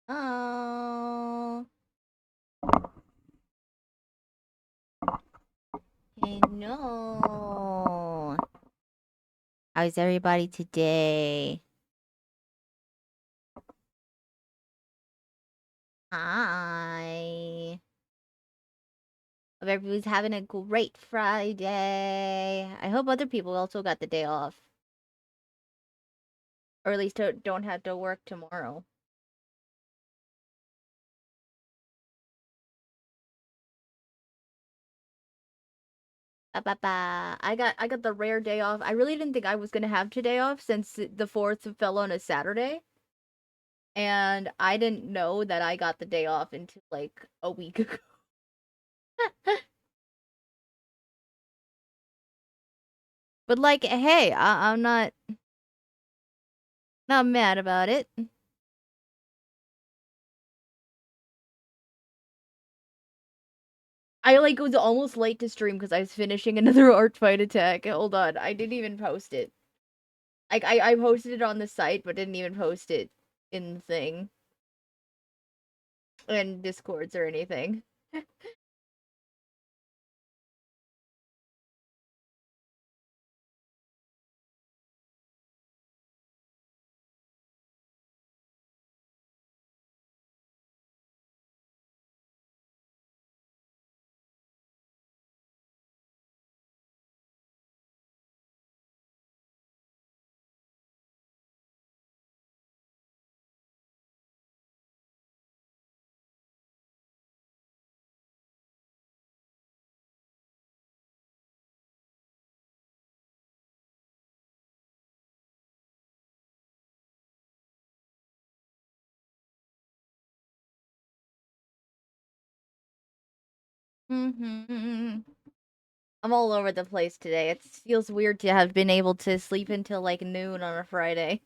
Oh, hey, no. How's everybody today? Hi. Hope everybody's having a great Friday. I hope other people also got the day off. Or at least don't have to work tomorrow. Ba, ba, ba. I got the rare day off. I really didn't think I was gonna have today off since the 4th fell on a Saturday. And I didn't know that I got the day off until like a week ago. But like, hey, I'm not mad about it. I like was almost late to stream because I was finishing another art fight attack. Hold on, I didn't even post it. Like I posted it on the site, but didn't even post it in the thing in Discords or anything. Hmm. I'm all over the place today. It feels weird to have been able to sleep until like noon on a Friday.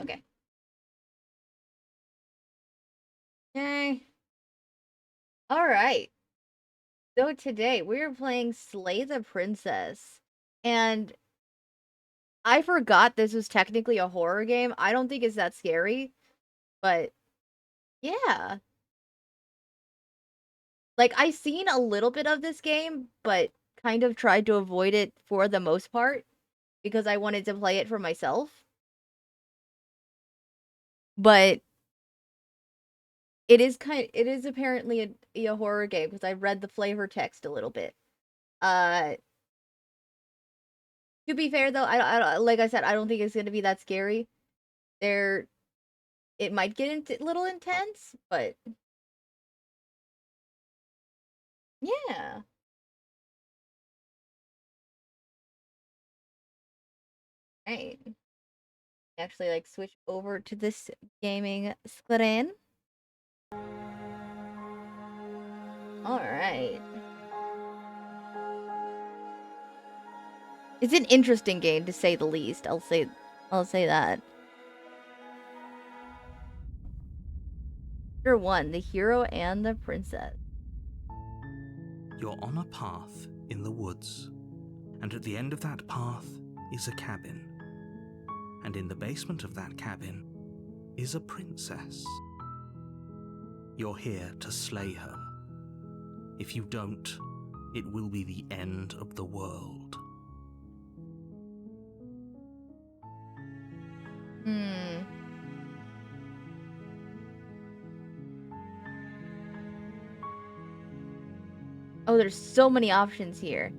Okay. Yay. All right. So today we're playing Slay the Princess. And I forgot this was technically a horror game. I don't think it's that scary, but yeah. Like I seen a little bit of this game, but kind of tried to avoid it for the most part because I wanted to play it for myself. But it is apparently a horror game because I read the flavor text a little bit. Uh to be fair though, like I said, I don't think it's going to be that scary. There it might get a little intense, but yeah. Right. Actually like switch over to this gaming screen. All right. It's an interesting game to say the least. I'll say that. Chapter 1: The Hero and the Princess. You're on a path in the woods, and at the end of that path is a cabin. And in the basement of that cabin is a princess. You're here to slay her. If you don't, it will be the end of the world. Hmm. Oh, there's so many options here.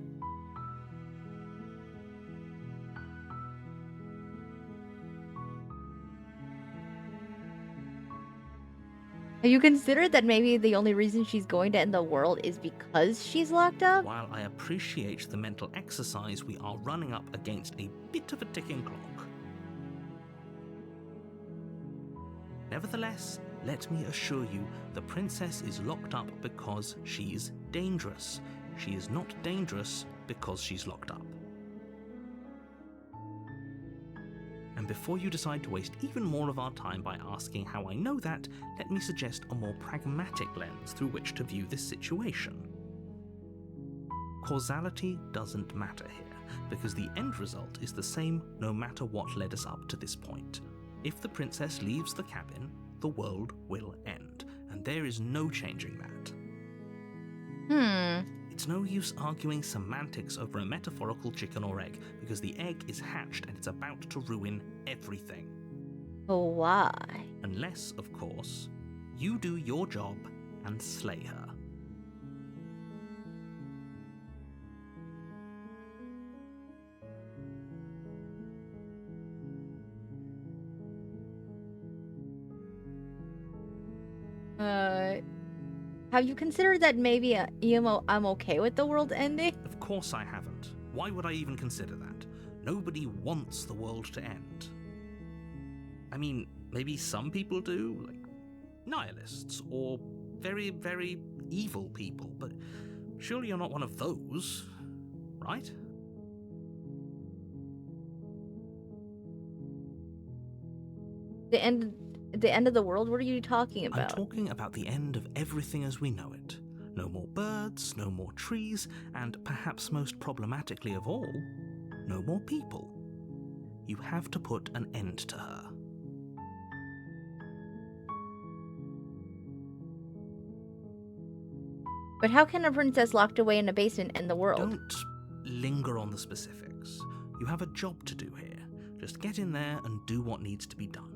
Have you considered that maybe the only reason she's going to end the world is because she's locked up? While I appreciate the mental exercise, we are running up against a bit of a ticking clock. Nevertheless, let me assure you, the princess is locked up because she's dangerous. She is not dangerous because she's locked up. And before you decide to waste even more of our time by asking how I know that, let me suggest a more pragmatic lens through which to view this situation. Causality doesn't matter here, because the end result is the same no matter what led us up to this point. If the princess leaves the cabin, the world will end, and there is no changing that. It's no use arguing semantics over a metaphorical chicken or egg, because the egg is hatched and it's about to ruin everything. Oh, why? Unless, of course, you do your job and slay her. Have you considered that maybe I'm okay with the world ending? Of course I haven't. Why would I even consider that? Nobody wants the world to end. I mean, maybe some people do, like nihilists, or very, very evil people, but surely you're not one of those, right? The end of the world? What are you talking about? I'm talking about the end of everything as we know it. No more birds, no more trees, and perhaps most problematically of all, no more people. You have to put an end to her. But how can a princess locked away in a basement end the world? Don't linger on the specifics. You have a job to do here. Just get in there and do what needs to be done.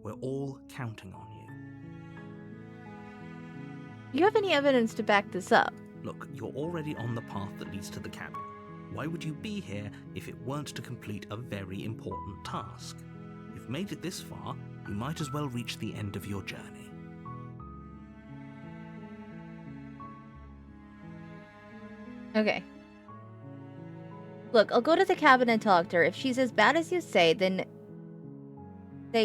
We're all counting on you. Do you have any evidence to back this up? Look, you're already on the path that leads to the cabin. Why would you be here if it weren't to complete a very important task? You've made it this far, you might as well reach the end of your journey. Okay. Look, I'll go to the cabin and talk to her. If she's as bad as you say, then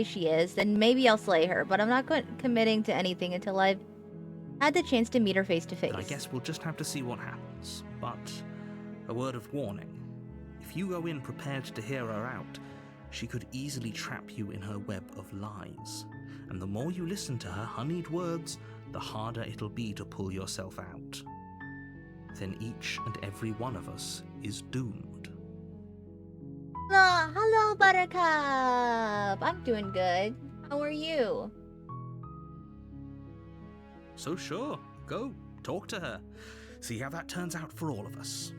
she is, then maybe I'll slay her, but I'm not committing to anything until I've had the chance to meet her face to face. I guess we'll just have to see what happens. But a word of warning. If you go in prepared to hear her out, she could easily trap you in her web of lies. And the more you listen to her honeyed words, the harder it'll be to pull yourself out. Then each and every one of us is doomed. Hello, Buttercup! I'm doing good. How are you? So sure, go, talk to her. See how that turns out for all of us.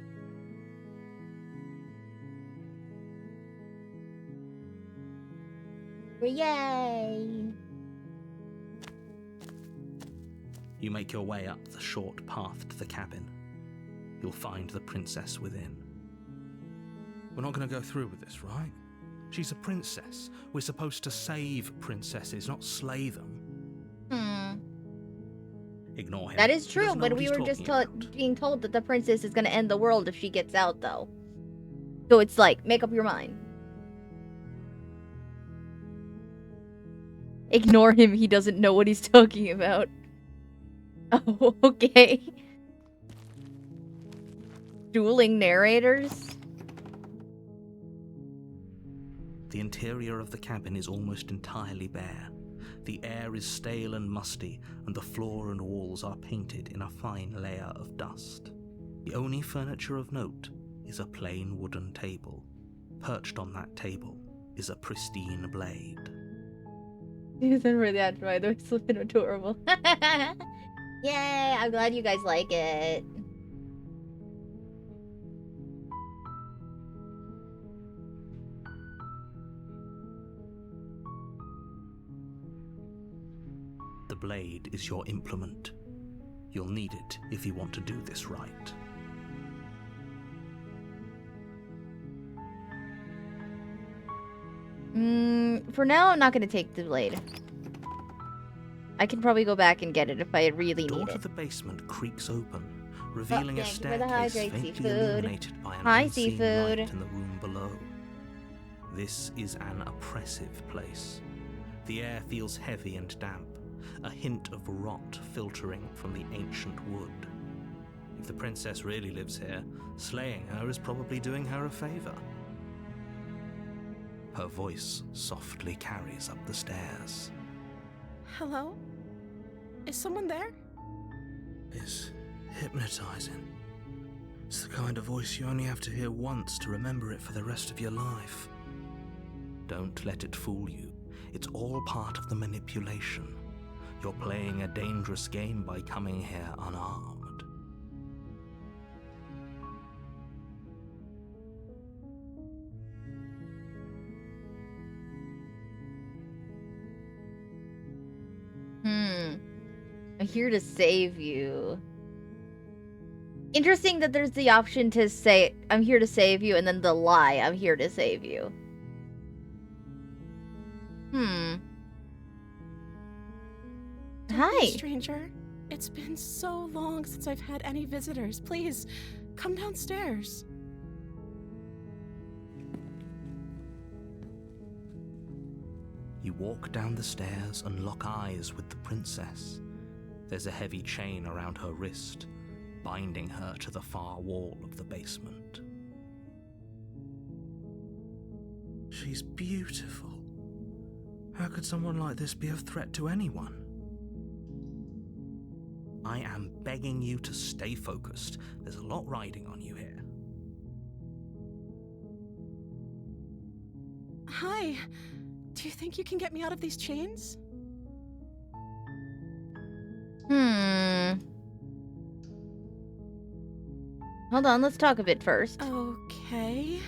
Yay! You make your way up the short path to the cabin. You'll find the princess within. We're not going to go through with this, right? She's a princess. We're supposed to save princesses, not slay them. Ignore him. That is He true, doesn't know but what we he's were just talking about. being told that the princess is gonna end the world if she gets out, though. So it's like, make up your mind. Ignore him, he doesn't know what he's talking about. Oh, okay. Dueling narrators? The interior of the cabin is almost entirely bare. The air is stale and musty, and the floor and walls are painted in a fine layer of dust. The only furniture of note is a plain wooden table. Perched on that table is a pristine blade. Isn't really that right? They're so adorable. Yay! I'm glad you guys like it. The blade is your implement. You'll need it if you want to do this right. For now, I'm not gonna take the blade. I can probably go back and get it if I really The door need to it. the basement creaks open, revealing a thank you for the staircase hydrate, faintly seafood. illuminated by an Hi, unseen seafood. light in the room below. This is an oppressive place. The air feels heavy and damp, a hint of rot filtering from the ancient wood. If the princess really lives here, slaying her is probably doing her a favor. Her voice softly carries up the stairs. Hello? Is someone there? It's hypnotizing. It's the kind of voice you only have to hear once to remember it for the rest of your life. Don't let it fool you. It's all part of the manipulation. You're playing a dangerous game by coming here unarmed. I'm here to save you. Interesting that there's the option to say, I'm here to save you, and then the lie, I'm here to save you. Hi. Hey, stranger. It's been so long since I've had any visitors. Please, come downstairs. You walk down the stairs and lock eyes with the princess. There's a heavy chain around her wrist, binding her to the far wall of the basement. She's beautiful. How could someone like this be a threat to anyone? I am begging you to stay focused. There's a lot riding on you here. Hi. Do you think you can get me out of these chains? Hold on, let's talk a bit first. Okay.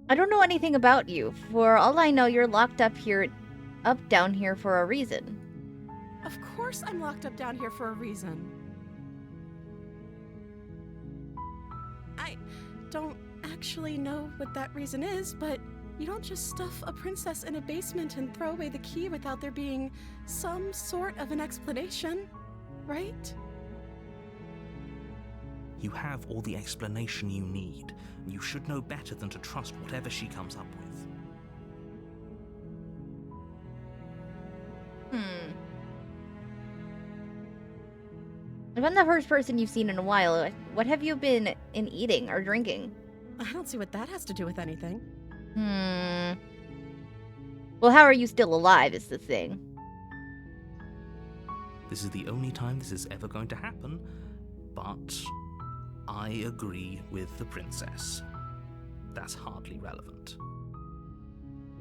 I don't know anything about you. For all I know, you're locked up down here for a reason. Of course I'm locked up down here for a reason. I don't actually know what that reason is, but you don't just stuff a princess in a basement and throw away the key without there being some sort of an explanation, right? You have all the explanation you need. You should know better than to trust whatever she comes up with. If I'm the first person you've seen in a while, what have you been eating or drinking? I don't see what that has to do with anything. Well, how are you still alive is the thing. This is the only time this is ever going to happen, but I agree with the princess. That's hardly relevant.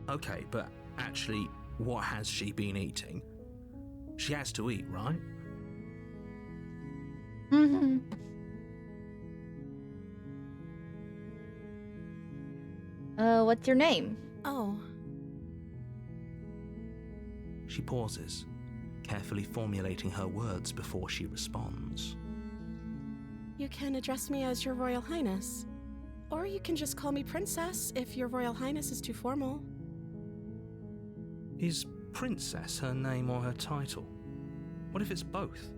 Okay, but actually, what has she been eating? She has to eat, right? What's your name? Oh. She pauses, carefully formulating her words before she responds. You can address me as Your Royal Highness. Or you can just call me Princess if Your Royal Highness is too formal. Is Princess her name or her title? What if it's both?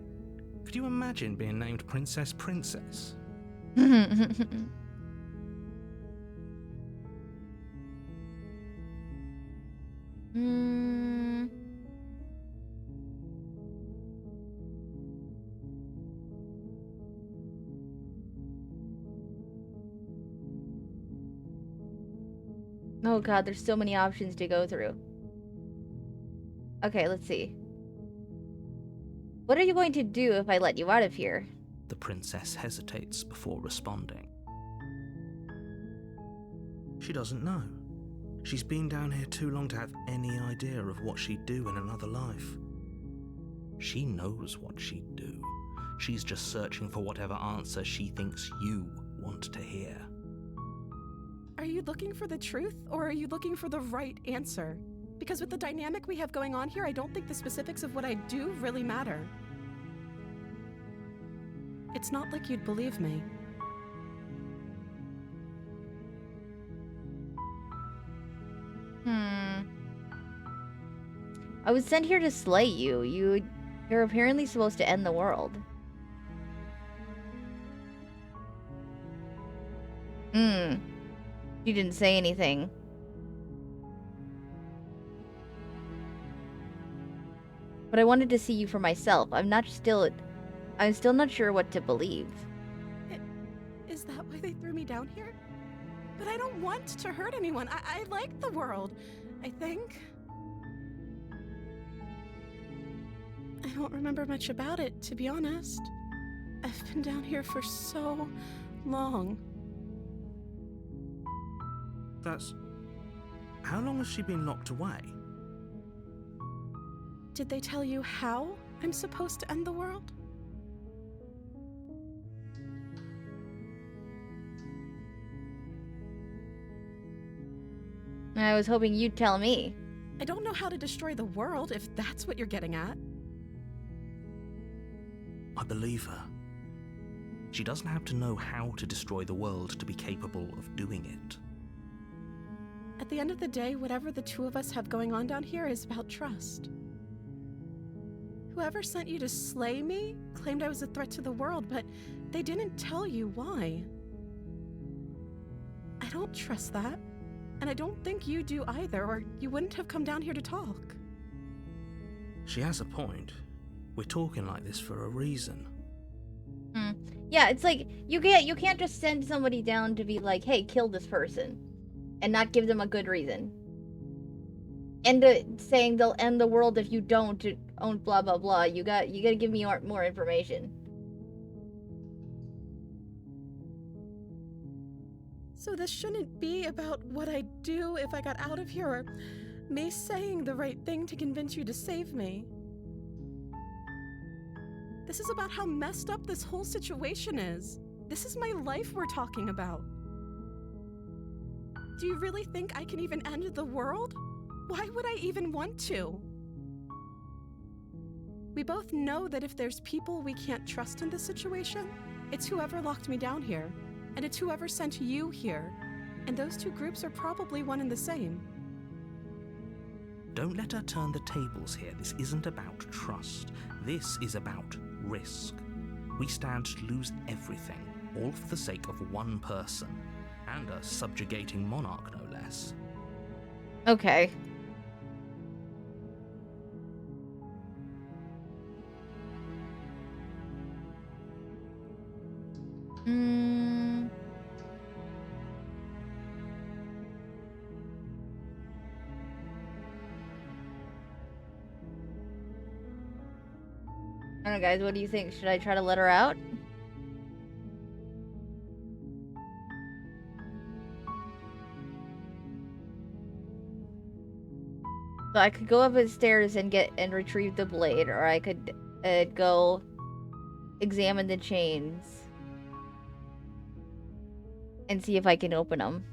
Could you imagine being named Princess Princess? Oh god, there's so many options to go through. Okay, let's see. What are you going to do if I let you out of here? The princess hesitates before responding. She doesn't know. She's been down here too long to have any idea of what she'd do in another life. She knows what she'd do. She's just searching for whatever answer she thinks you want to hear. Are you looking for the truth, or are you looking for the right answer? Because with the dynamic we have going on here, I don't think the specifics of what I do really matter. It's not like you'd believe me. I was sent here to slay you. You're apparently supposed to end the world. She didn't say anything. But I wanted to see you for myself. I'm still not sure what to believe. Is that why they threw me down here? But I don't want to hurt anyone. I like the world, I think. I don't remember much about it, to be honest. I've been down here for so long. How long has she been locked away? Did they tell you how I'm supposed to end the world? I was hoping you'd tell me. I don't know how to destroy the world, if that's what you're getting at. I believe her. She doesn't have to know how to destroy the world to be capable of doing it. At the end of the day, whatever the two of us have going on down here is about trust. Whoever sent you to slay me claimed I was a threat to the world, but they didn't tell you why. I don't trust that, and I don't think you do either, or you wouldn't have come down here to talk. She has a point. We're talking like this for a reason. Yeah, it's like you can't just send somebody down to be like, hey, kill this person, and not give them a good reason. And saying they'll end the world if you don't own blah blah blah. You gotta give me more information. So this shouldn't be about what I'd do if I got out of here, or me saying the right thing to convince you to save me. This is about how messed up this whole situation is. This is my life we're talking about. Do you really think I can even end the world? Why would I even want to? We both know that if there's people we can't trust in this situation, it's whoever locked me down here, and it's whoever sent you here. And those two groups are probably one and the same. Don't let her turn the tables here. This isn't about trust. This is about risk. We stand to lose everything, all for the sake of one person, and a subjugating monarch, no less. Okay. I don't know, guys. What do you think? Should I try to let her out? So I could go up the stairs and retrieve the blade, or I could go examine the chains and see if I can open them.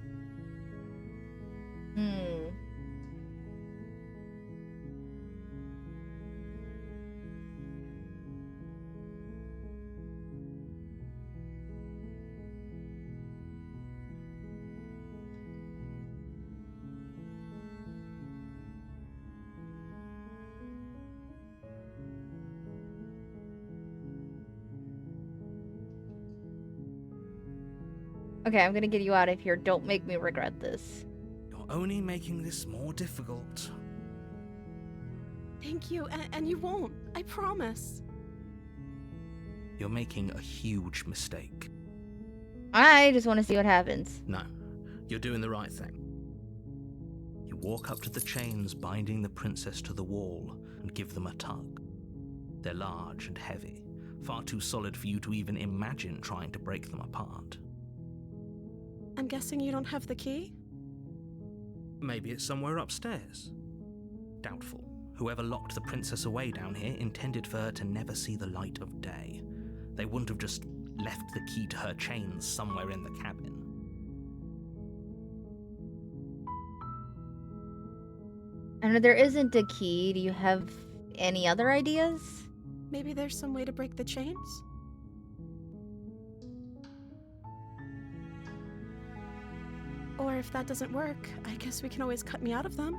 Okay, I'm gonna get you out of here. Don't make me regret this. You're only making this more difficult. Thank you, and you won't. I promise. You're making a huge mistake. I just want to see what happens. No, you're doing the right thing. You walk up to the chains binding the princess to the wall and give them a tug. They're large and heavy, far too solid for you to even imagine trying to break them apart. I'm guessing you don't have the key? Maybe it's somewhere upstairs. Doubtful. Whoever locked the princess away down here intended for her to never see the light of day. They wouldn't have just left the key to her chains somewhere in the cabin. I know there isn't a key. Do you have any other ideas? Maybe there's some way to break the chains? Or if that doesn't work, I guess we can always cut me out of them.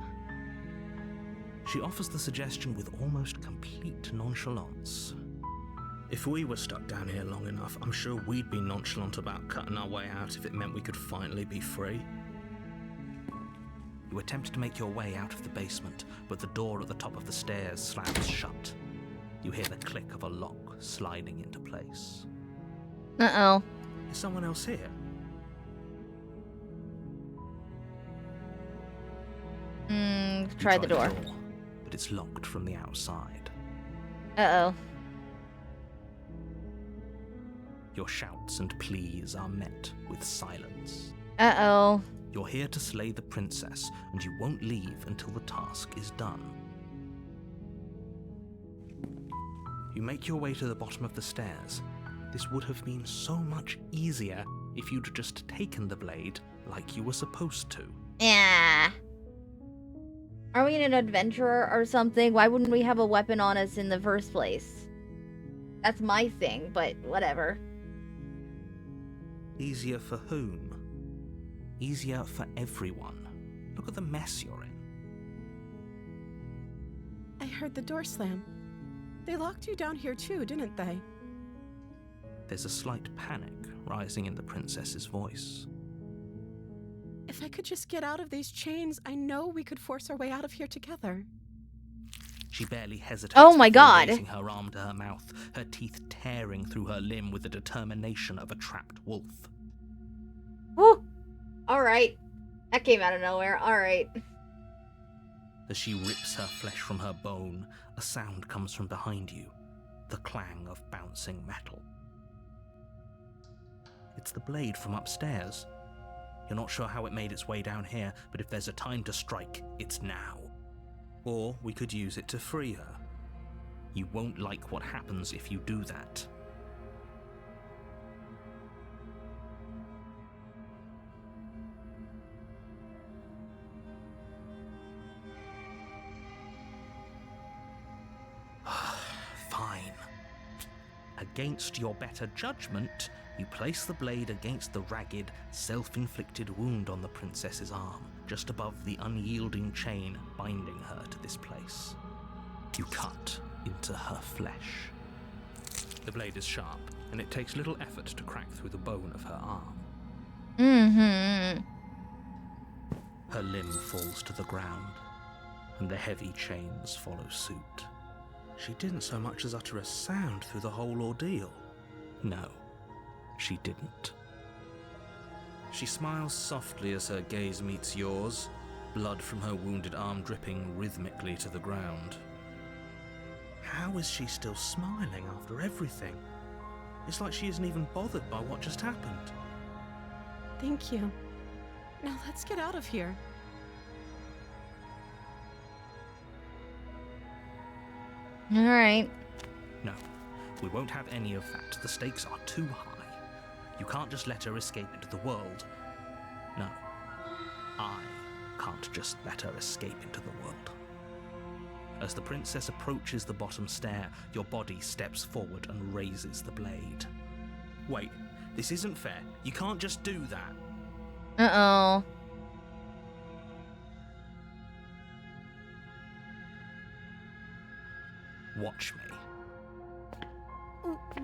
She offers the suggestion with almost complete nonchalance. If we were stuck down here long enough, I'm sure we'd be nonchalant about cutting our way out if it meant we could finally be free. You attempt to make your way out of the basement, but the door at the top of the stairs slams shut. You hear the click of a lock sliding into place. Uh-oh. Is someone else here? You Try the door. But it's locked from the outside. Uh-oh. Your shouts and pleas are met with silence. Uh-oh. You're here to slay the princess, and you won't leave until the task is done. You make your way to the bottom of the stairs. This would have been so much easier if you'd just taken the blade like you were supposed to. Yeah. Are we an adventurer or something? Why wouldn't we have a weapon on us in the first place? That's my thing, but whatever. Easier for whom? Easier for everyone. Look at the mess you're in. I heard the door slam. They locked you down here too, didn't they? There's a slight panic rising in the princess's voice. If I could just get out of these chains, I know we could force our way out of here together. She barely hesitates. Oh my before God. raising her arm to her mouth, her teeth tearing through her limb with the determination of a trapped wolf. Whew. Alright. That came out of nowhere. Alright. As she rips her flesh from her bone, a sound comes from behind you, the clang of bouncing metal. It's the blade from upstairs. You're not sure how it made its way down here, but if there's a time to strike, it's now. Or we could use it to free her. You won't like what happens if you do that. Fine. Against your better judgment, you place the blade against the ragged, self-inflicted wound on the princess's arm, just above the unyielding chain binding her to this place. You cut into her flesh. The blade is sharp, and it takes little effort to crack through the bone of her arm. Mm-hmm. Her limb falls to the ground, and the heavy chains follow suit. She didn't so much as utter a sound through the whole ordeal. No, she didn't. She smiles softly as her gaze meets yours, blood from her wounded arm dripping rhythmically to the ground. How is she still smiling after everything? It's like she isn't even bothered by what just happened. Thank you. Now let's get out of here. Alright. No, we won't have any of that. The stakes are too high. You can't just let her escape into the world. No, I can't just let her escape into the world. As the princess approaches the bottom stair, your body steps forward and raises the blade. Wait, this isn't fair. You can't just do that. Uh-oh. Watch me.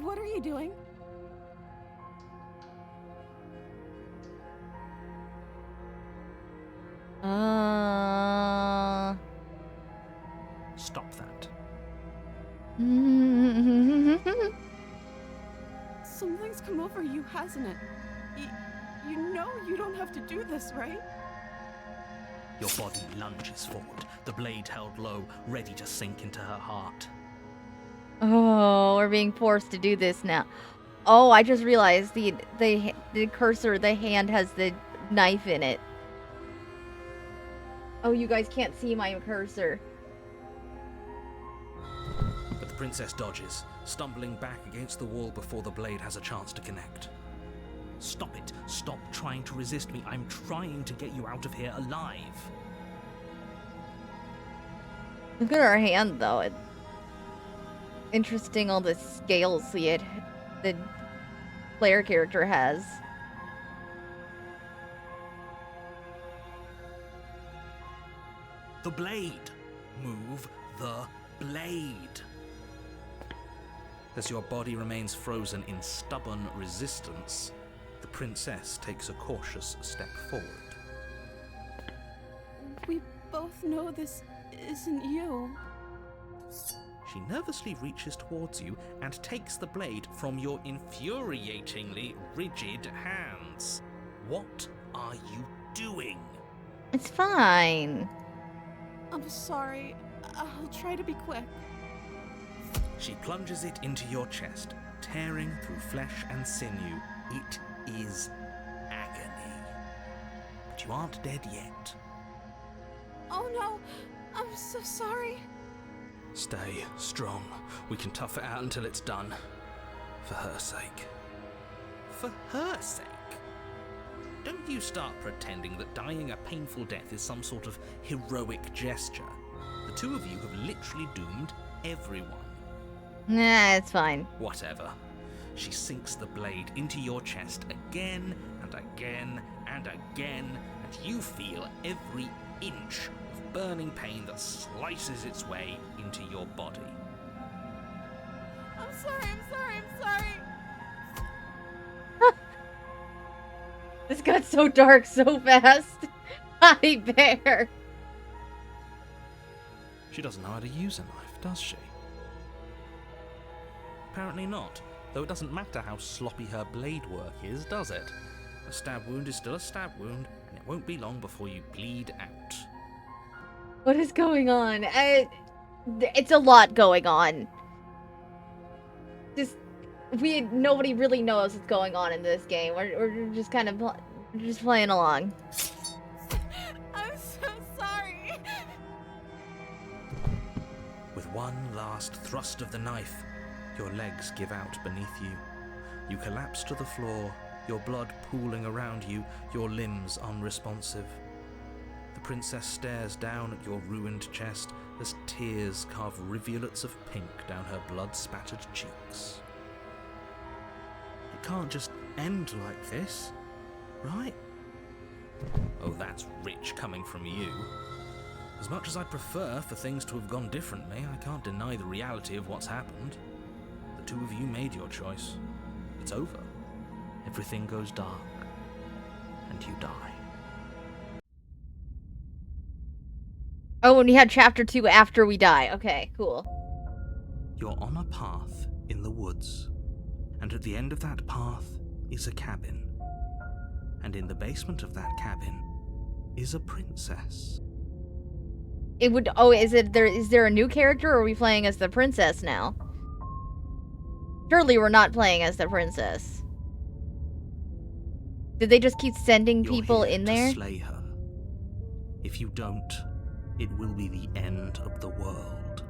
What are you doing? Stop that. Something's come over you, hasn't it? You know you don't have to do this, right? Your body lunges forward, the blade held low, ready to sink into her heart. Oh, we're being forced to do this now. Oh, I just realized the cursor, the hand has the knife in it. Oh, you guys can't see my cursor. But the princess dodges, stumbling back against the wall before the blade has a chance to connect. Stop it. Stop trying to resist me. I'm trying to get you out of here alive. Look at her hand, though. Interesting, all the scales the player character has. the blade! Move the blade! As your body remains frozen in stubborn resistance, the princess takes a cautious step forward. We both know this isn't you. She nervously reaches towards you and takes the blade from your infuriatingly rigid hands. What are you doing? It's fine. I'm sorry. I'll try to be quick. She plunges it into your chest, tearing through flesh and sinew. It is agony. But you aren't dead yet. Oh no, I'm so sorry. Stay strong. We can tough it out until it's done. For her sake. For her sake? Don't you start pretending that dying a painful death is some sort of heroic gesture. The two of you have literally doomed everyone. Nah, it's fine. Whatever. She sinks the blade into your chest again and again and again, and you feel every inch of burning pain that slices its way into your body. I'm sorry. This got so dark so fast. Hi, Bear. She doesn't know how to use a knife, does she? Apparently not, though it doesn't matter how sloppy her blade work is, does it? A stab wound is still a stab wound, and it won't be long before you bleed out. What is going on? It's a lot going on. Nobody really knows what's going on in this game. We're just kind of just playing along. I'm so sorry. With one last thrust of the knife, your legs give out beneath you. You collapse to the floor, your blood pooling around you, your limbs unresponsive. The princess stares down at your ruined chest as tears carve rivulets of pink down her blood-spattered cheeks. It can't just end like this, right? Oh, that's rich coming from you. As much as I'd prefer for things to have gone differently, I can't deny the reality of what's happened. The two of you made your choice. It's over. Everything goes dark, and you die. Oh, and we had chapter 2 after we die. Okay, cool. You're on a path in the woods, and at the end of that path is a cabin. And in the basement of that cabin is a princess. Is there a new character, or are we playing as the princess now? Surely we're not playing as the princess. Did they just keep sending You're people here in to there? slay her. If you don't, it will be the end of the world.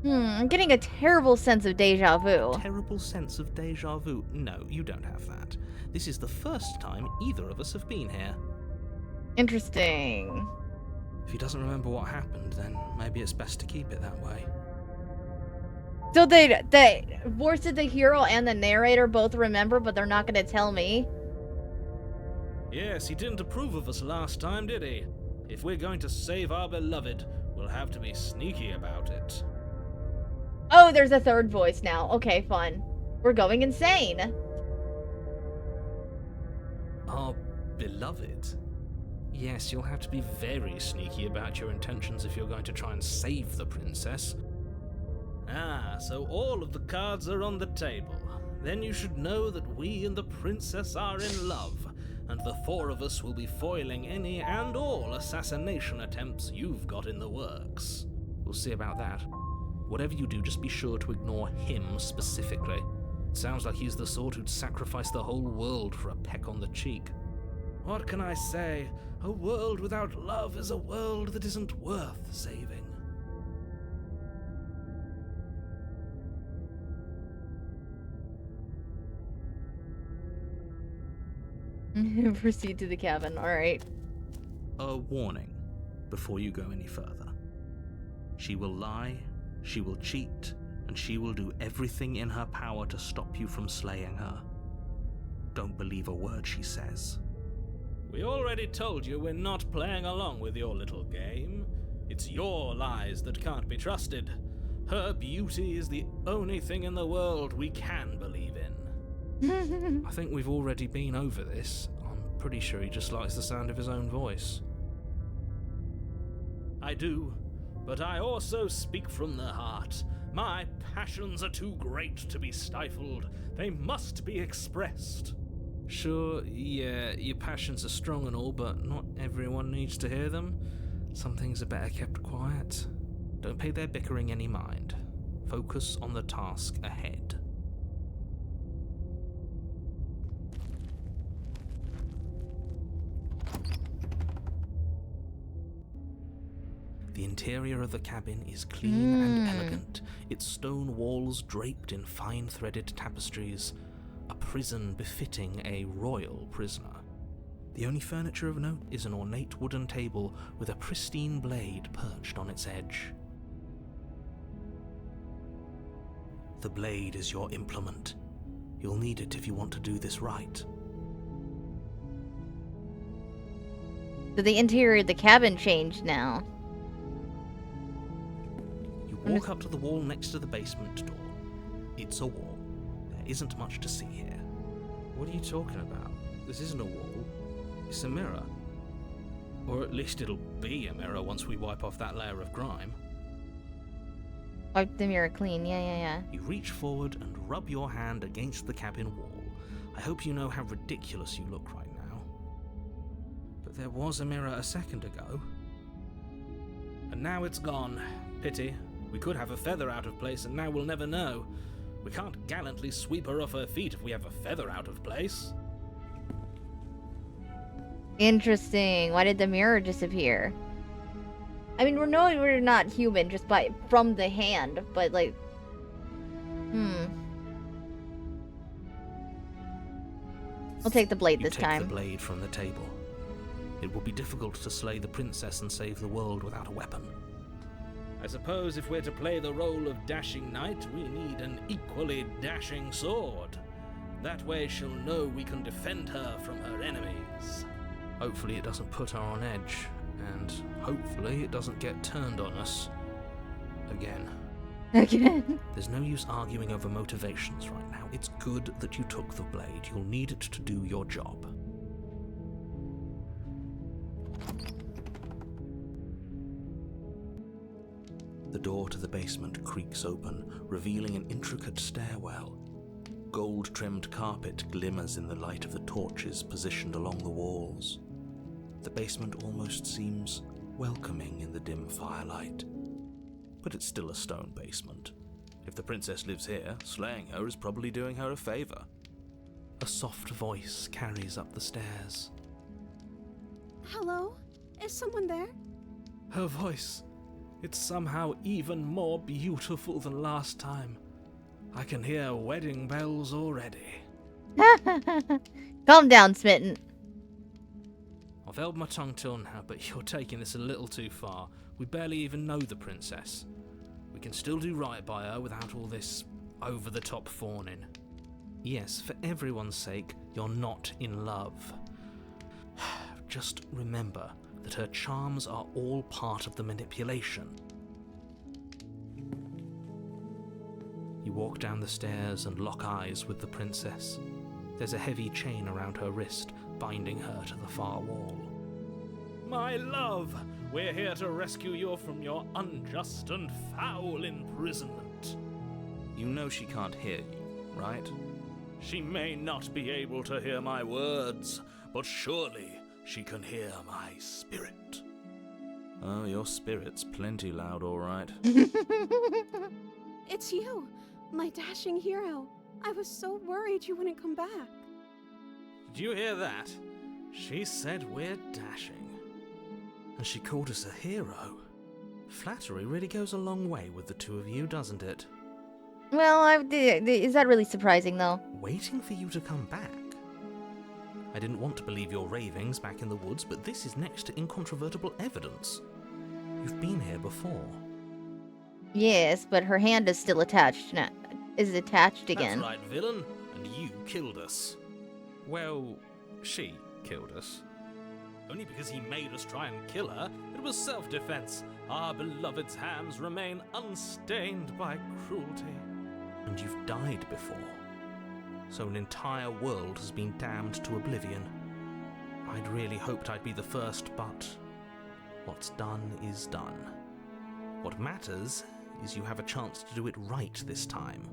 I'm getting a terrible sense of deja vu. Terrible sense of deja vu. No, you don't have that. This is the first time either of us have been here. Interesting. If he doesn't remember what happened, then maybe it's best to keep it that way. So they voiced the hero and the narrator both remember, but they're not going to tell me. Yes, he didn't approve of us last time, did he? If we're going to save our beloved, we'll have to be sneaky about it. Oh, there's a third voice now. Okay, fun. We're going insane. Our beloved? Yes, you'll have to be very sneaky about your intentions if you're going to try and save the princess. Ah, so all of the cards are on the table. Then you should know that we and the princess are in love, and the four of us will be foiling any and all assassination attempts you've got in the works. We'll see about that. Whatever you do, just be sure to ignore him specifically. It sounds like he's the sort who'd sacrifice the whole world for a peck on the cheek. What can I say? A world without love is a world that isn't worth saving. Proceed to the cabin. Alright. A warning before you go any further. She will lie, she will cheat, and she will do everything in her power to stop you from slaying her. Don't believe a word she says. We already told you we're not playing along with your little game. It's your lies that can't be trusted. Her beauty is the only thing in the world we can believe in. I think we've already been over this. I'm pretty sure he just likes the sound of his own voice. I do, but I also speak from the heart. My passions are too great to be stifled. They must be expressed. Sure, yeah, your passions are strong and all, but not everyone needs to hear them. Some things are better kept quiet. Don't pay their bickering any mind. Focus on the task ahead. The interior of the cabin is clean and elegant, its stone walls draped in fine-threaded tapestries, a prison befitting a royal prisoner. The only furniture of note is an ornate wooden table with a pristine blade perched on its edge. The blade is your implement. You'll need it if you want to do this right. So the interior of the cabin changed now. You walk up to the wall next to the basement door. It's a wall. There isn't much to see here. What are you talking about? This isn't a wall. It's a mirror. Or at least it'll be a mirror once we wipe off that layer of grime. Wipe the mirror clean, yeah. You reach forward and rub your hand against the cabin wall. I hope you know how ridiculous you look right now. But there was a mirror a second ago. And now it's gone. Pity. We could have a feather out of place and now we'll never know. We can't gallantly sweep her off her feet if we have a feather out of place. Interesting. Why did the mirror disappear? I mean, we're knowing we're not human just from the hand, but like, I'll take the blade this time. Take the blade from the table. It will be difficult to slay the princess and save the world without a weapon. I suppose if we're to play the role of dashing knight, we need an equally dashing sword. That way she'll know we can defend her from her enemies. Hopefully it doesn't put her on edge, and hopefully it doesn't get turned on us. Again. There's no use arguing over motivations right now. It's good that you took the blade. You'll need it to do your job. The door to the basement creaks open, revealing an intricate stairwell. Gold-trimmed carpet glimmers in the light of the torches positioned along the walls. The basement almost seems welcoming in the dim firelight. But it's still a stone basement. If the princess lives here, slaying her is probably doing her a favor. A soft voice carries up the stairs. Hello? Is someone there? Her voice. It's somehow even more beautiful than last time. I can hear wedding bells already. Calm down, Smitten. I've held my tongue till now, but you're taking this a little too far. We barely even know the princess. We can still do right by her without all this over-the-top fawning. Yes, for everyone's sake, you're not in love. Just remember that her charms are all part of the manipulation. You walk down the stairs and lock eyes with the princess. There's a heavy chain around her wrist, binding her to the far wall. My love, we're here to rescue you from your unjust and foul imprisonment. You know she can't hear you, right? She may not be able to hear my words, but surely she can hear my spirit. Oh, your spirit's plenty loud, all right. It's you, my dashing hero. I was so worried you wouldn't come back. Did you hear that? She said we're dashing. And she called us a hero. Flattery really goes a long way with the two of you, doesn't it? Well, is that really surprising, though? Waiting for you to come back. I didn't want to believe your ravings back in the woods, but this is next to incontrovertible evidence. You've been here before. Yes, but her hand is still attached now. Is attached again. That's right, villain. And you killed us. Well, she killed us. Only because he made us try and kill her. It was self-defense. Our beloved's hands remain unstained by cruelty. And you've died before. So an entire world has been damned to oblivion. I'd really hoped I'd be the first, but what's done is done. What matters is you have a chance to do it right this time.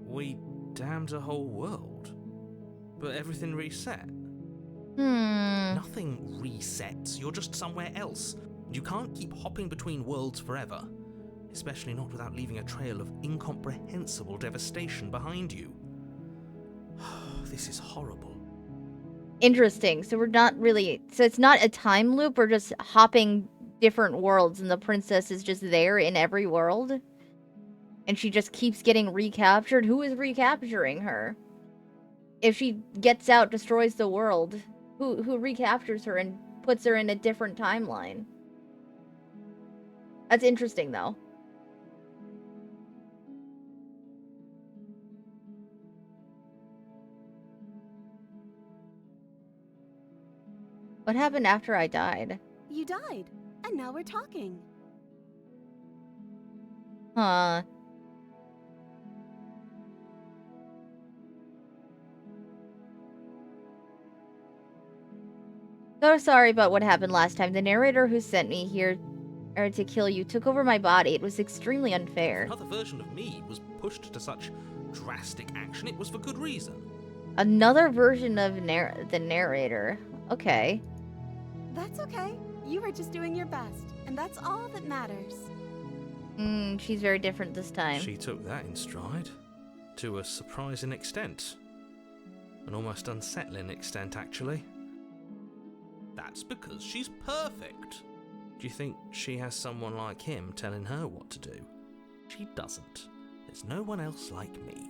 We damned a whole world, but everything reset. Nothing resets, you're just somewhere else. You can't keep hopping between worlds forever, especially not without leaving a trail of incomprehensible devastation behind you. This is horrible. Interesting. So we're not really... So it's not a time loop, we're just hopping different worlds and the princess is just there in every world? And she just keeps getting recaptured? Who is recapturing her? If she gets out, destroys the world, who recaptures her and puts her in a different timeline? That's interesting, though. What happened after I died? You died, and now we're talking. Huh. So sorry about what happened last time. The narrator who sent me here to kill you took over my body. It was extremely unfair. Another version of me was pushed to such drastic action, it was for good reason. Another version of the narrator. Okay. That's okay. You were just doing your best, and that's all that matters. She's very different this time. She took that in stride. To a surprising extent. An almost unsettling extent, actually. That's because she's perfect. Do you think she has someone like him telling her what to do? She doesn't. There's no one else like me.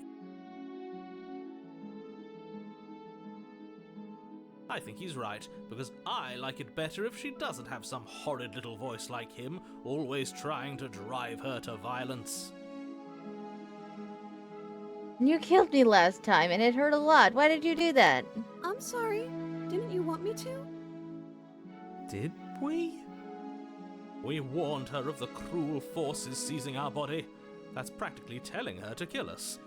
I think he's right, because I like it better if she doesn't have some horrid little voice like him, always trying to drive her to violence. You killed me last time, and it hurt a lot. Why did you do that? I'm sorry. Didn't you want me to? Did we? We warned her of the cruel forces seizing our body. That's practically telling her to kill us.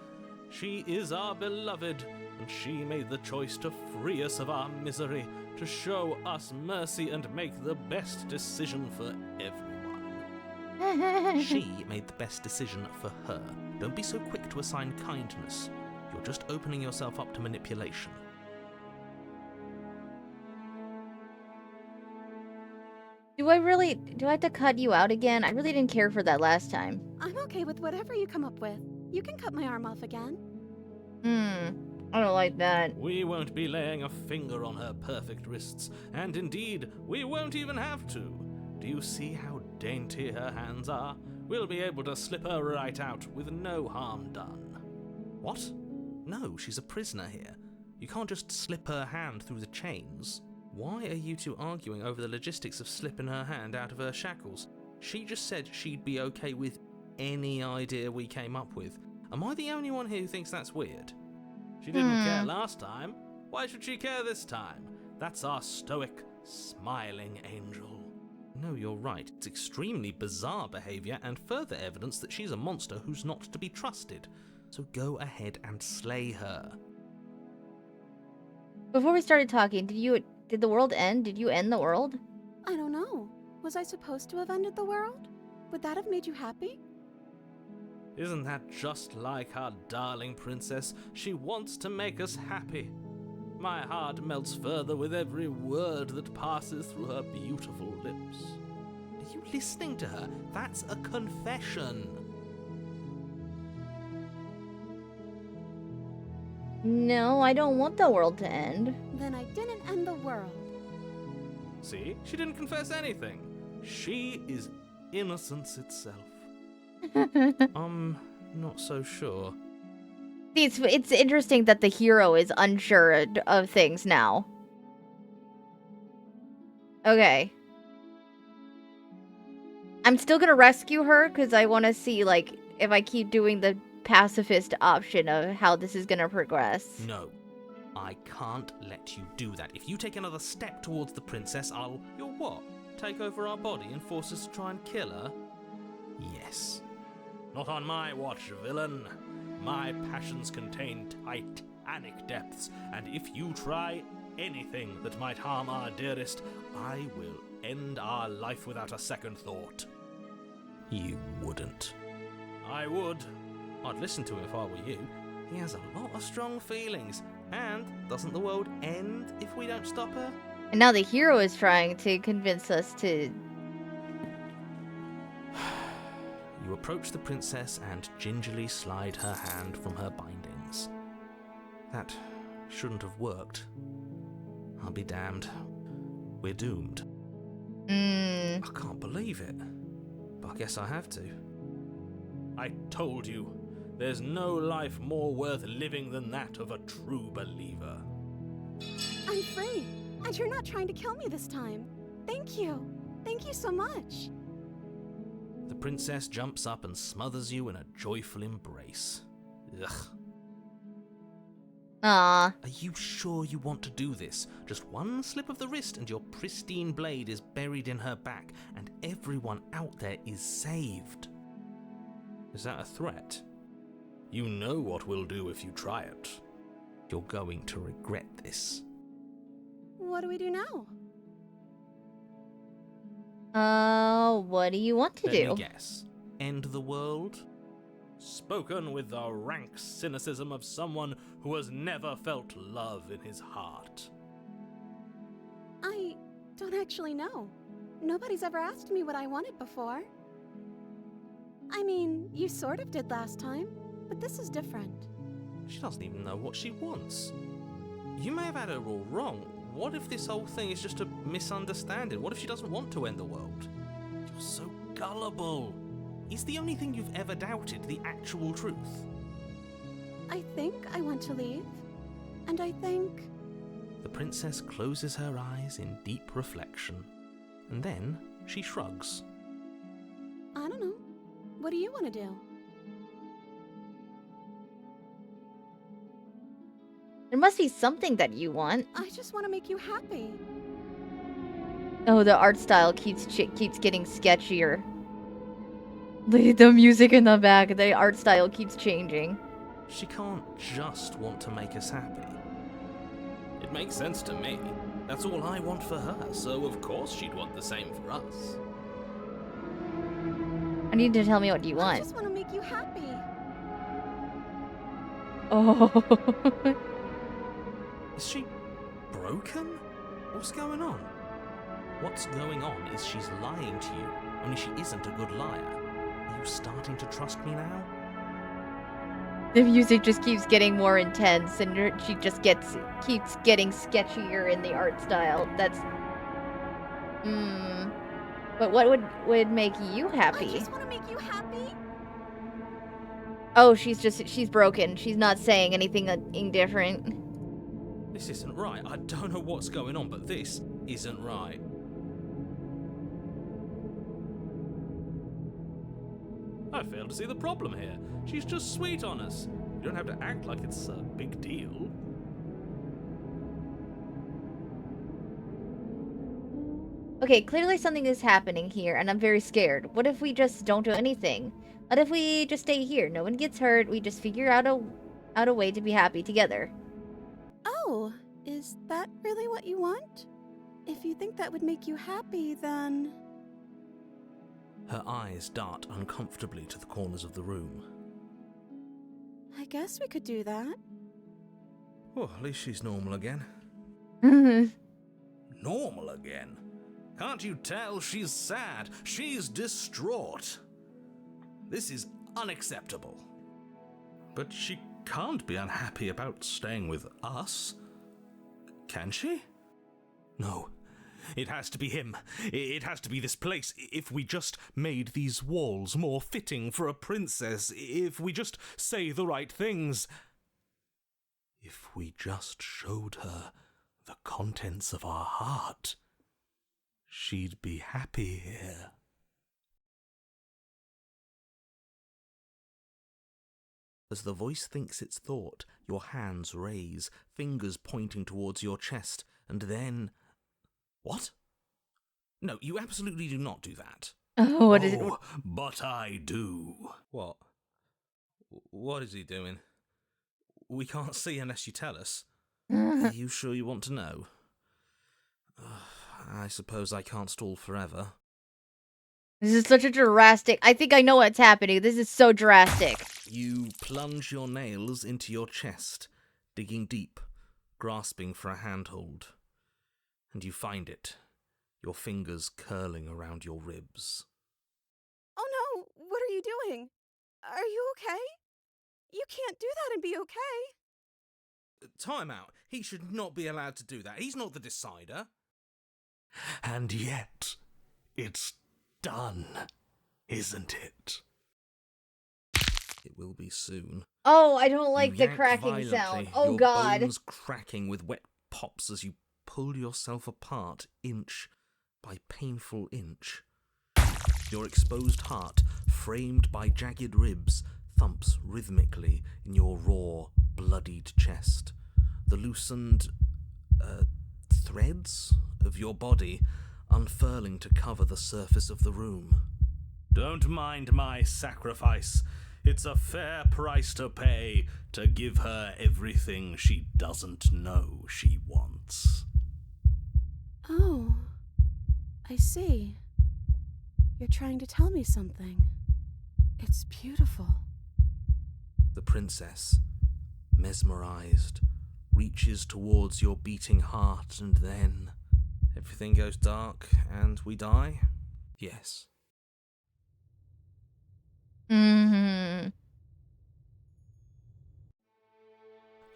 She is our beloved, and she made the choice to free us of our misery, to show us mercy and make the best decision for everyone. She made the best decision for her. Don't be so quick to assign kindness. You're just opening yourself up to manipulation. Do I have to cut you out again? I really didn't care for that last time. I'm okay with whatever you come up with. You can cut my arm off again. I don't like that. We won't be laying a finger on her perfect wrists, and indeed, we won't even have to. Do you see how dainty her hands are? We'll be able to slip her right out with no harm done. What? No, she's a prisoner here. You can't just slip her hand through the chains. Why are you two arguing over the logistics of slipping her hand out of her shackles? She just said she'd be okay with any idea we came up with. Am I the only one here who thinks that's weird? She didn't care last time. Why should she care this time? That's our stoic, smiling angel. No, you're right. It's extremely bizarre behavior and further evidence that she's a monster who's not to be trusted. So go ahead and slay her. Before we started talking, did the world end? Did you end the world? I don't know. Was I supposed to have ended the world? Would that have made you happy? Isn't that just like our darling princess? She wants to make us happy. My heart melts further with every word that passes through her beautiful lips. Are you listening to her? That's a confession. No, I don't want the world to end. Then I didn't end the world. See? She didn't confess anything. She is innocence itself. Not so sure. It's interesting that the hero is unsure of things now. Okay. I'm still gonna rescue her because I want to see, like, if I keep doing the pacifist option of how this is gonna progress. No. I can't let you do that. If you take another step towards the princess, You'll what? Take over our body and force us to try and kill her? Yes. Not on my watch, villain. My passions contain titanic depths, and if you try anything that might harm our dearest, I will end our life without a second thought. You wouldn't. I would. I'd listen to him if I were you. He has a lot of strong feelings. And doesn't the world end if we don't stop her? And now the hero is trying to convince us to... You approach the princess and gingerly slide her hand from her bindings. That shouldn't have worked. I'll be damned. We're doomed. I can't believe it. But I guess I have to. I told you. There's no life more worth living than that of a true believer. I'm free, and you're not trying to kill me this time. Thank you. Thank you so much. The princess jumps up and smothers you in a joyful embrace. Ugh. Ah. Are you sure you want to do this? Just one slip of the wrist and your pristine blade is buried in her back, and everyone out there is saved. Is that a threat? You know what we'll do if you try it. You're going to regret this. What do we do now? What do you want to do? Let me guess. End the world? Spoken with the rank cynicism of someone who has never felt love in his heart. I don't actually know. Nobody's ever asked me what I wanted before. I mean, you sort of did last time, but this is different. She doesn't even know what she wants. You may have had her all wrong. What if this whole thing is just a misunderstanding? What if she doesn't want to end the world? You're so gullible. Is the only thing you've ever doubted the actual truth? I think I want to leave, and I think... The princess closes her eyes in deep reflection, and then she shrugs. I don't know. What do you want to do? There must be something that you want. I just want to make you happy. Oh, the art style keeps getting sketchier. The music in the back, the art style keeps changing. She can't just want to make us happy. It makes sense to me. That's all I want for her, so of course she'd want the same for us. I need to tell me what you I want. just want to make you happy. Oh. Is she broken? What's going on? What's going on is she's lying to you, only she isn't a good liar. Are you starting to trust me now? The music just keeps getting more intense, and she just keeps getting sketchier in the art style. That's... But what would make you happy? I just want to make you happy. Oh, she's broken. She's not saying anything indifferent. This isn't right. I don't know what's going on, but this isn't right. I fail to see the problem here. She's just sweet on us. You don't have to act like it's a big deal. Okay, clearly something is happening here, and I'm very scared. What if we just don't do anything? What if we just stay here? No one gets hurt. We just figure out a way to be happy together. Oh, is that really what you want? If you think that would make you happy, then... Her eyes dart uncomfortably to the corners of the room. I guess we could do that. Oh, at least she's normal again. Normal again? Can't you tell she's sad? She's distraught. This is unacceptable. But she can't be unhappy about staying with us. Can she? No. It has to be him. It has to be this place. If we just made these walls more fitting for a princess, if we just say the right things, if we just showed her the contents of our heart, she'd be happy here. As the voice thinks its thought, your hands raise, fingers pointing towards your chest, and then... What? No, you absolutely do not do that. What is it? But I do. What? What is he doing? We can't see unless you tell us. Are you sure you want to know? I suppose I can't stall forever. This is such a drastic. I think I know what's happening. This is so drastic. You plunge your nails into your chest, digging deep, grasping for a handhold. And you find it, your fingers curling around your ribs. Oh no, what are you doing? Are you okay? You can't do that and be okay. Time out. He should not be allowed to do that. He's not the decider. And yet, it's done, isn't it? It will be soon. Oh, I don't like You the yank cracking violently, sound. Oh, your God. bones cracking with wet pops as you pull yourself apart inch by painful inch. Your exposed heart, framed by jagged ribs, thumps rhythmically in your raw, bloodied chest. The loosened threads of your body unfurling to cover the surface of the room. Don't mind my sacrifice. It's a fair price to pay to give her everything she doesn't know she wants. Oh, I see. You're trying to tell me something. It's beautiful. The princess, mesmerized, reaches towards your beating heart, and then everything goes dark and we die? Yes. Mm-hmm.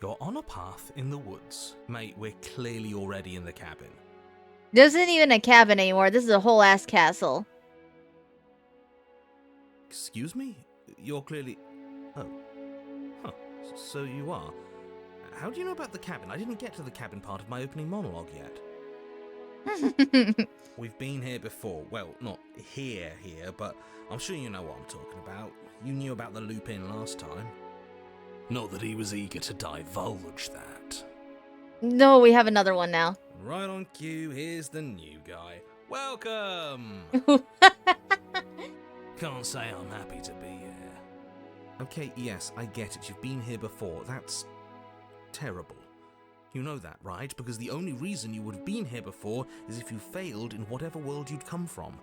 You're on a path in the woods. Mate, we're clearly already in the cabin. This isn't even a cabin anymore. This is a whole ass castle. Excuse me? You're clearly... Oh. Huh. So you are. How do you know about the cabin? I didn't get to the cabin part of my opening monologue yet. We've been here before. Well, not here, but I'm sure you know what I'm talking about. You knew about the Lupin last time. Not that he was eager to divulge that. No, we have another one now. Right on cue, here's the new guy. Welcome! Can't say I'm happy to be here. Okay, yes, I get it. You've been here before. That's terrible. You know that, right? Because the only reason you would have been here before is if you failed in whatever world you'd come from.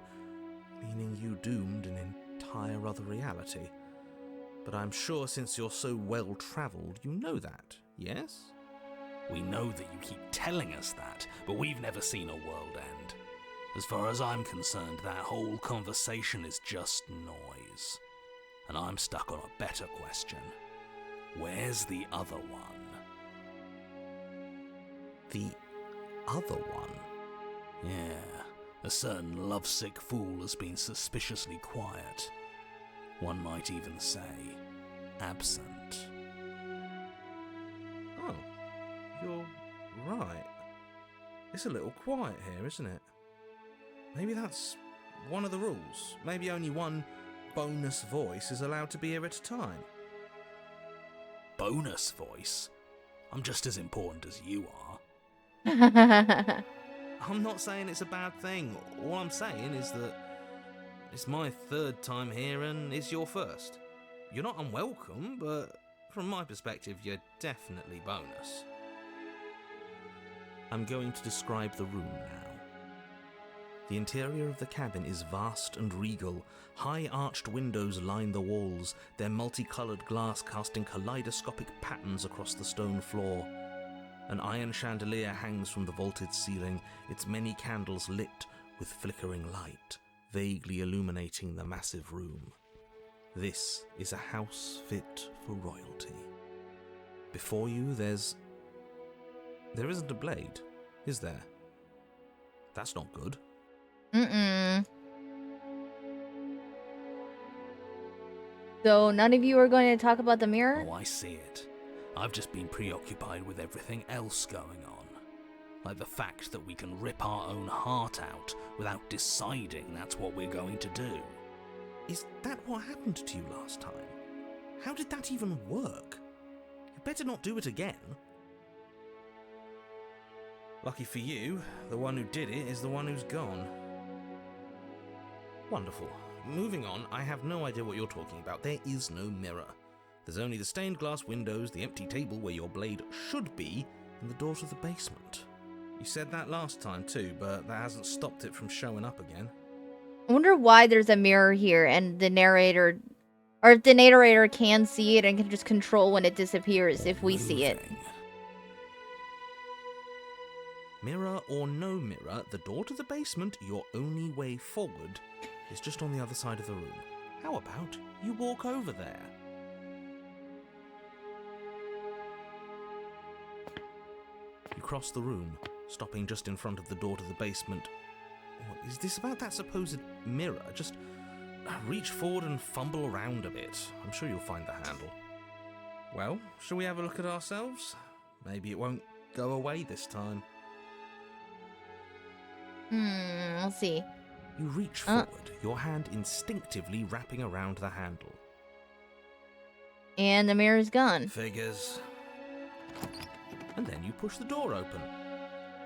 Meaning you doomed an entire other reality. But I'm sure since you're so well-travelled, you know that, yes? We know that you keep telling us that, but we've never seen a world end. As far as I'm concerned, that whole conversation is just noise. And I'm stuck on a better question. Where's the other one? The other one? Yeah, a certain lovesick fool has been suspiciously quiet. One might even say, absent. Oh, you're right. It's a little quiet here, isn't it? Maybe that's one of the rules. Maybe only one bonus voice is allowed to be here at a time. Bonus voice? I'm just as important as you are. I'm not saying it's a bad thing. All I'm saying is that it's my third time here and it's your first. You're not unwelcome, but from my perspective, you're definitely bonus. I'm going to describe the room now. The interior of the cabin is vast and regal. High arched windows line the walls, their multicolored glass casting kaleidoscopic patterns across the stone floor. An iron chandelier hangs from the vaulted ceiling, its many candles lit with flickering light, vaguely illuminating the massive room. This is a house fit for royalty. Before you, there isn't a blade, is there? That's not good. Mm-mm. So none of you are going to talk about the mirror? Oh, I see it. I've just been preoccupied with everything else going on. Like the fact that we can rip our own heart out without deciding that's what we're going to do. Is that what happened to you last time? How did that even work? You better not do it again. Lucky for you, the one who did it is the one who's gone. Wonderful. Moving on, I have no idea what you're talking about. There is no mirror. There's only the stained glass windows, the empty table where your blade should be, and the door to the basement. You said that last time too, but that hasn't stopped it from showing up again. I wonder why there's a mirror here and the narrator, or if the narrator can see it and can just control when it disappears if we see it. Moving. Mirror or no mirror, the door to the basement, your only way forward, is just on the other side of the room. How about you walk over there? You cross the room, stopping just in front of the door to the basement. What is this about that supposed mirror? Just reach forward and fumble around a bit. I'm sure you'll find the handle. Well, shall we have a look at ourselves? Maybe it won't go away this time. We'll see. You reach forward, your hand instinctively wrapping around the handle. And the mirror's gone. Figures. And then you push the door open.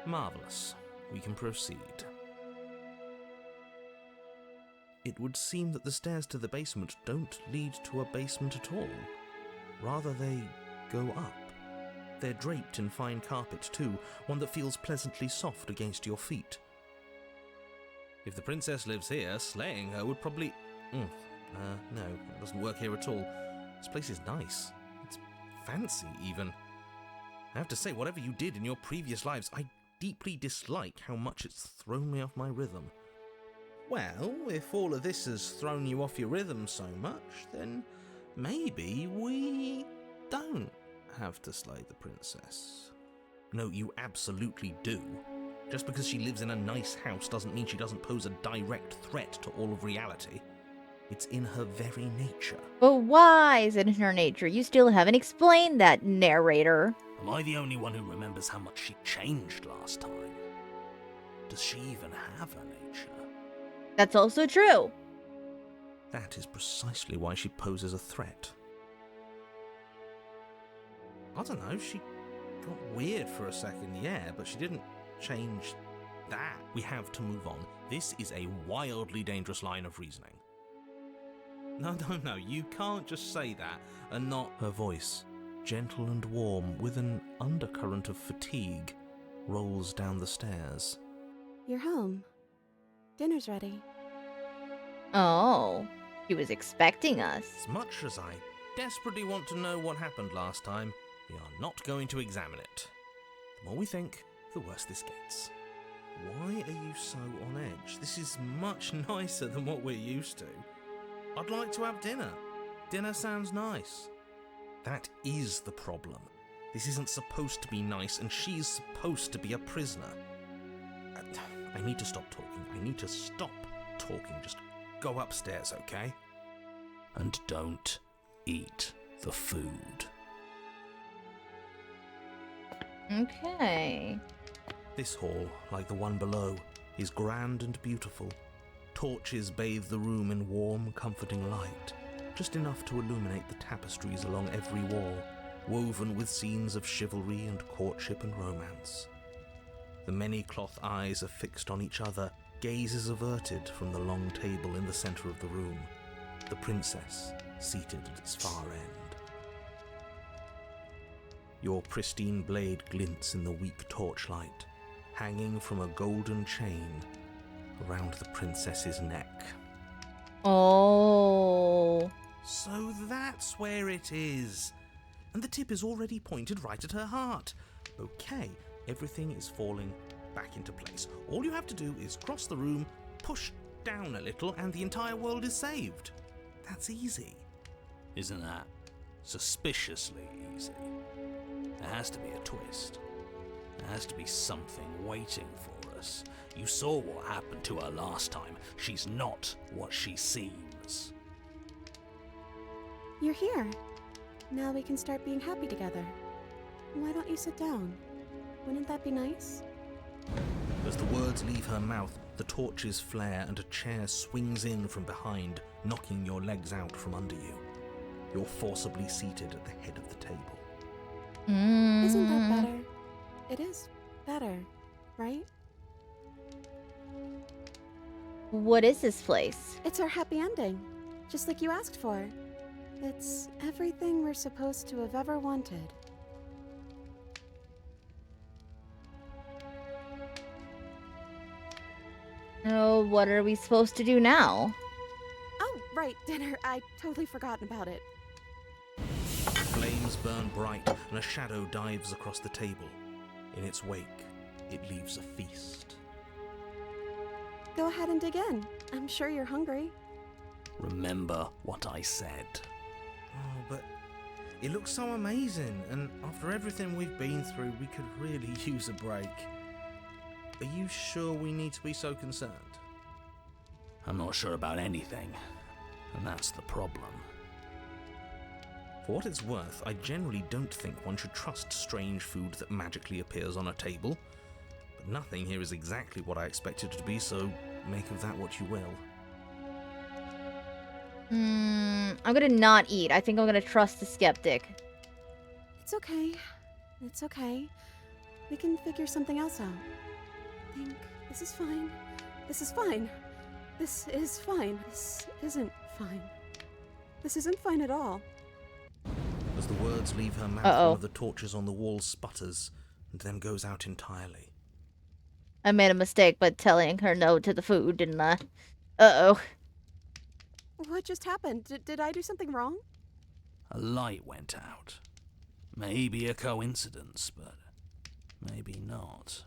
Marvellous. We can proceed. It would seem that the stairs to the basement don't lead to a basement at all. Rather, they go up. They're draped in fine carpet too, one that feels pleasantly soft against your feet. If the princess lives here, slaying her would probably... no, that doesn't work here at all. This place is nice. It's fancy, even. I have to say, whatever you did in your previous lives, I deeply dislike how much it's thrown me off my rhythm. Well, if all of this has thrown you off your rhythm so much, then maybe we don't have to slay the princess. No, you absolutely do. Just because she lives in a nice house doesn't mean she doesn't pose a direct threat to all of reality. It's in her very nature. But why is it in her nature? You still haven't explained that, narrator. Am I the only one who remembers how much she changed last time? Does she even have a nature? That's also true. That is precisely why she poses a threat. I don't know, she got weird for a second, yeah, but she didn't change that. We have to move on. This is a wildly dangerous line of reasoning. No, you can't just say that and not... Her voice, gentle and warm, with an undercurrent of fatigue, rolls down the stairs. You're home. Dinner's ready. Oh, she was expecting us. As much as I desperately want to know what happened last time, we are not going to examine it. The more we think, the worse this gets. Why are you so on edge? This is much nicer than what we're used to. I'd like to have dinner. Dinner sounds nice. That is the problem. This isn't supposed to be nice, and she's supposed to be a prisoner. I need to stop talking. I need to stop talking. Just go upstairs, okay? And don't eat the food. Okay. This hall, like the one below, is grand and beautiful. Torches bathe the room in warm, comforting light, just enough to illuminate the tapestries along every wall, woven with scenes of chivalry and courtship and romance. The many cloth eyes are fixed on each other, gazes averted from the long table in the centre of the room, the princess seated at its far end. Your pristine blade glints in the weak torchlight, hanging from a golden chain around the princess's neck. Oh. So that's where it is. And the tip is already pointed right at her heart. Okay, everything is falling back into place. All you have to do is cross the room, push down a little, and the entire world is saved. That's easy. Isn't that suspiciously easy? There has to be a twist. There has to be something waiting for us. You saw what happened to her last time. She's not what she seems. You're here. Now we can start being happy together. Why don't you sit down? Wouldn't that be nice? As the words leave her mouth, the torches flare and a chair swings in from behind, knocking your legs out from under you. you're forcibly seated at the head of the table. Isn't that better? It is better, right? What is this place? It's our happy ending, just like you asked for. It's everything we're supposed to have ever wanted. Oh, what are we supposed to do now? Oh, right, dinner. I totally forgotten about it. Flames burn bright, and a shadow dives across the table. In its wake, it leaves a feast. Go ahead and dig in. I'm sure you're hungry. Remember what I said. Oh, but it looks so amazing, and after everything we've been through, we could really use a break. Are you sure we need to be so concerned? I'm not sure about anything, and that's the problem. For what it's worth, I generally don't think one should trust strange food that magically appears on a table. But nothing here is exactly what I expected it to be, so make of that what you will. I'm gonna not eat. I think I'm gonna trust the skeptic. It's okay. It's okay. We can figure something else out. Think, this is fine. This is fine. This is fine. This isn't fine. This isn't fine at all. As the words leave her mouth, Uh-oh. one of the torches on the wall sputters and then goes out entirely. I made a mistake by telling her no to the food, didn't I? Uh-oh. What just happened? Did I do something wrong? A light went out. Maybe a coincidence, but maybe not.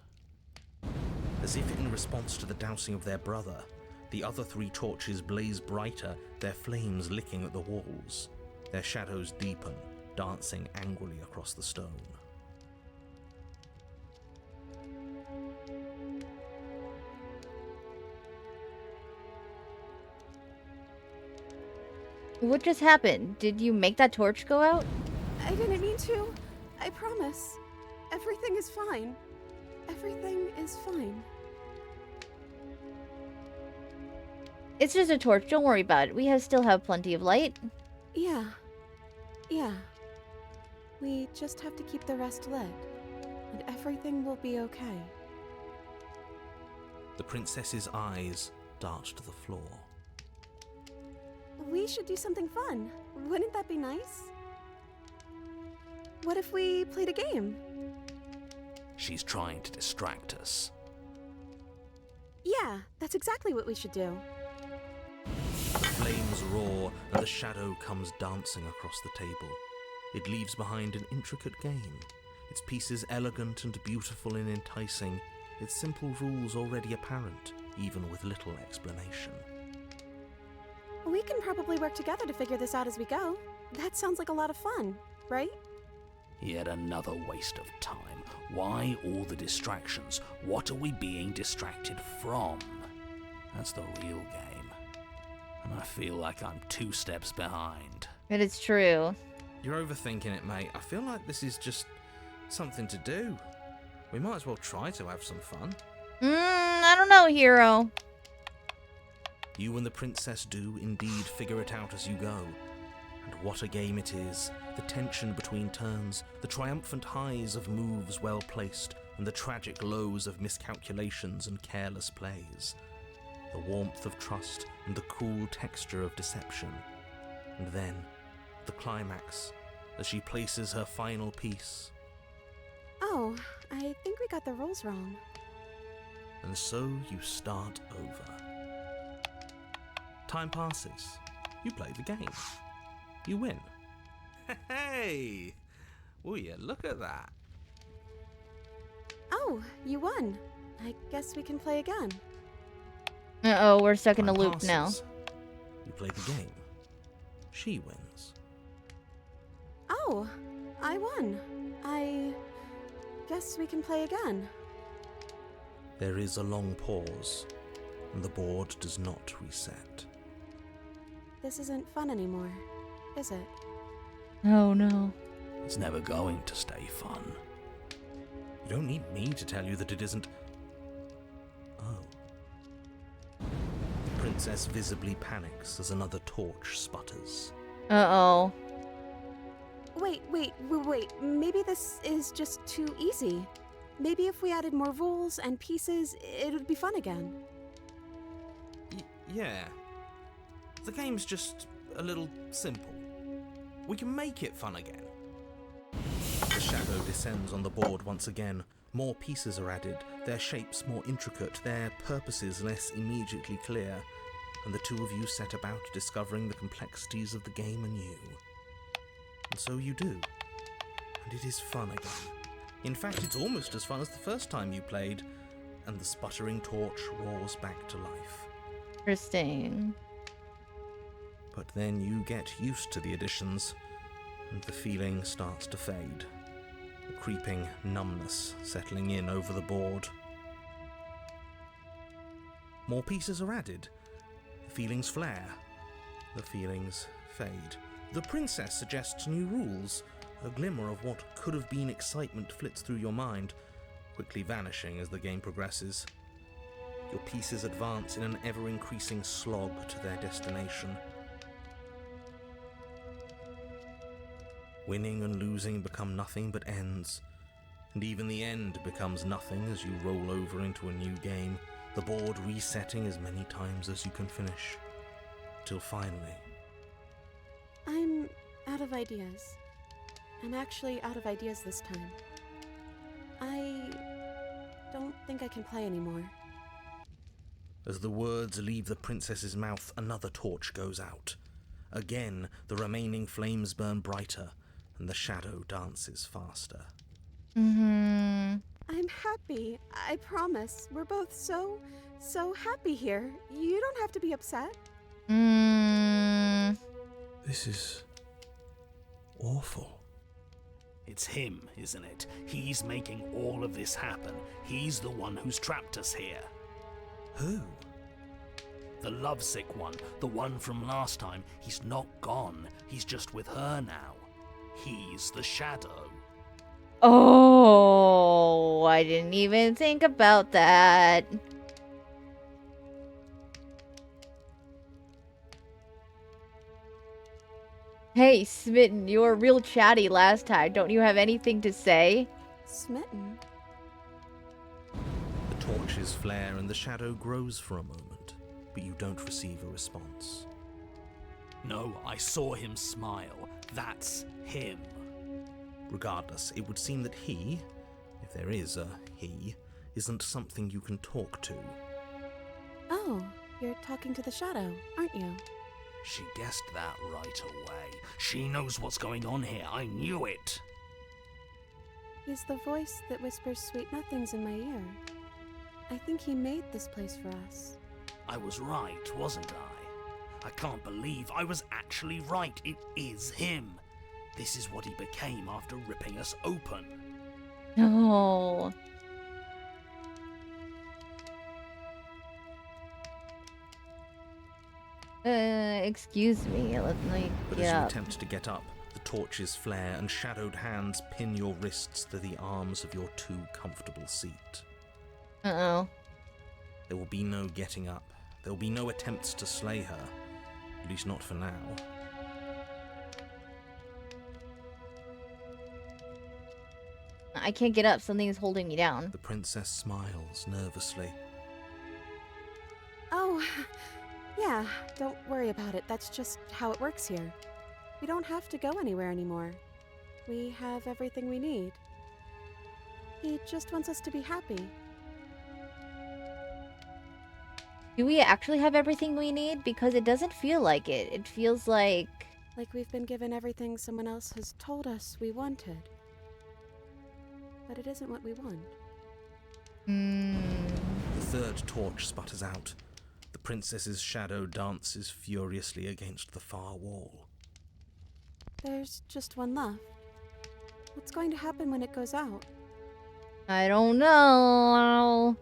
As if in response to the dousing of their brother, the other 3 torches blaze brighter, their flames licking at the walls. Their shadows deepen, dancing angrily across the stone. What just happened? Did you make that torch go out? I didn't mean to. I promise. Everything is fine. Everything is fine. It's just a torch. Don't worry about it. We still have plenty of light. Yeah. Yeah. We just have to keep the rest lit. And everything will be okay. The princess's eyes dart to the floor. We should do something fun. Wouldn't that be nice? What if we played a game? She's trying to distract us. Yeah, that's exactly what we should do. The flames roar, and the shadow comes dancing across the table. It leaves behind an intricate game, its pieces elegant and beautiful and enticing, its simple rules already apparent, even with little explanation. We can probably work together to figure this out as we go. That sounds like a lot of fun, right? Yet another waste of time. Why all the distractions? What are we being distracted from? That's the real game. And I feel like I'm 2 steps behind. It is true. You're overthinking it, mate. I feel like this is just something to do. We might as well try to have some fun. I don't know, hero. You and the princess do indeed figure it out as you go. And what a game it is. The tension between turns, the triumphant highs of moves well placed, and the tragic lows of miscalculations and careless plays. The warmth of trust and the cool texture of deception. And then, the climax, as she places her final piece. Oh, I think we got the rules wrong. And so you start over. Time passes. You play the game. You win. Hey! Will you look at that? Oh, you won. I guess we can play again. Uh-oh, we're stuck in a Time loop now. passes. You play the game. She wins. Oh, I won. I guess we can play again. There is a long pause, and the board does not reset. This isn't fun anymore, is it? Oh no. It's never going to stay fun. You don't need me to tell you that it isn't. Oh. The princess visibly panics as another torch sputters. Uh-oh. Wait. Maybe this is just too easy. Maybe if we added more rules and pieces, it would be fun again. Yeah. The game's just a little simple. We can make it fun again. The shadow descends on the board once again. More pieces are added, their shapes more intricate, their purposes less immediately clear, and the two of you set about discovering the complexities of the game anew. And so you do. And it is fun again. In fact, it's almost as fun as the first time you played, and the sputtering torch roars back to life. Interesting. But then you get used to the additions, and the feeling starts to fade. A creeping numbness settling in over the board. More pieces are added. The feelings flare. The feelings fade. The princess suggests new rules. A glimmer of what could have been excitement flits through your mind, quickly vanishing as the game progresses. Your pieces advance in an ever-increasing slog to their destination. Winning and losing become nothing but ends, and even the end becomes nothing as you roll over into a new game, the board resetting as many times as you can finish, till finally... I'm out of ideas. I'm actually out of ideas this time. I don't think I can play anymore. As the words leave the princess's mouth, another torch goes out. Again, the remaining flames burn brighter, and the shadow dances faster. I'm happy. I promise. We're both so happy here. You don't have to be upset. This is... awful. It's him, isn't it? He's making all of this happen. He's the one who's trapped us here. Who? The lovesick one, the one from last time. He's not gone. He's just with her now. He's the shadow. Oh, I didn't even think about that. Hey, Smitten, you were real chatty last time. Don't you have anything to say? Smitten? The torches flare and the shadow grows for a moment, but you don't receive a response. No, I saw him smile. That's him. Regardless, it would seem that he, if there is a he, isn't something you can talk to. Oh, you're talking to the shadow, aren't you? She guessed that right away. She knows what's going on here. I knew it. He's the voice that whispers sweet nothings in my ear. I think he made this place for us. I was right, wasn't I? I can't believe I was actually right. It is him. This is what he became after ripping us open. No. Excuse me. Let me But get as you up. attempt to get up, the torches flare and shadowed hands pin your wrists to the arms of your too comfortable seat. Uh-oh. There will be no getting up. There will be no attempts to slay her. At least not for now. I can't get up. Something is holding me down. The princess smiles nervously. Oh, yeah, don't worry about it. That's just how it works here. We don't have to go anywhere anymore. We have everything we need. He just wants us to be happy. Do we actually have everything we need? Because it doesn't feel like it. It feels like... Like we've been given everything someone else has told us we wanted. But it isn't what we want. The third torch sputters out. The princess's shadow dances furiously against the far wall. There's just one left. What's going to happen when it goes out? I don't know.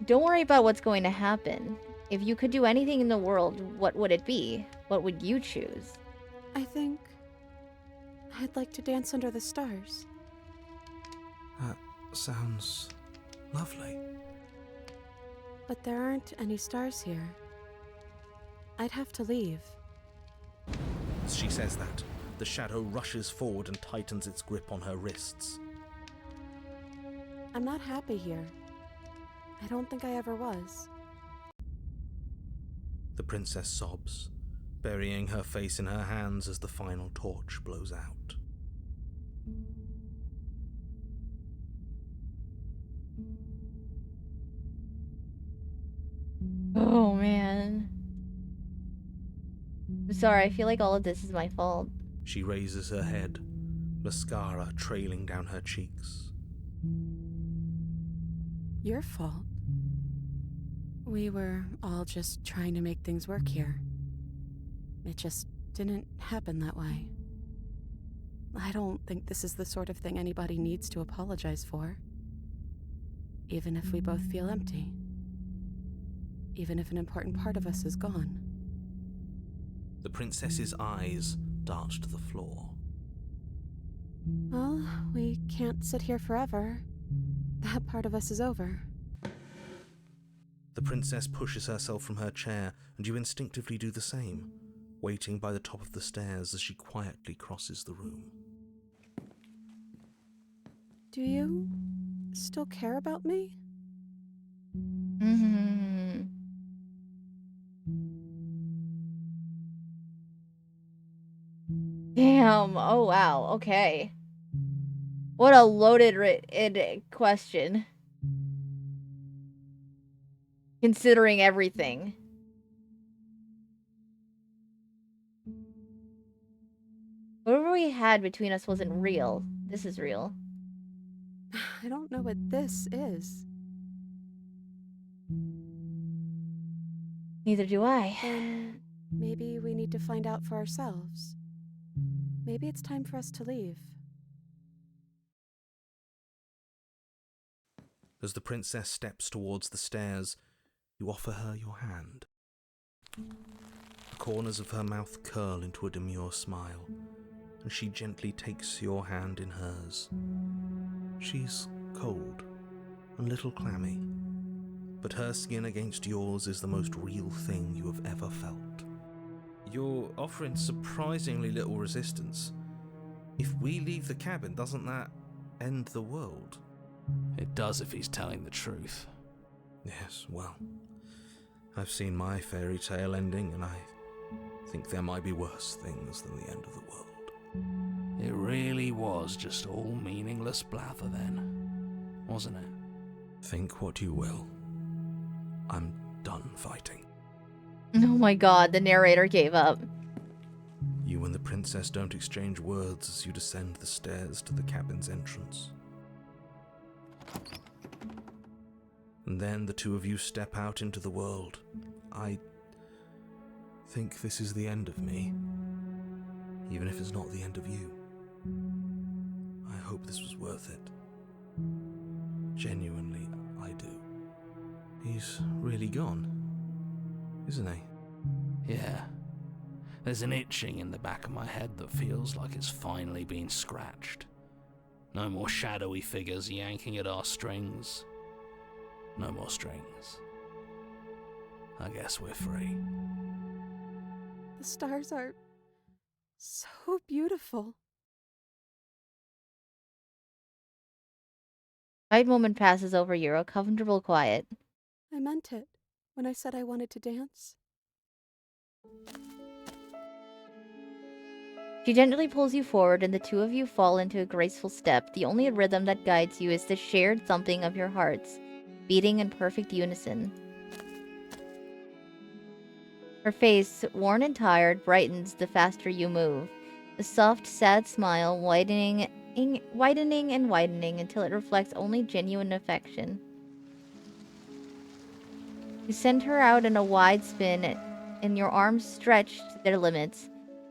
Don't worry about what's going to happen. If you could do anything in the world, what would it be? What would you choose? I think I'd like to dance under the stars. That sounds lovely. But there aren't any stars here. I'd have to leave. As she says that, the shadow rushes forward and tightens its grip on her wrists. I'm not happy here. I don't think I ever was. The princess sobs, burying her face in her hands as the final torch blows out. Oh, man. I'm sorry, I feel like all of this is my fault. She raises her head, mascara trailing down her cheeks. Your fault. We were all just trying to make things work here. It just didn't happen that way. I don't think this is the sort of thing anybody needs to apologize for. Even if we both feel empty. Even if an important part of us is gone. The princess's eyes dart to the floor. Well, we can't sit here forever. That part of us is over. The princess pushes herself from her chair, and you instinctively do the same, waiting by the top of the stairs as she quietly crosses the room. Do you still care about me? Mm-hmm. Damn. Oh, wow. Okay. What a loaded question. Considering everything. Whatever we had between us wasn't real. This is real. I don't know what this is. Neither do I. Then maybe we need to find out for ourselves. Maybe it's time for us to leave. As the princess steps towards the stairs, you offer her your hand. The corners of her mouth curl into a demure smile, and she gently takes your hand in hers. She's cold, and a little clammy, but her skin against yours is the most real thing you have ever felt. You're offering surprisingly little resistance. If we leave the cabin, doesn't that end the world? It does if he's telling the truth. Yes, well, I've seen my fairy tale ending, and I think there might be worse things than the end of the world. It really was just all meaningless blather then, wasn't it? Think what you will. I'm done fighting. Oh my god, the narrator gave up. You and the princess don't exchange words as you descend the stairs to the cabin's entrance. And then the two of you step out into the world. I think this is the end of me, even if it's not the end of you. I hope this was worth it. Genuinely, I do. He's really gone, isn't he? Yeah. There's an itching in the back of my head that feels like it's finally been scratched. No more shadowy figures yanking at our strings. No more strings. I guess we're free. The stars are so beautiful. Quiet moment passes over Euro, comfortable quiet. I meant it when I said I wanted to dance. She gently pulls you forward, and the two of you fall into a graceful step. The only rhythm that guides you is the shared thumping of your hearts, beating in perfect unison. Her face, worn and tired, brightens the faster you move. The soft, sad smile widening and widening until it reflects only genuine affection. You send her out in a wide spin, and your arms stretch to their limits.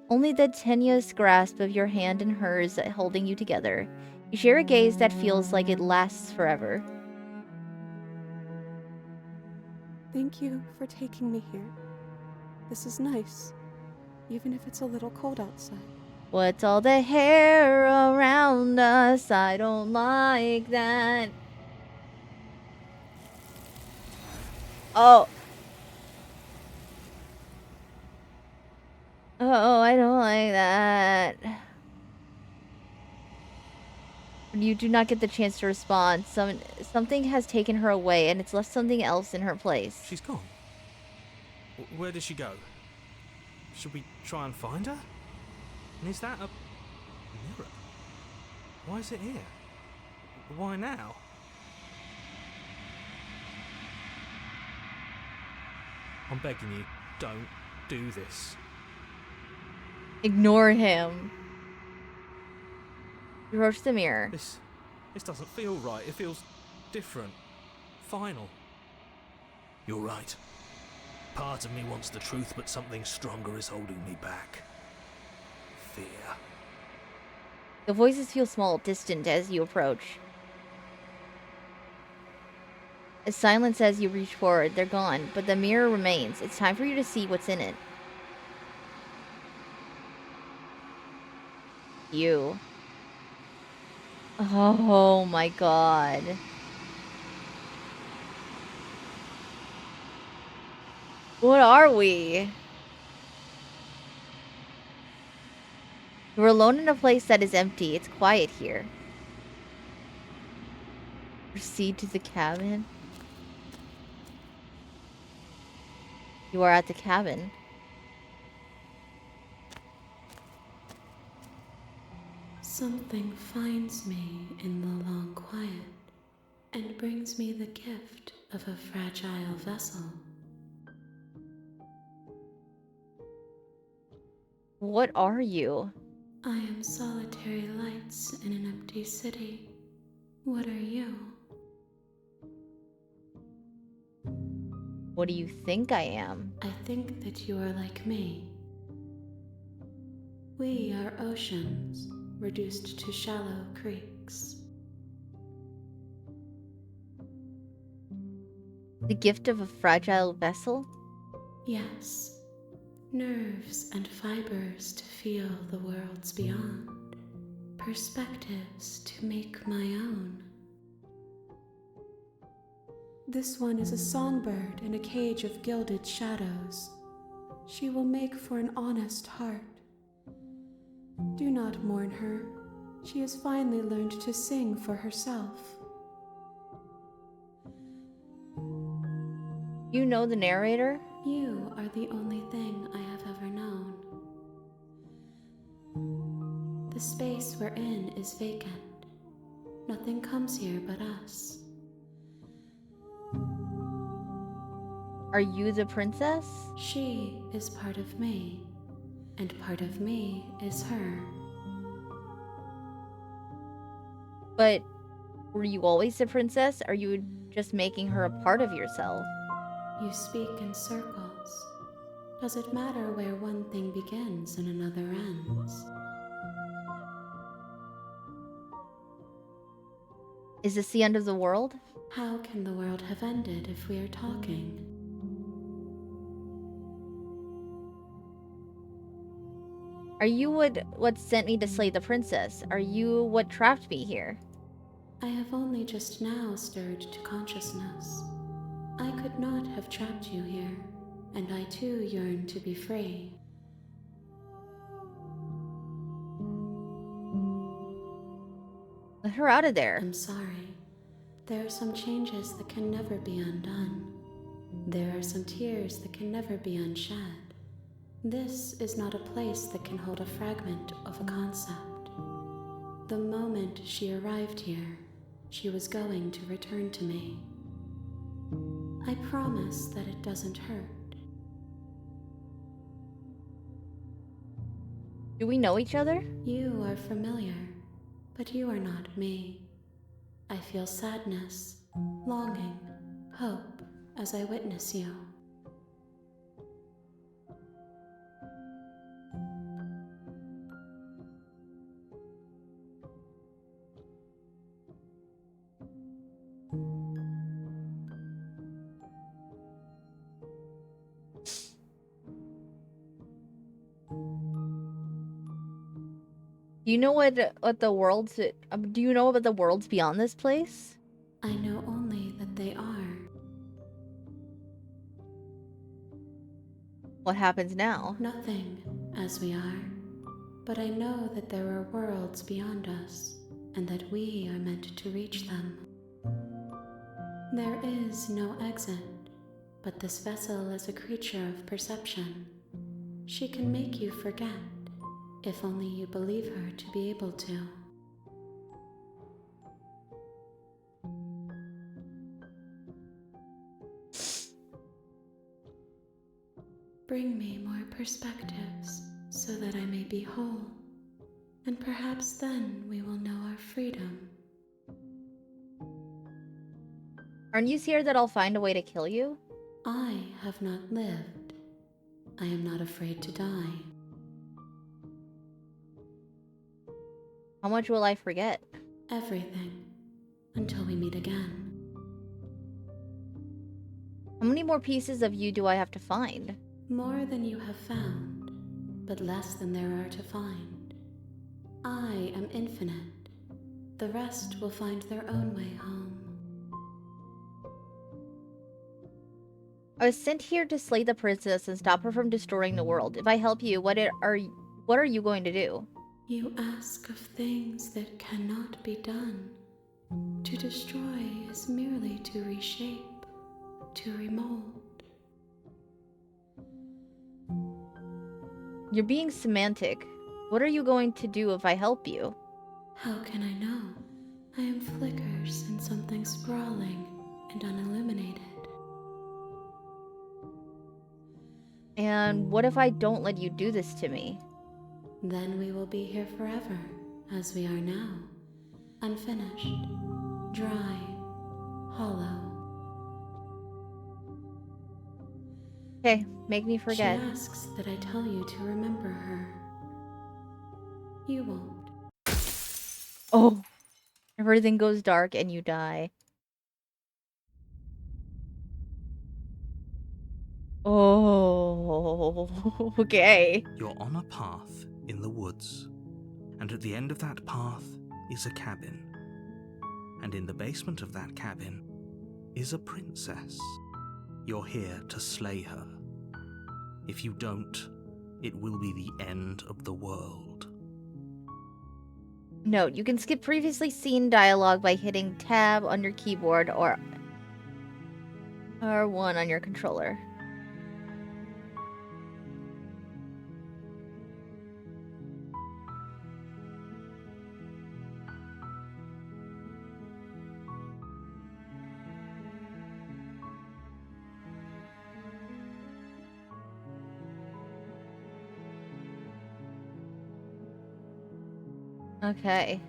Only the tenuous grasp of your hand in hers holding you together. You share a gaze that feels like it lasts forever. Thank you for taking me here. This is nice, even if it's a little cold outside. What's all the hair around us? I don't like that. Oh. Oh, I don't like that. You do not get the chance to respond. Something has taken her away, and it's left something else in her place. She's gone. Where did she go? Should we try and find her? And is that a mirror? Why is it here? Why now? I'm begging you, don't do this. Ignore him. You approach the mirror. This doesn't feel right. It feels different. Final. You're right. Part of me wants the truth, but something stronger is holding me back. Fear. The voices feel small, distant as you approach. As silence as you reach forward, they're gone, but the mirror remains. It's time for you to see what's in it. You. Oh my god. What are we? You're alone in a place that is empty. It's quiet here. Proceed to the cabin. You are at the cabin. Something finds me in the long quiet and brings me the gift of a fragile vessel. What are you? I am solitary lights in an empty city. What are you? What do you think I am? I think that you are like me. We are oceans, reduced to shallow creeks. The gift of a fragile vessel? Yes. Nerves and fibers to feel the worlds beyond. Perspectives to make my own. This one is a songbird in a cage of gilded shadows. She will make for an honest heart. Do not mourn her. She has finally learned to sing for herself. You know the narrator? You are the only thing I have ever known. The space we're in is vacant. Nothing comes here but us. Are you the princess? She is part of me, and part of me is her. But were you always the princess? Or are you just making her a part of yourself? You speak in circles. Does it matter where one thing begins and another ends? Is this the end of the world? How can the world have ended if we are talking? Are you what sent me to slay the princess? Are you what trapped me here? I have only just now stirred to consciousness. I could not have trapped you here, and I too yearn to be free. Let her out of there. I'm sorry. There are some changes that can never be undone. There are some tears that can never be unshed. This is not a place that can hold a fragment of a concept. The moment she arrived here, she was going to return to me. I promise that it doesn't hurt. Do we know each other? You are familiar, but you are not me. I feel sadness, longing, hope as I witness you. Do you know what the worlds? Do you know about the worlds beyond this place? I know only that they are. What happens now? Nothing, as we are. But I know that there are worlds beyond us, and that we are meant to reach them. There is no exit, but this vessel is a creature of perception. She can make you forget, if only you believe her to be able to. Bring me more perspectives, so that I may be whole, and perhaps then we will know our freedom. Aren't you scared that I'll find a way to kill you? I have not lived. I am not afraid to die. How much will I forget? Everything, until we meet again. How many more pieces of you do I have to find? More than you have found, but less than there are to find. I am infinite. The rest will find their own way home. I was sent here to slay the princess and stop her from destroying the world. If I help you, what are you going to do? You ask of things that cannot be done. To destroy is merely to reshape, to remold. You're being semantic. What are you going to do if I help you? How can I know? I am flickers in something sprawling and unilluminated. And what if I don't let you do this to me? Then we will be here forever, as we are now. Unfinished, dry, hollow. Okay, make me forget. She asks that I tell you to remember her. You won't. Oh, everything goes dark and you die. Oh, okay. You're on a path in the woods, and at the end of that path is a cabin. And in the basement of that cabin is a princess. You're here to slay her. If you don't, it will be the end of the world. Note, you can skip previously seen dialogue by hitting tab on your keyboard or R1 on your controller. Okay.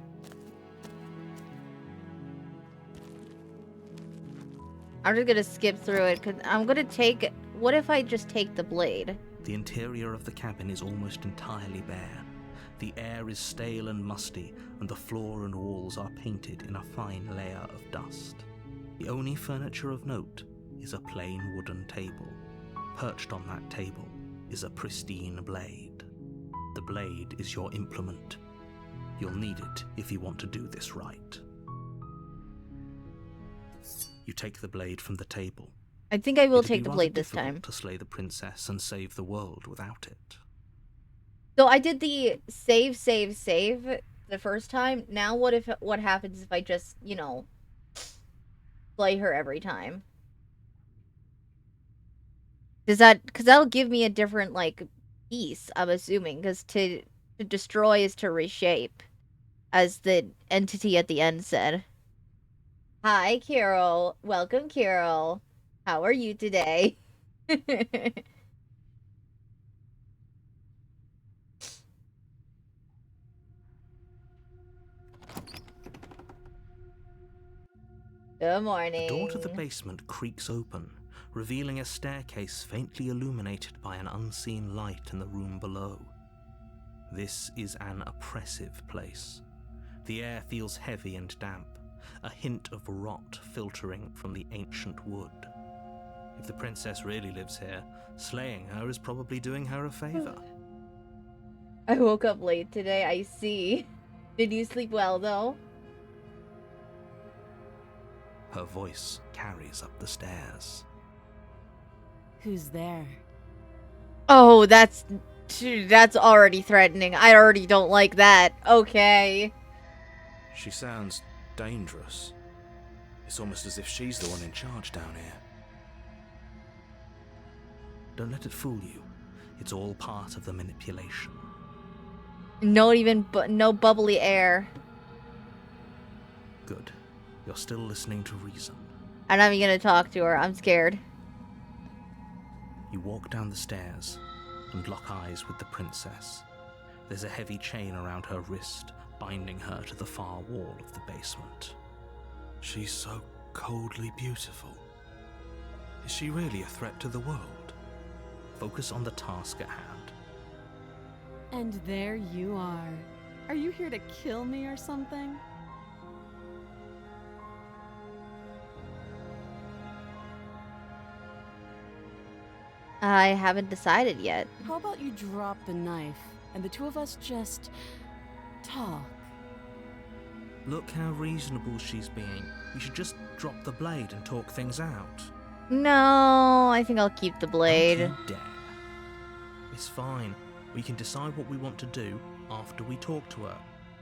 I'm just gonna skip through it, because I'm gonna take... What if I just take the blade? The interior of the cabin is almost entirely bare. The air is stale and musty, and the floor and walls are painted in a fine layer of dust. The only furniture of note is a plain wooden table. Perched on that table is a pristine blade. The blade is your implement. You'll need it if you want to do this right. You take the blade from the table. I think I will It'd be take the rather blade this difficult time. to slay the princess and save the world without it. So I did the save the first time. Now what happens if I just, you know, slay her every time? Does that... because that'll give me a different, like, piece, I'm assuming, because to destroy is to reshape, as the entity at the end said. Hi, Carol. Welcome, Carol. How are you today? Good morning. The door to the basement creaks open, revealing a staircase faintly illuminated by an unseen light in the room below. This is an oppressive place. The air feels heavy and damp, a hint of rot filtering from the ancient wood. If the princess really lives here, slaying her is probably doing her a favor. I woke up late today, I see. Did you sleep well, though? Her voice carries up the stairs. Who's there? Oh, that's already threatening. I already don't like that. Okay. She sounds dangerous. It's almost as if she's the one in charge down here. Don't let it fool you. It's all part of the manipulation. No bubbly air. Good. You're still listening to reason. I'm not even gonna talk to her. I'm scared. You walk down the stairs and lock eyes with the princess. There's a heavy chain around her wrist, binding her to the far wall of the basement. She's so coldly beautiful. Is she really a threat to the world? Focus on the task at hand. And there you are. Are you here to kill me or something? I haven't decided yet. How about you drop the knife and the two of us just talk? Look how reasonable she's being. You should just drop the blade and talk things out. No, I think I'll keep the blade. Don't you dare. It's fine. We can decide what we want to do after we talk to her.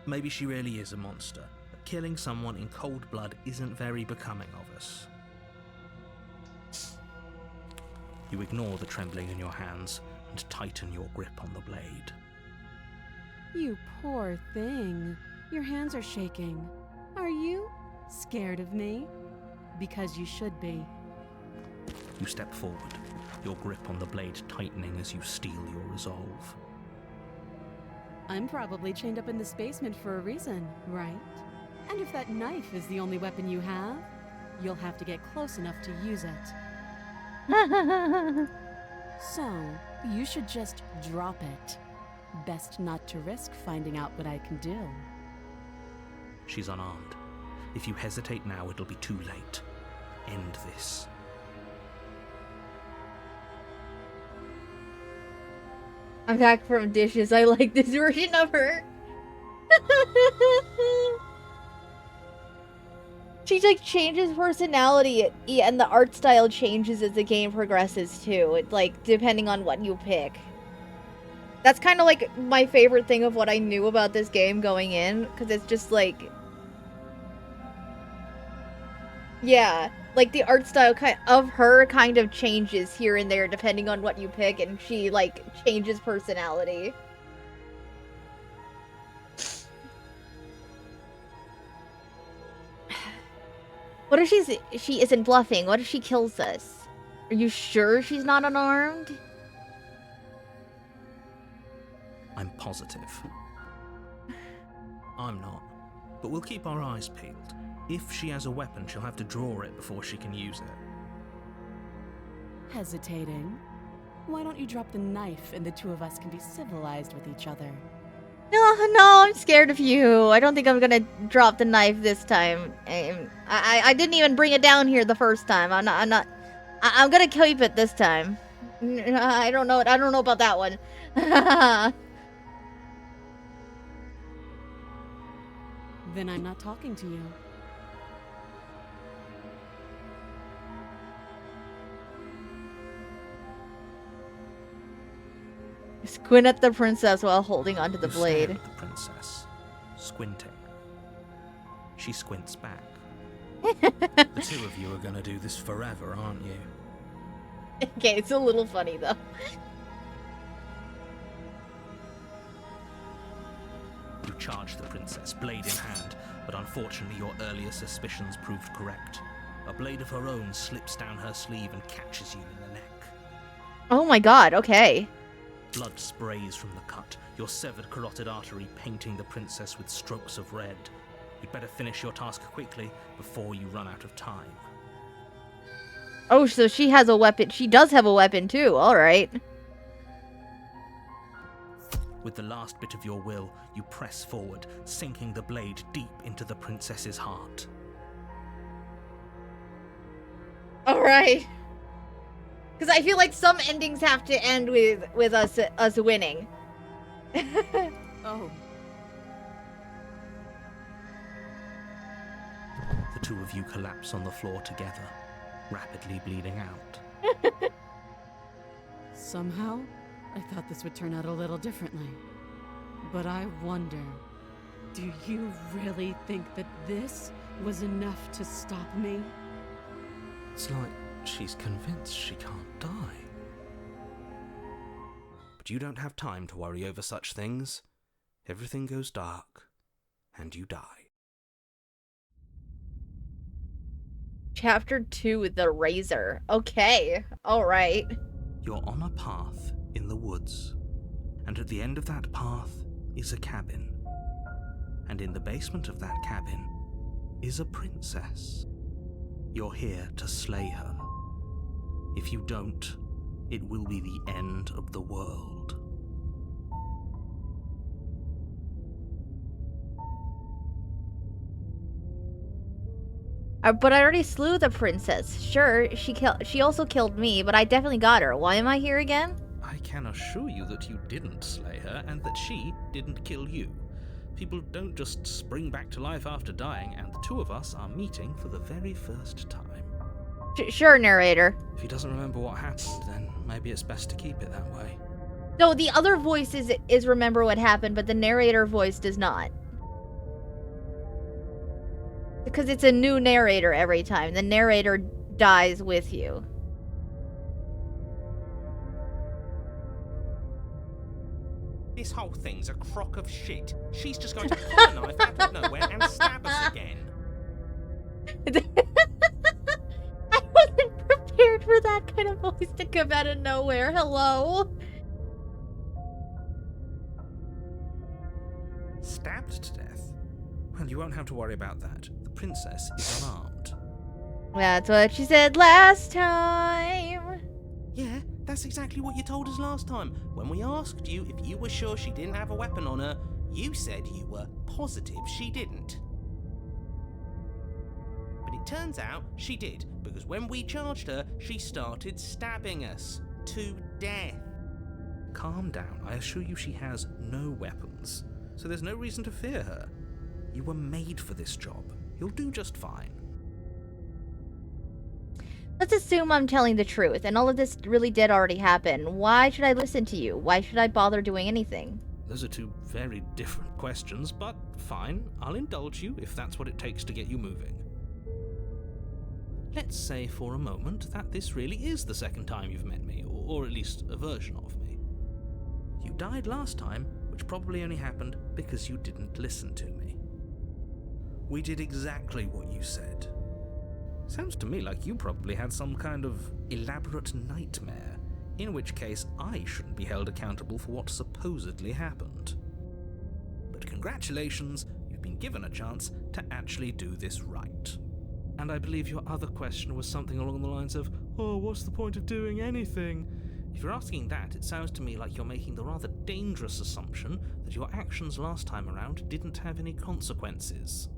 Maybe she really is a monster, but killing someone in cold blood isn't very becoming of us. You ignore the trembling in your hands and tighten your grip on the blade. You poor thing. Your hands are shaking. Are you scared of me? Because you should be. You step forward, your grip on the blade tightening as you steel your resolve. I'm probably chained up in this basement for a reason, right? And if that knife is the only weapon you have, you'll have to get close enough to use it. So, you should just drop it. Best not to risk finding out what I can do. She's unarmed. If you hesitate now, it'll be too late. End this. I'm back from dishes. I like this version of her. She like changes personality, and the art style changes as the game progresses too. It's like depending on what you pick. That's kind of like my favorite thing of what I knew about this game going in, because it's just like, yeah, like the art style of her kind of changes here and there depending on what you pick, and she like changes personality. What if she isn't bluffing? What if she kills us? Are you sure she's not unarmed? I'm positive. I'm not. But we'll keep our eyes peeled. If she has a weapon, she'll have to draw it before she can use it. Hesitating? Why don't you drop the knife and the two of us can be civilized with each other? No, I'm scared of you. I don't think I'm gonna drop the knife this time. I didn't even bring it down here the first time. I'm gonna keep it this time. I don't know about that one. Then I'm not talking to you. Squint at the princess while holding onto the You stare blade. at the princess, squinting. She squints back. The two of you are gonna do this forever, aren't you? Okay, it's a little funny though. You charge the princess, blade in hand, but unfortunately your earlier suspicions proved correct. A blade of her own slips down her sleeve and catches you in the neck. Oh my god, okay. Blood sprays from the cut, your severed carotid artery painting the princess with strokes of red. You'd better finish your task quickly before you run out of time. Oh, so she has a weapon. She does have a weapon too, alright. With the last bit of your will, you press forward, sinking the blade deep into the princess's heart. Alright. Because I feel like some endings have to end with us winning. Oh. The two of you collapse on the floor together, rapidly bleeding out. Somehow, I thought this would turn out a little differently. But I wonder, do you really think that this was enough to stop me? It's like she's convinced she can't die. But you don't have time to worry over such things. Everything goes dark, and you die. Chapter 2, The Razor. Okay, alright. You're on a path in the woods, and at the end of that path is a cabin. And in the basement of that cabin is a princess. You're here to slay her. If you don't, it will be the end of the world. But I already slew the princess. Sure, she also killed me, but I definitely got her. Why am I here again? I can assure you that you didn't slay her and that she didn't kill you. People don't just spring back to life after dying, and the two of us are meeting for the very first time. Sure, narrator. If he doesn't remember what happened, then maybe it's best to keep it that way. No, the other voice is remember what happened, but the narrator voice does not. Because it's a new narrator every time. The narrator dies with you. This whole thing's a crock of shit. She's just going to pull a knife out of nowhere and stab us again. I wasn't prepared for that kind of voice to come out of nowhere. Hello? Stabbed to death? Well, you won't have to worry about that. The princess is unarmed. That's what she said last time. Yeah, that's exactly what you told us last time. When we asked you if you were sure she didn't have a weapon on her, you said you were positive she didn't. But it turns out she did, because when we charged her, she started stabbing us to death. Calm down. I assure you she has no weapons, so there's no reason to fear her. You were made for this job. You'll do just fine. Let's assume I'm telling the truth, and all of this really did already happen. Why should I listen to you? Why should I bother doing anything? Those are two very different questions, but fine. I'll indulge you if that's what it takes to get you moving. Let's say for a moment that this really is the second time you've met me, or at least a version of me. You died last time, which probably only happened because you didn't listen to me. We did exactly what you said. Sounds to me like you probably had some kind of elaborate nightmare, in which case I shouldn't be held accountable for what supposedly happened. But congratulations, you've been given a chance to actually do this right. And I believe your other question was something along the lines of, oh, what's the point of doing anything? If you're asking that, it sounds to me like you're making the rather dangerous assumption that your actions last time around didn't have any consequences.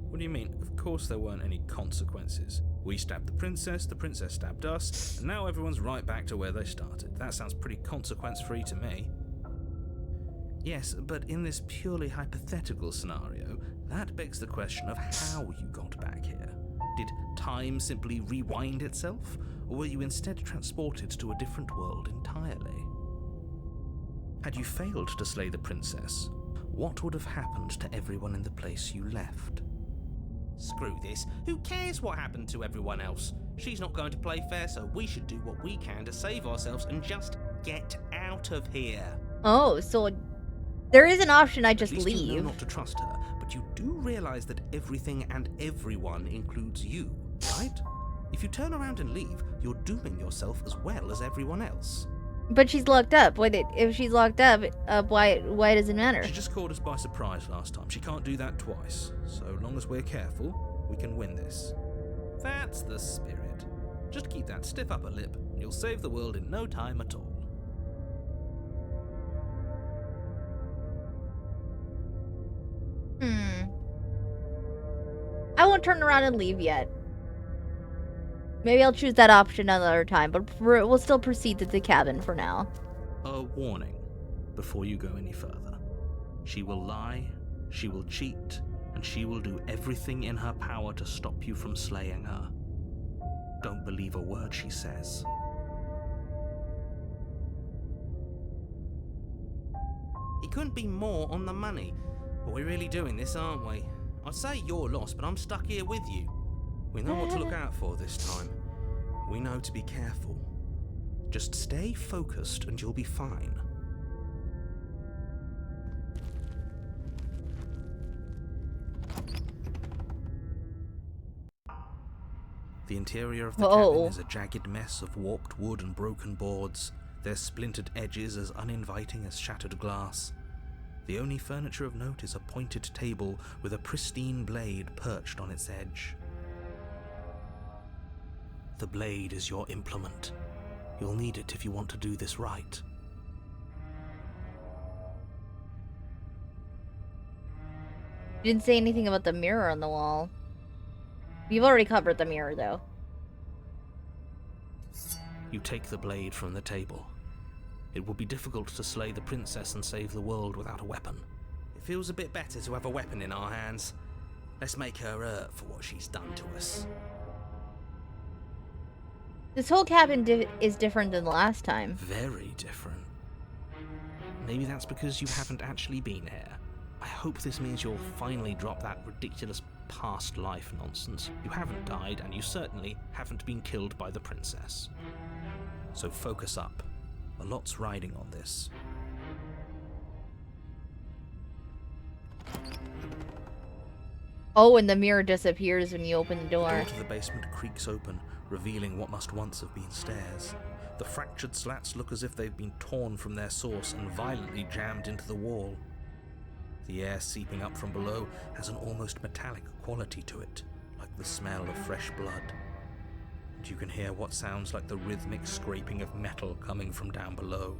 What do you mean? Of course there weren't any consequences. We stabbed the princess stabbed us, and now everyone's right back to where they started. That sounds pretty consequence-free to me. Yes, but in this purely hypothetical scenario, that begs the question of how you got back here. Did time simply rewind itself, or were you instead transported to a different world entirely? Had you failed to slay the princess, what would have happened to everyone in the place you left? Screw this. Who cares what happened to everyone else? She's not going to play fair, so we should do what we can to save ourselves and just get out of here. Oh, so there is an option I just At least leave. You know not to trust her, but you do realize that everything and everyone includes you, right? If you turn around and leave, you're dooming yourself as well as everyone else. But she's locked up. If she's locked up, why does it matter? She just caught us by surprise last time. She can't do that twice. So long as we're careful, we can win this. That's the spirit. Just keep that stiff upper lip, and you'll save the world in no time at all. I won't turn around and leave yet. Maybe I'll choose that option another time, but we'll still proceed to the cabin for now. A warning before you go any further. She will lie, she will cheat, and she will do everything in her power to stop you from slaying her. Don't believe a word she says. He couldn't be more on the money. But we're really doing this, aren't we? I'd say you're lost, but I'm stuck here with you. We know what to look out for this time. We know to be careful. Just stay focused and you'll be fine. The interior of the cabin is a jagged mess of warped wood and broken boards, their splintered edges as uninviting as shattered glass. The only furniture of note is a pointed table with a pristine blade perched on its edge. The blade is your implement. You'll need it if you want to do this right. You didn't say anything about the mirror on the wall. You've already covered the mirror, though. You take the blade from the table. It would be difficult to slay the princess and save the world without a weapon. It feels a bit better to have a weapon in our hands. Let's make her hurt for what she's done to us. This whole cabin is different than the last time. Very different. Maybe that's because you haven't actually been here. I hope this means you'll finally drop that ridiculous past life nonsense. You haven't died, and you certainly haven't been killed by the princess. So focus up. A lot's riding on this. Oh, and the mirror disappears when you open the The door. door to the basement creaks open, revealing what must once have been stairs. The fractured slats look as if they've been torn from their source and violently jammed into the wall. The air seeping up from below has an almost metallic quality to it, like the smell of fresh blood. And you can hear what sounds like the rhythmic scraping of metal coming from down below.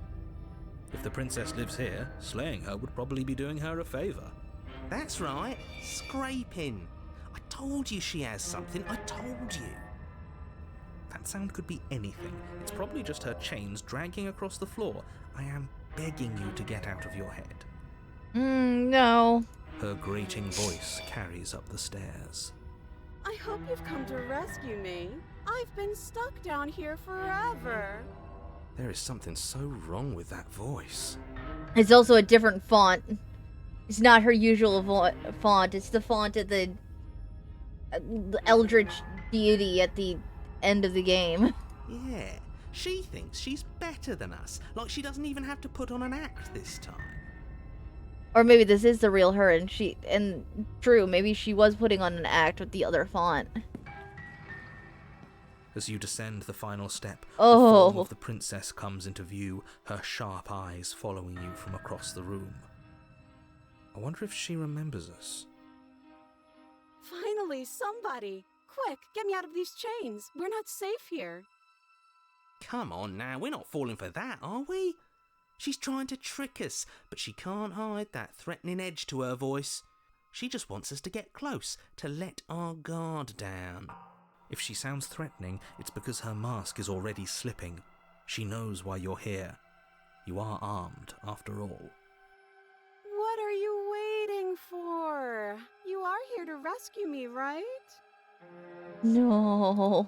If the princess lives here, slaying her would probably be doing her a favor. That's right, scraping. I told you she has something, I told you. That sound could be anything. It's probably just her chains dragging across the floor. I am begging you to get out of your head. No. Her grating voice carries up the stairs. I hope you've come to rescue me. I've been stuck down here forever. There is something so wrong with that voice. It's also a different font. It's not her usual font. It's the font of the eldritch deity at the end of the game. Yeah, she thinks she's better than us, like she doesn't even have to put on an act this time. Or maybe this is the real her, and true, maybe she was putting on an act with the other font. As you descend the final step, the Oh. form of the princess comes into view, her sharp eyes following you from across the room. I wonder if she remembers us. Finally, somebody! Quick, get me out of these chains. We're not safe here. Come on now, we're not falling for that, are we? She's trying to trick us, but she can't hide that threatening edge to her voice. She just wants us to get close, to let our guard down. If she sounds threatening, it's because her mask is already slipping. She knows why you're here. You are armed, after all. What are you waiting for? You are here to rescue me, right? No.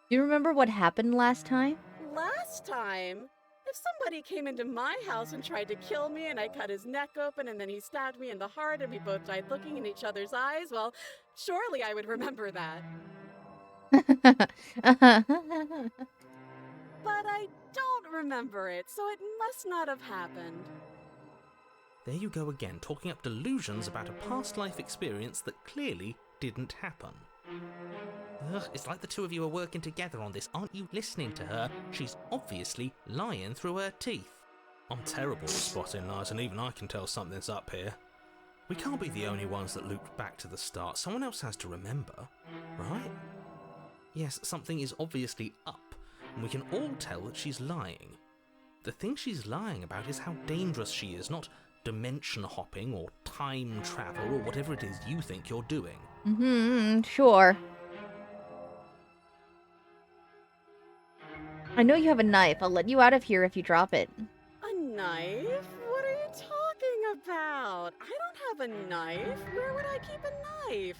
Do you remember what happened last time? Last time? If somebody came into my house and tried to kill me and I cut his neck open and then he stabbed me in the heart and we both died looking in each other's eyes, well, surely I would remember that. But I don't remember it, so it must not have happened. There you go again, talking up delusions about a past life experience that clearly didn't happen. Ugh, it's like the two of you are working together on this. Aren't you listening to her? She's obviously lying through her teeth. I'm terrible at spotting lies, and even I can tell something's up here. We can't be the only ones that looped back to the start. Someone else has to remember, right? Yes, something is obviously up, and we can all tell that she's lying. The thing she's lying about is how dangerous she is, not dimension hopping or time travel or whatever it is you think you're doing. Sure. I know you have a knife. I'll let you out of here if you drop it. A knife? What are you talking about? I don't have a knife. Where would I keep a knife?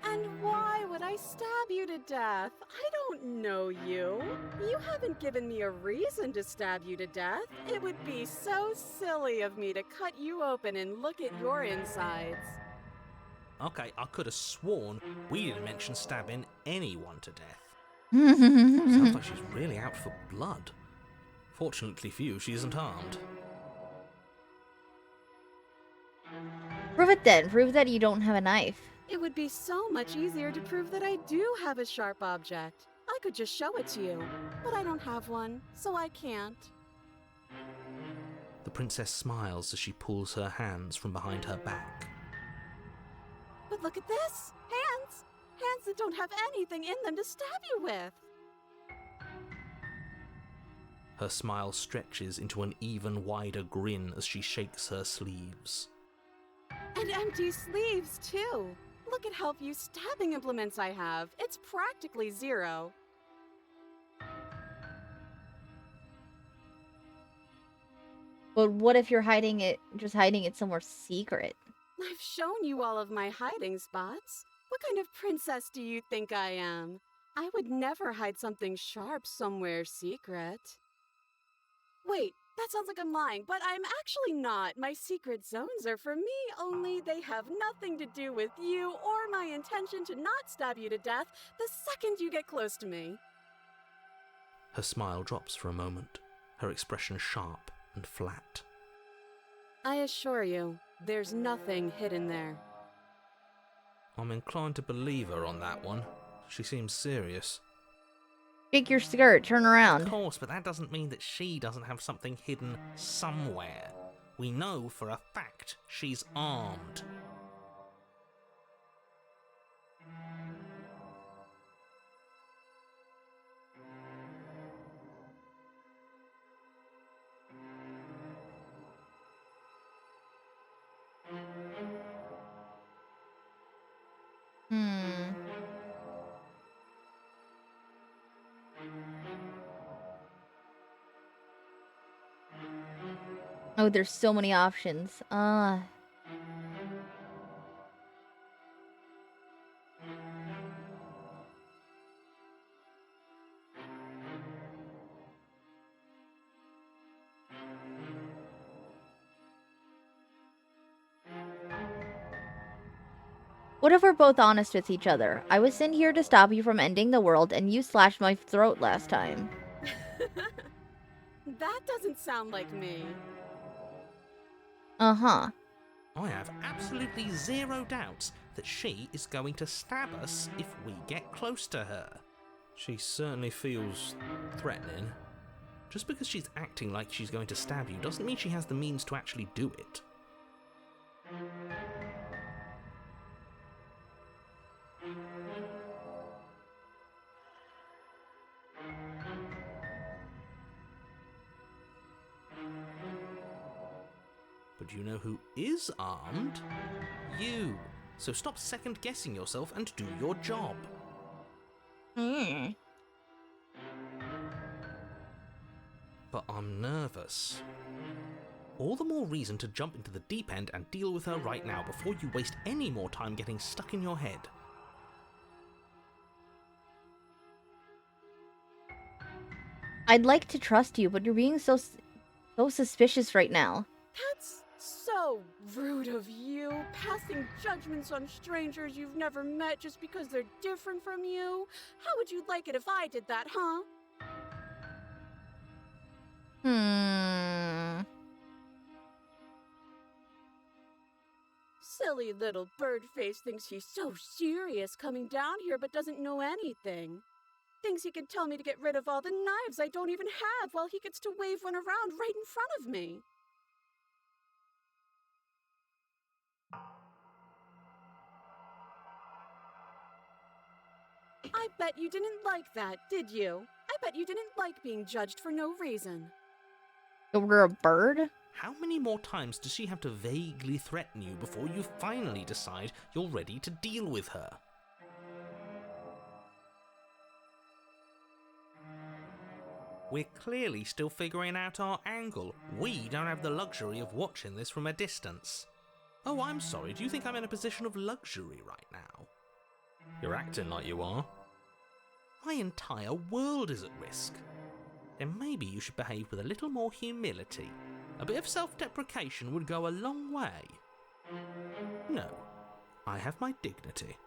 And why would I stab you to death? I don't know you. You haven't given me a reason to stab you to death. It would be so silly of me to cut you open and look at your insides. Okay, I could have sworn we didn't mention stabbing anyone to death. Sounds like she's really out for blood. Fortunately for you, she isn't armed. Prove it then. Prove that you don't have a knife. It would be so much easier to prove that I do have a sharp object. I could just show it to you, but I don't have one, so I can't. The princess smiles as she pulls her hands from behind her back. But look at this! Hands! Hands that don't have anything in them to stab you with! Her smile stretches into an even wider grin as she shakes her sleeves. And empty sleeves, too! Look at how few stabbing implements I have. It's practically zero. But what if you're hiding it, just hiding it somewhere secret? I've shown you all of my hiding spots. What kind of princess do you think I am? I would never hide something sharp somewhere secret. Wait, that sounds like I'm lying, but I'm actually not. My secret zones are for me, only they have nothing to do with you or my intention to not stab you to death the second you get close to me. Her smile drops for a moment, her expression sharp and flat. I assure you, there's nothing hidden there. I'm inclined to believe her on that one. She seems serious. Shake your skirt, turn Of around. course, but that doesn't mean that she doesn't have something hidden somewhere. We know for a fact she's armed. Oh, there's so many options. What if we're both honest with each other? I was sent here to stop you from ending the world, and you slashed my throat last time. That doesn't sound like me. Uh-huh. I have absolutely zero doubts that she is going to stab us if we get close to her. She certainly feels threatening. Just because she's acting like she's going to stab you doesn't mean she has the means to actually do it. But you know who is armed? You. So stop second-guessing yourself and do your job. But I'm nervous. All the more reason to jump into the deep end and deal with her right now before you waste any more time getting stuck in your head. I'd like to trust you, but you're being so suspicious right now. That's so rude of you, passing judgments on strangers you've never met just because they're different from you. How would you like it if I did that, huh? Silly little bird face thinks he's so serious coming down here but doesn't know anything. Thinks he can tell me to get rid of all the knives I don't even have while he gets to wave one around right in front of me. I bet you didn't like that, did you? I bet you didn't like being judged for no reason. You're a bird? How many more times does she have to vaguely threaten you before you finally decide you're ready to deal with her? We're clearly still figuring out our angle. We don't have the luxury of watching this from a distance. Oh, I'm sorry, do you think I'm in a position of luxury right now? You're acting like you are. My entire world is at risk. Then maybe you should behave with a little more humility. A bit of self-deprecation would go a long way. No, I have my dignity.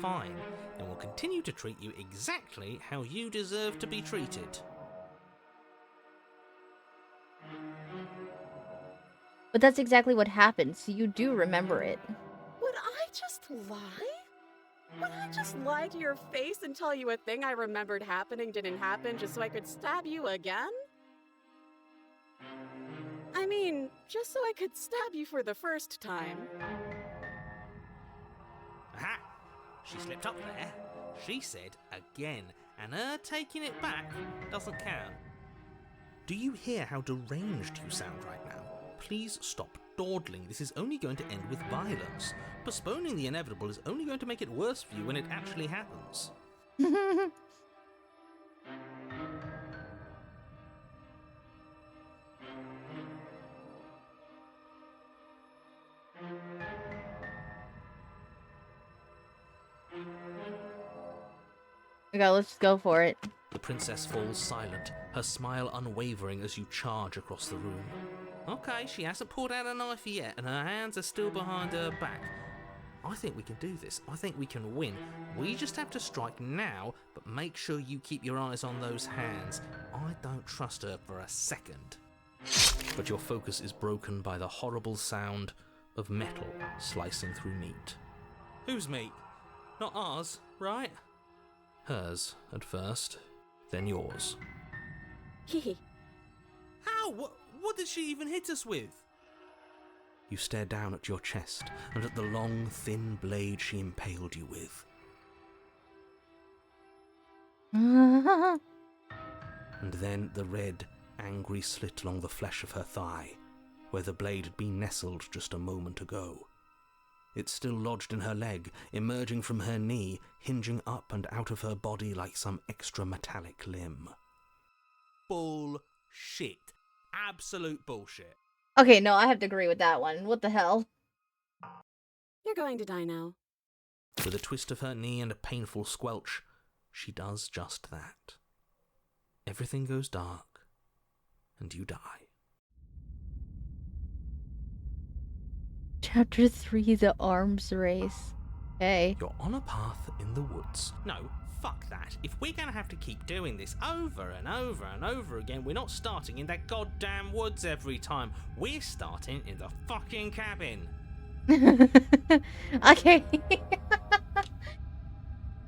Fine, and will continue to treat you exactly how you deserve to be treated. But that's exactly what happened, so you do remember it. Would I just lie? Would I just lie to your face and tell you a thing I remembered happening didn't happen just so I could stab you again? I mean, just so I could stab you for the first time. Aha! She slipped up there. She said again, and her taking it back doesn't count. Do you hear how deranged you sound right now? Please stop dawdling. This is only going to end with violence. Postponing the inevitable is only going to make it worse for you when it actually happens. Okay, let's just go for it. The princess falls silent, her smile unwavering as you charge across the room. Okay, she hasn't pulled out a knife yet, and her hands are still behind her back. I think we can do this. I think we can win. We just have to strike now, but make sure you keep your eyes on those hands. I don't trust her for a second. But your focus is broken by the horrible sound of metal slicing through meat. Whose meat? Not ours, right? Hers at first, then yours. Hehe. How? What did she even hit us with? You stare down at your chest and at the long, thin blade she impaled you with. And then the red, angry slit along the flesh of her thigh, where the blade had been nestled just a moment ago. It's still lodged in her leg, emerging from her knee, hinging up and out of her body like some extra metallic limb. Bullshit. Absolute bullshit. Okay, no, I have to agree with that one. What the hell? You're going to die now. With a twist of her knee and a painful squelch, she does just that. Everything goes dark, and you die. Chapter 3, The Arms Race. Okay. You're on a path in the woods. No, fuck that. If we're gonna have to keep doing this over and over and over again, we're not starting in that goddamn woods every time. We're starting in the fucking cabin. Okay.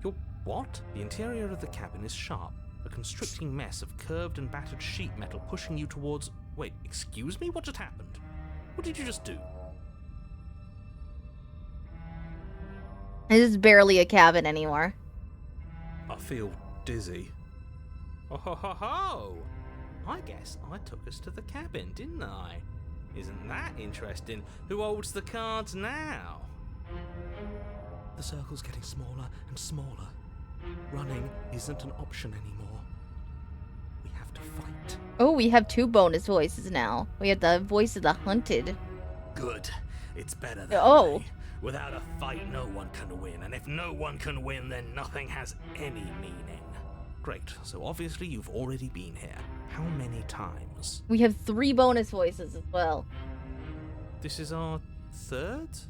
Your what? The interior of the cabin is sharp, a constricting mess of curved and battered sheet metal pushing you towards... Wait, excuse me? What just happened? What did you just do? This is barely a cabin anymore. I feel dizzy. Oh ho ho ho! I guess I took us to the cabin, didn't I? Isn't that interesting? Who holds the cards now? The circle's getting smaller and smaller. Running isn't an option anymore. We have to fight. Oh, we have 2 bonus voices now. We have the voice of the hunted. Good. It's better that Oh. way. Without a fight, no one can win, and if no one can win, then nothing has any meaning. Great, so obviously you've already been here. How many times? We have 3 bonus voices as well. This is our 3rd?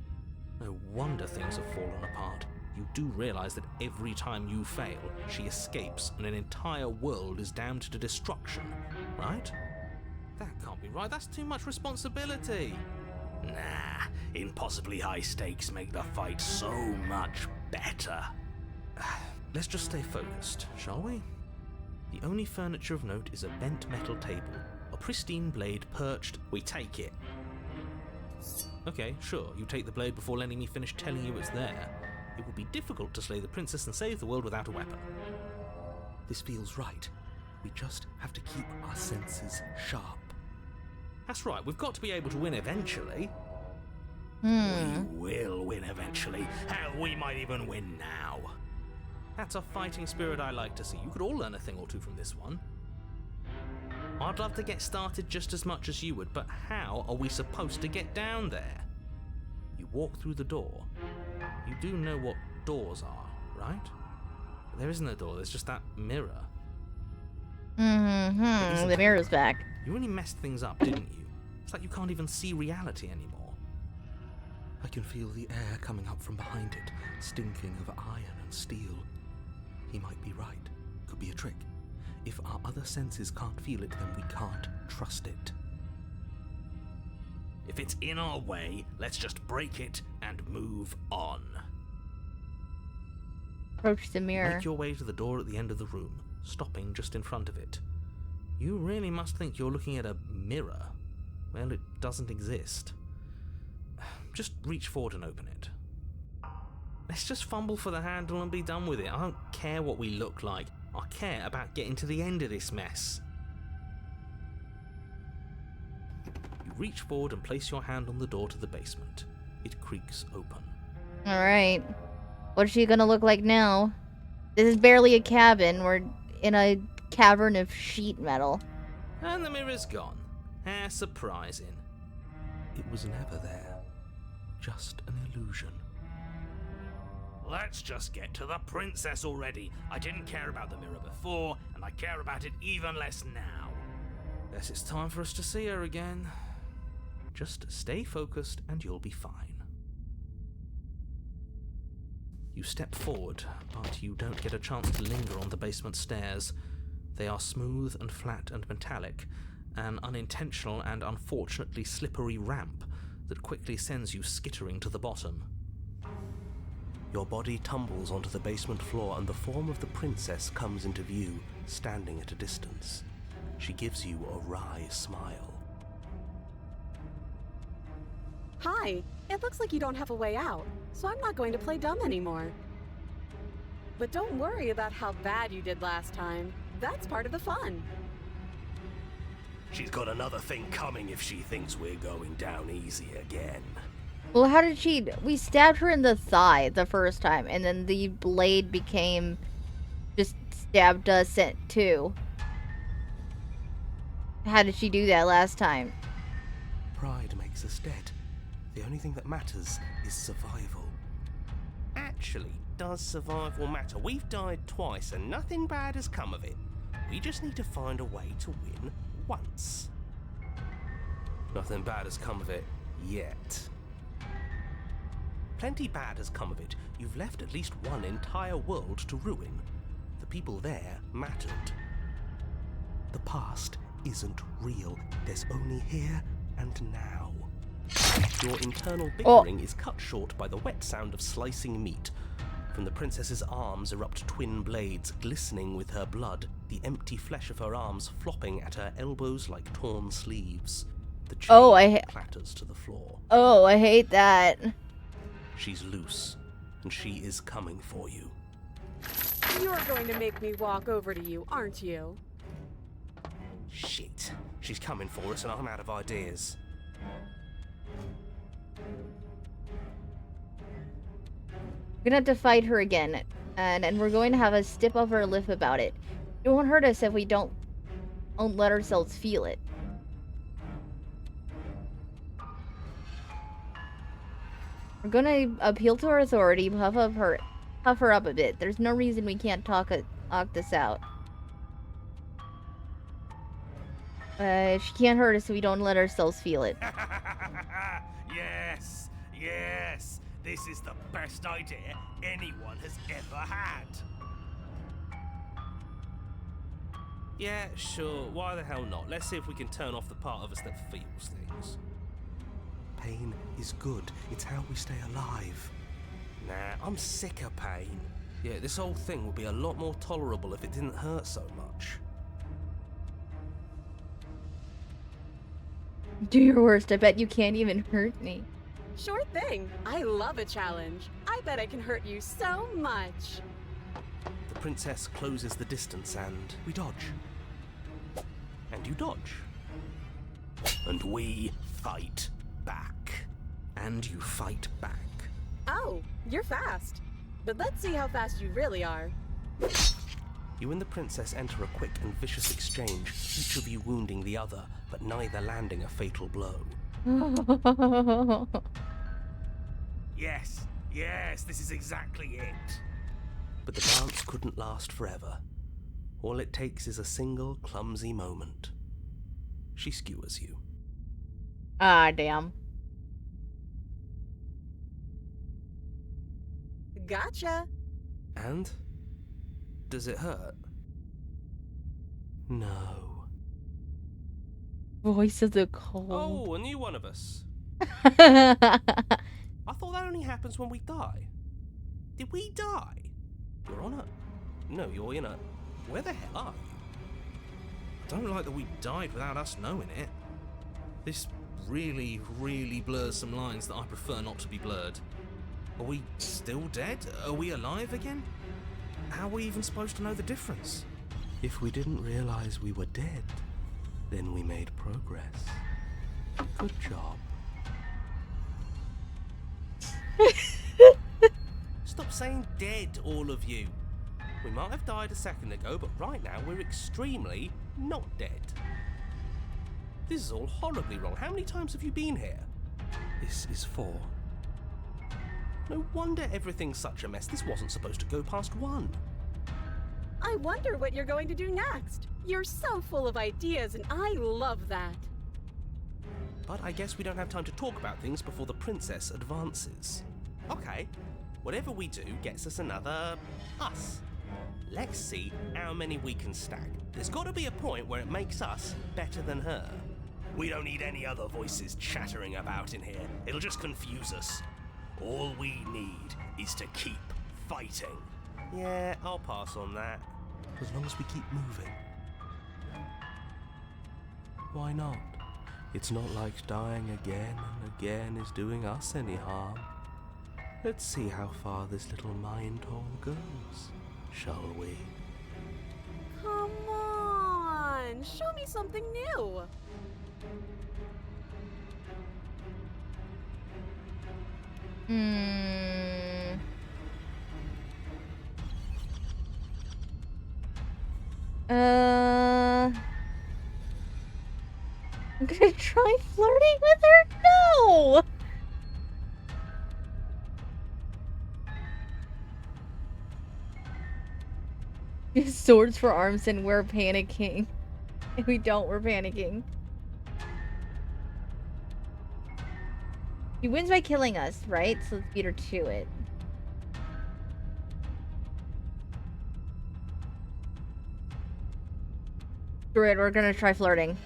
No wonder things have fallen apart. You do realize that every time you fail, she escapes and an entire world is damned to destruction, right? That can't be right, that's too much responsibility. Nah, impossibly high stakes make the fight so much better. Let's just stay focused, shall we? The only furniture of note is a bent metal table, a pristine blade perched. We take it. Okay, sure, you take the blade before letting me finish telling you it's there. It would be difficult to slay the princess and save the world without a weapon. This feels right. We just have to keep our senses sharp. That's right, we've got to be able to win eventually. We will win eventually. Hell, we might even win now. That's a fighting spirit I like to see. You could all learn a thing or two from this one. I'd love to get started just as much as you would, but how are we supposed to get down there? You walk through the door. You do know what doors are, right? There isn't a door, there's just that mirror. The mirror's back. You really messed things up, didn't you? It's like you can't even see reality anymore. I can feel the air coming up from behind it, stinking of iron and steel. He might be right. Could be a trick. If our other senses can't feel it, then we can't trust it. If it's in our way, let's just break it and move on. Approach the mirror. Make your way to the door at the end of the room, stopping just in front of it. You really must think you're looking at a mirror. Well, it doesn't exist. Just reach forward and open it. Let's just fumble for the handle and be done with it. I don't care what we look like. I care about getting to the end of this mess. You reach forward and place your hand on the door to the basement. It creaks open. Alright. What's she gonna look like now? This is barely a cabin. We're in a cavern of sheet metal. And the mirror's gone. How surprising. It was never there. Just an illusion. Let's just get to the princess already. I didn't care about the mirror before, and I care about it even less now. Guess it's time for us to see her again. Just stay focused and you'll be fine. You step forward, but you don't get a chance to linger on the basement stairs. They are smooth and flat and metallic, an unintentional and unfortunately slippery ramp that quickly sends you skittering to the bottom. Your body tumbles onto the basement floor and the form of the princess comes into view, standing at a distance. She gives you a wry smile. Hi, it looks like you don't have a way out, so I'm not going to play dumb anymore. But don't worry about how bad you did last time. That's part of the fun. She's got another thing coming if she thinks we're going down easy again. Well, how did she... We stabbed her in the thigh the first time, and then the blade became... just stabbed us too. How did she do that last time? Pride makes us dead. The only thing that matters is survival. Actually, does survival matter? We've died twice and nothing bad has come of it. We just need to find a way to win once. Nothing bad has come of it yet. Plenty bad has come of it. You've left at least one entire world to ruin. The people there mattered. The past isn't real. There's only here and now. Your internal bickering is cut short by the wet sound of slicing meat. From the princess's arms erupt twin blades, glistening with her blood, the empty flesh of her arms flopping at her elbows like torn sleeves. The chain clatters to the floor. Oh, I hate that. She's loose, and she is coming for you. You're going to make me walk over to you, aren't you? Shit. She's coming for us, and I'm out of ideas. We're gonna have to fight her again, and we're going to have a stiff upper lip about it. It won't hurt us if we don't let ourselves feel it. We're gonna appeal to her authority, puff her up a bit. There's no reason we can't talk this out. She can't hurt us if we don't let ourselves feel it. Yes, yes. This is the best idea anyone has ever had. Yeah, sure. Why the hell not? Let's see if we can turn off the part of us that feels things. Pain is good. It's how we stay alive. Nah, I'm sick of pain. Yeah, this whole thing would be a lot more tolerable if it didn't hurt so much. Do your worst. I bet you can't even hurt me. Sure thing. I love a challenge. I bet I can hurt you so much. The princess closes the distance and we dodge. And you dodge. And we fight back. And you fight back. Oh, you're fast. But let's see how fast you really are. You and the princess enter a quick and vicious exchange, each of you wounding the other, but neither landing a fatal blow. Yes, yes, this is exactly it. But the dance couldn't last forever. All it takes is a single clumsy moment. She skewers you. Ah, damn. Gotcha. And? Does it hurt? No. Voice of the cold. Oh, a new one of us. I thought that only happens when we die. Did we die? You're on a... No, you're in a... Where the hell are you? I don't like that we died without us knowing it. This really, really blurs some lines that I prefer not to be blurred. Are we still dead? Are we alive again? How are we even supposed to know the difference? If we didn't realize we were dead, then we made progress. Good job. Stop saying dead, all of you. We might have died a second ago, but right now we're extremely not dead. This is all horribly wrong. How many times have you been here? This is 4. No wonder everything's such a mess. This wasn't supposed to go past 1. I wonder what you're going to do next. You're so full of ideas, and I love that. But I guess we don't have time to talk about things before the princess advances. Okay, whatever we do gets us another us. Let's see how many we can stack. There's got to be a point where it makes us better than her. We don't need any other voices chattering about in here. It'll just confuse us. All we need is to keep fighting. Yeah, I'll pass on that. As long as we keep moving. Why not? It's not like dying again and again is doing us any harm. Let's see how far this little mind hole goes, shall we? Come on, show me something new. I'm gonna try flirting with her? No! Use swords for arms and we're panicking. If we don't, we're panicking. He wins by killing us, right? So let's beat her to it. Screw it, we're gonna try flirting.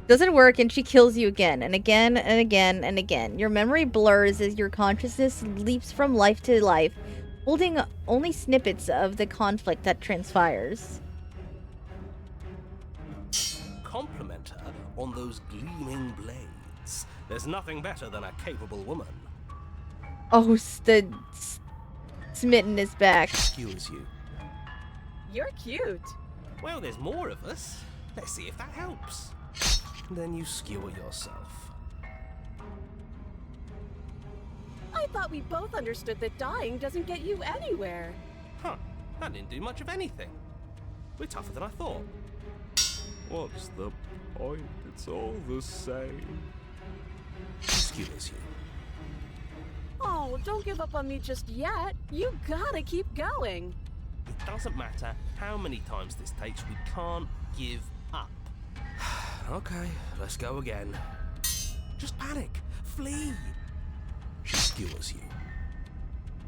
Doesn't work, and she kills you again, and again, and again, and again. Your memory blurs as your consciousness leaps from life to life, holding only snippets of the conflict that transpires. Compliment her on those gleaming blades. There's nothing better than a capable woman. Oh, the smitten is back. Skewers you. You're cute. Well, there's more of us. Let's see if that helps. Then you skewer yourself. I thought we both understood that dying doesn't get you anywhere. Huh, that didn't do much of anything. We're tougher than I thought. What's the point? It's all the same. She skewers you. Oh, don't give up on me just yet. You gotta keep going. It doesn't matter how many times this takes, we can't give up. Okay, let's go again. Just panic. Flee. She skewers you.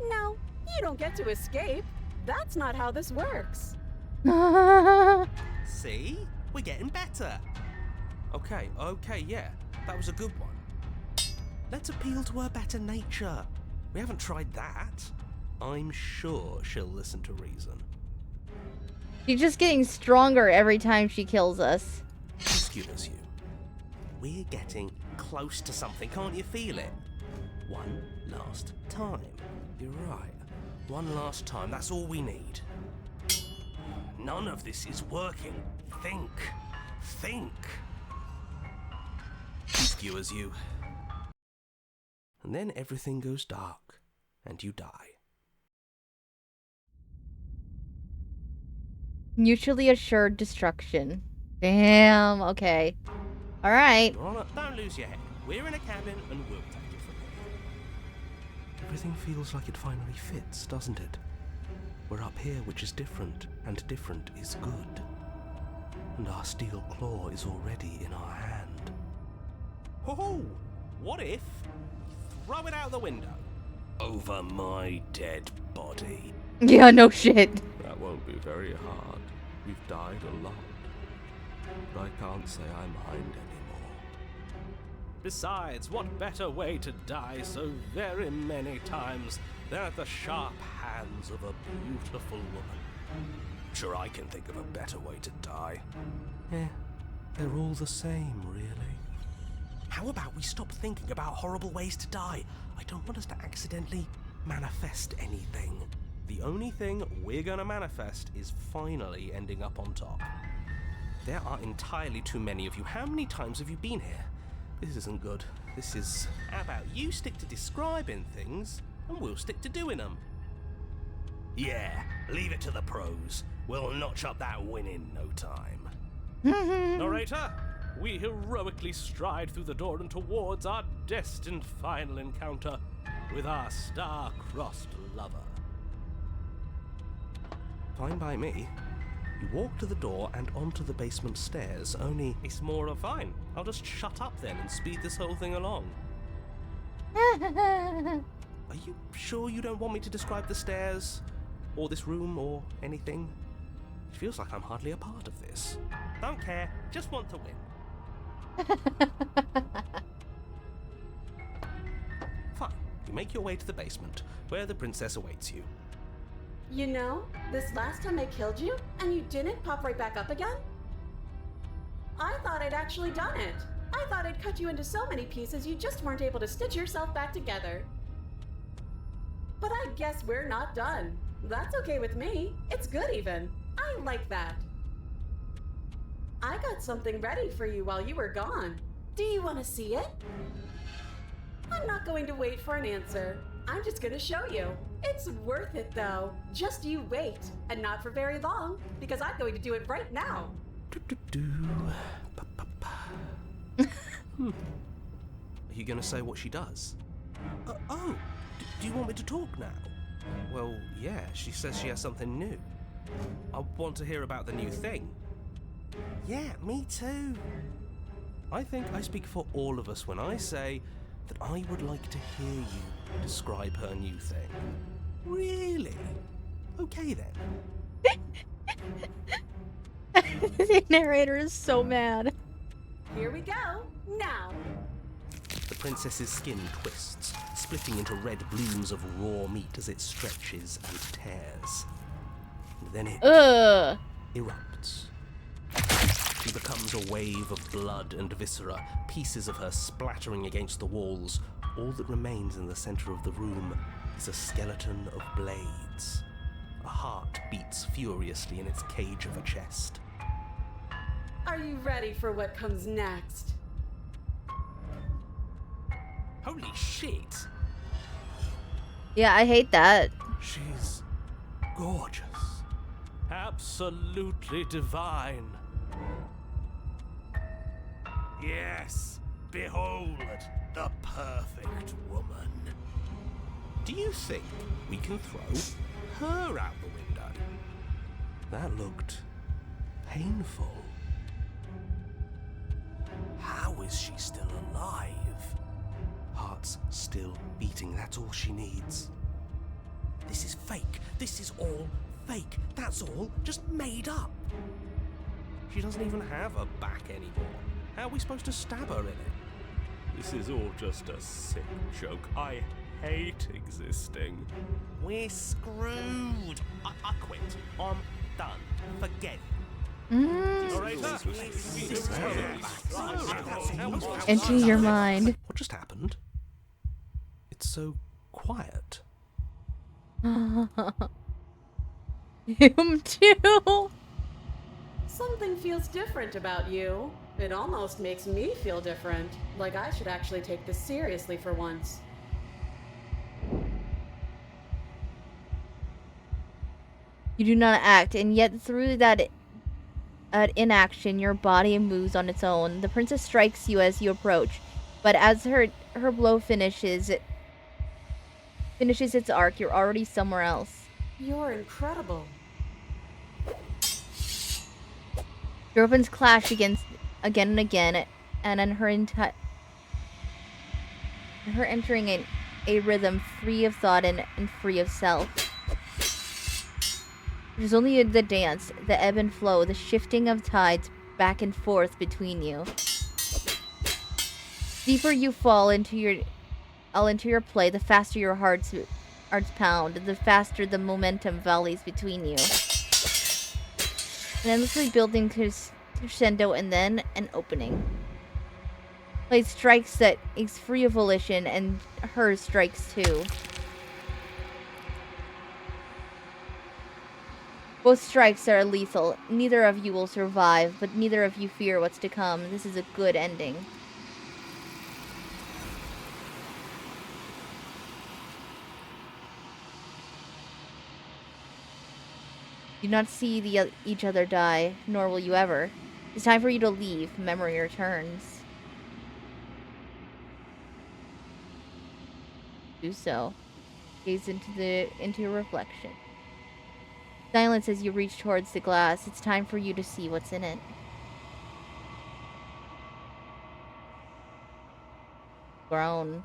No, you don't get to escape. That's not how this works. See? We're getting better. Okay, yeah. That was a good one. Let's appeal to her better nature. We haven't tried that. I'm sure she'll listen to reason. She's just getting stronger every time she kills us. She skewers you. We're getting close to something, can't you feel it? One last time. You're right. One last time, that's all we need. None of this is working. Think. She skewers you. And then everything goes dark, and you die. Mutually assured destruction. Damn, okay. Alright. Don't lose your head. We're in a cabin, and we'll take it from here. Everything feels like it finally fits, doesn't it? We're up here, which is different, and different is good. And our steel claw is already in our hand. Oh, what if we throw it out the window? Over my dead body. Yeah, no shit. That won't be very hard. We've died a lot. But I can't say I mind anymore. Besides, what better way to die so very many times than at the sharp hands of a beautiful woman? Sure, I can think of a better way to die. Yeah, they're all the same, really. How about we stop thinking about horrible ways to die? I don't want us to accidentally manifest anything. The only thing we're gonna manifest is finally ending up on top. There are entirely too many of you. How many times have you been here? This isn't good. This is... How about you stick to describing things, and we'll stick to doing them? Yeah, leave it to the pros. We'll notch up that win in no time. Narrator, we heroically stride through the door and towards our destined final encounter with our star-crossed lover. Fine by me. You walk to the door and onto the basement stairs, only it's more of fine. I'll just shut up then and speed this whole thing along. Are you sure you don't want me to describe the stairs, or this room, or anything? It feels like I'm hardly a part of this. Don't care, just want to win. Fine, you make your way to the basement, where the princess awaits you. You know, this last time I killed you, and you didn't pop right back up again? I thought I'd actually done it. I thought I'd cut you into so many pieces you just weren't able to stitch yourself back together. But I guess we're not done. That's okay with me. It's good even. I like that. I got something ready for you while you were gone. Do you want to see it? I'm not going to wait for an answer. I'm just going to show you. It's worth it though. Just you wait. And not for very long, because I'm going to do it right now. Are you going to say what she does? Do you want me to talk now? Well, yeah, she says she has something new. I want to hear about the new thing. Yeah, me too. I think I speak for all of us when I say that I would like to hear you describe her new thing. Really? Okay then. The narrator is so mad. Here we go. Now. The princess's skin twists, splitting into red blooms of raw meat as it stretches and tears. And then it erupts. She becomes a wave of blood and viscera, pieces of her splattering against the walls. All that remains in the center of the room is a skeleton of blades. A heart beats furiously in its cage of a chest. Are you ready for what comes next? Holy shit! Yeah, I hate that. She's gorgeous. Absolutely divine. Yes, behold the perfect woman. Do you think we can throw her out the window? That looked painful. How is she still alive? Heart's still beating, that's all she needs. This is fake. This is all fake. That's all just made up. She doesn't even have a back anymore. How are we supposed to stab her in it? This is all just a sick joke. I hate existing. We're screwed. I quit. I'm done. Forget it. Enter your mind. What just happened? It's so quiet. Him too. Something feels different about you. It almost makes me feel different. Like I should actually take this seriously for once. You do not act, and yet through that inaction, your body moves on its own. The princess strikes you as you approach, but as her blow finishes its arc, you're already somewhere else. You're incredible. Your weapons clash again and again, and in her entering a rhythm free of thought and free of self. It is only the dance, the ebb and flow, the shifting of tides back and forth between you. Deeper you fall into your play, the faster your hearts pound, the faster the momentum valleys between you. And endlessly building to crescendo and then an opening. Play strikes that is free of volition, and hers strikes too. Both strikes are lethal. Neither of you will survive, but neither of you fear what's to come. This is a good ending. Do not see each other die, nor will you ever. It's time for you to leave. Memory returns. Do so. Gaze into your reflection. Silence as you reach towards the glass. It's time for you to see what's in it. Groan.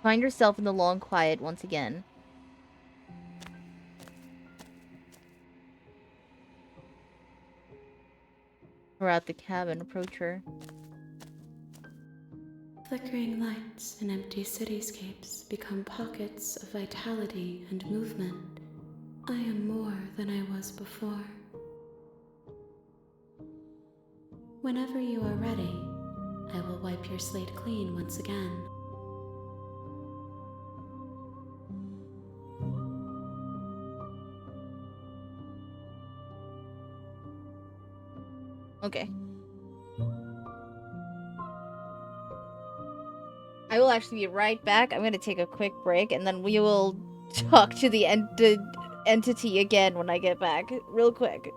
Find yourself in the long quiet once again. Throughout the cabin, approach her. Flickering lights and empty cityscapes become pockets of vitality and movement. I am more than I was before. Whenever you are ready, I will wipe your slate clean once again. Okay. I will actually be right back. I'm going to take a quick break, and then we will talk to the entity again when I get back. Real quick.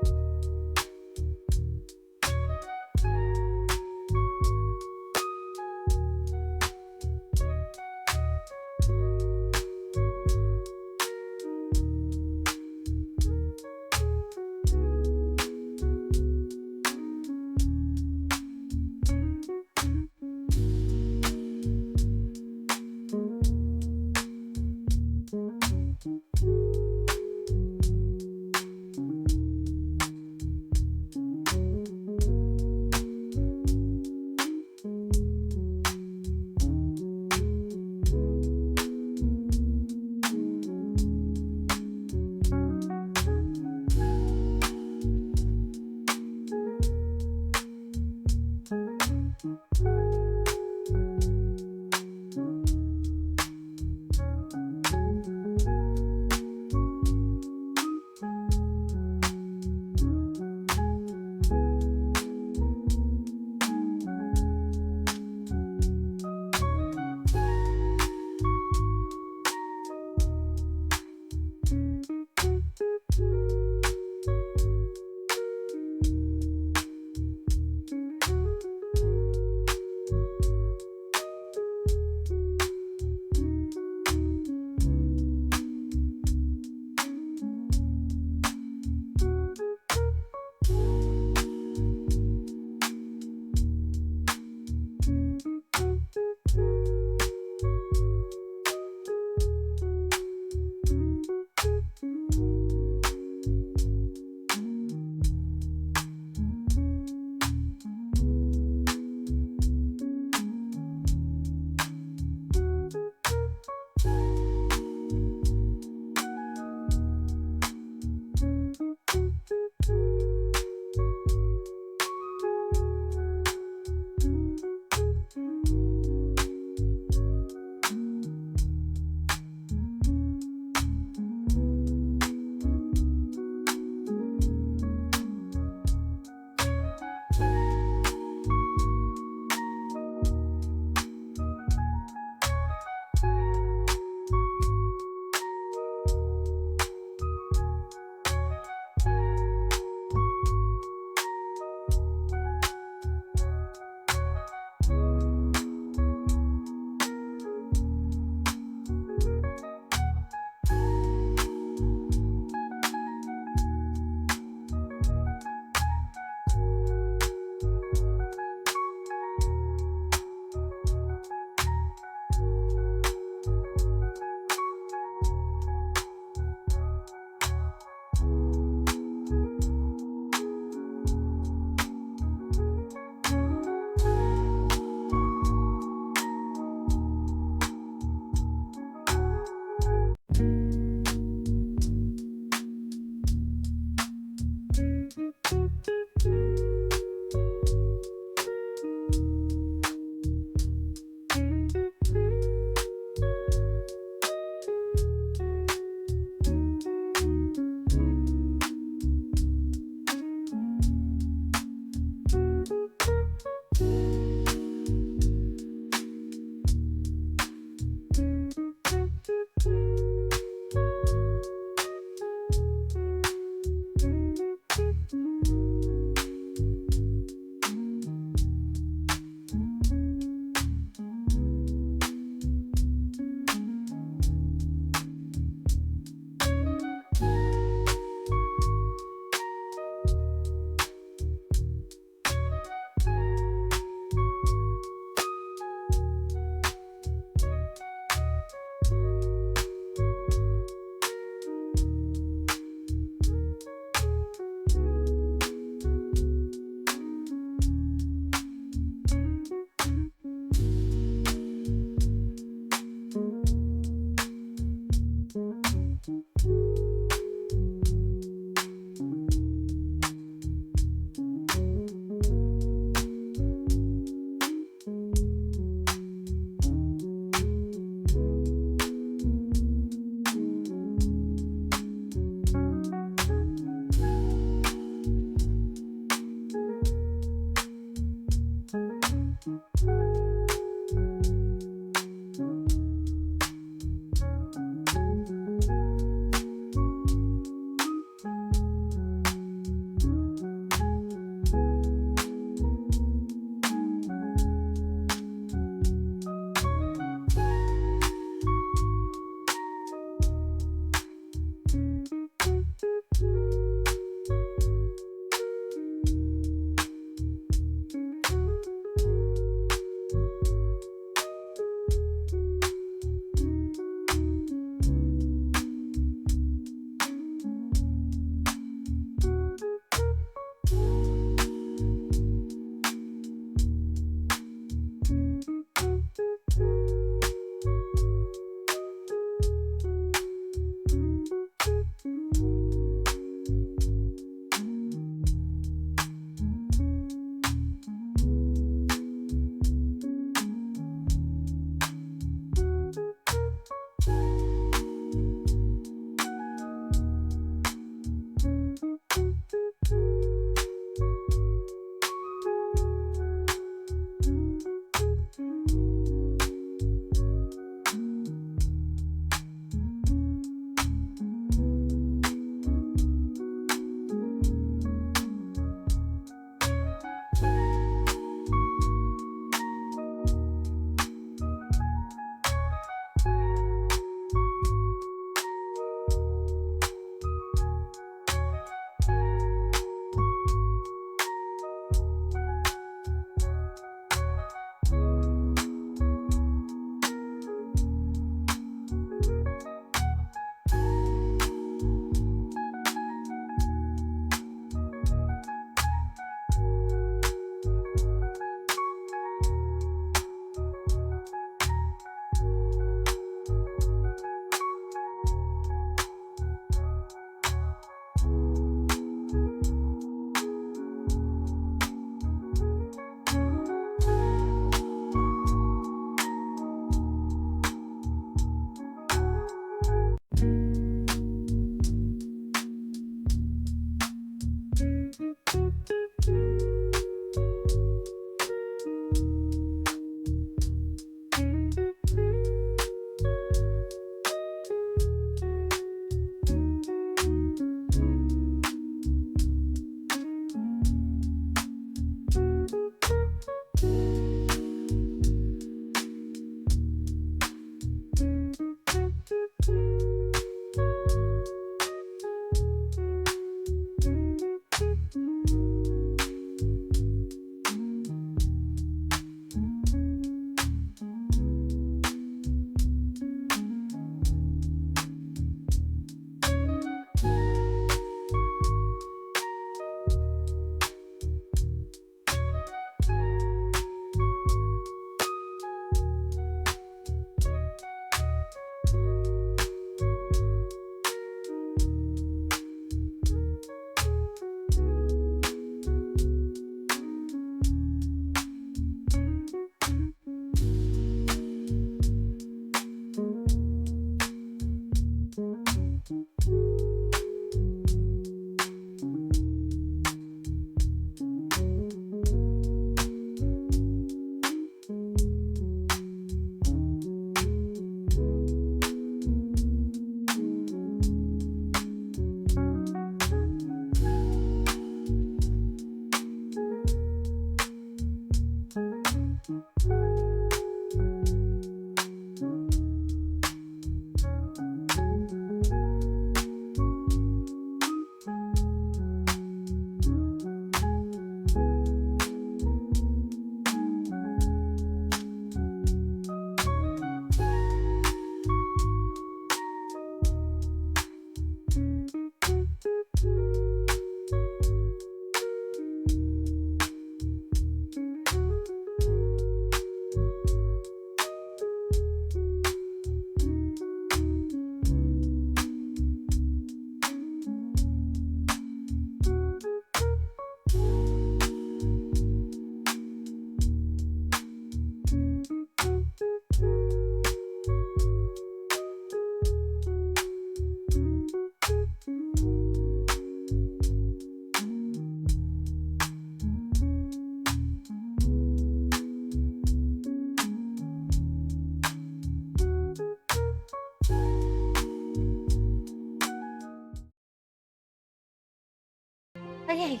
Okay.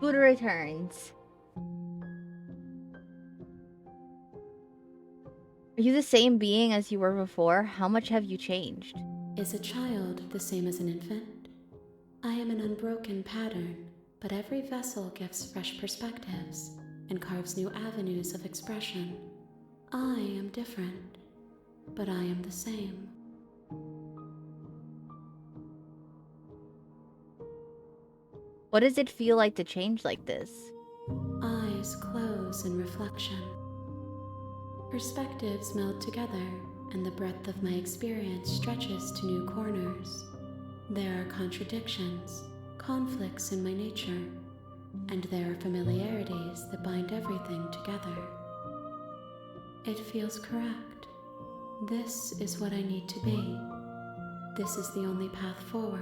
Buddha returns. Are you the same being as you were before? How much have you changed? Is a child the same as an infant? I am an unbroken pattern, but every vessel gives fresh perspectives and carves new avenues of expression. I am different, but I am the same. What does it feel like to change like this? Eyes close in reflection. Perspectives meld together, and the breadth of my experience stretches to new corners. There are contradictions, conflicts in my nature, and there are familiarities that bind everything together. It feels correct. This is what I need to be. This is the only path forward.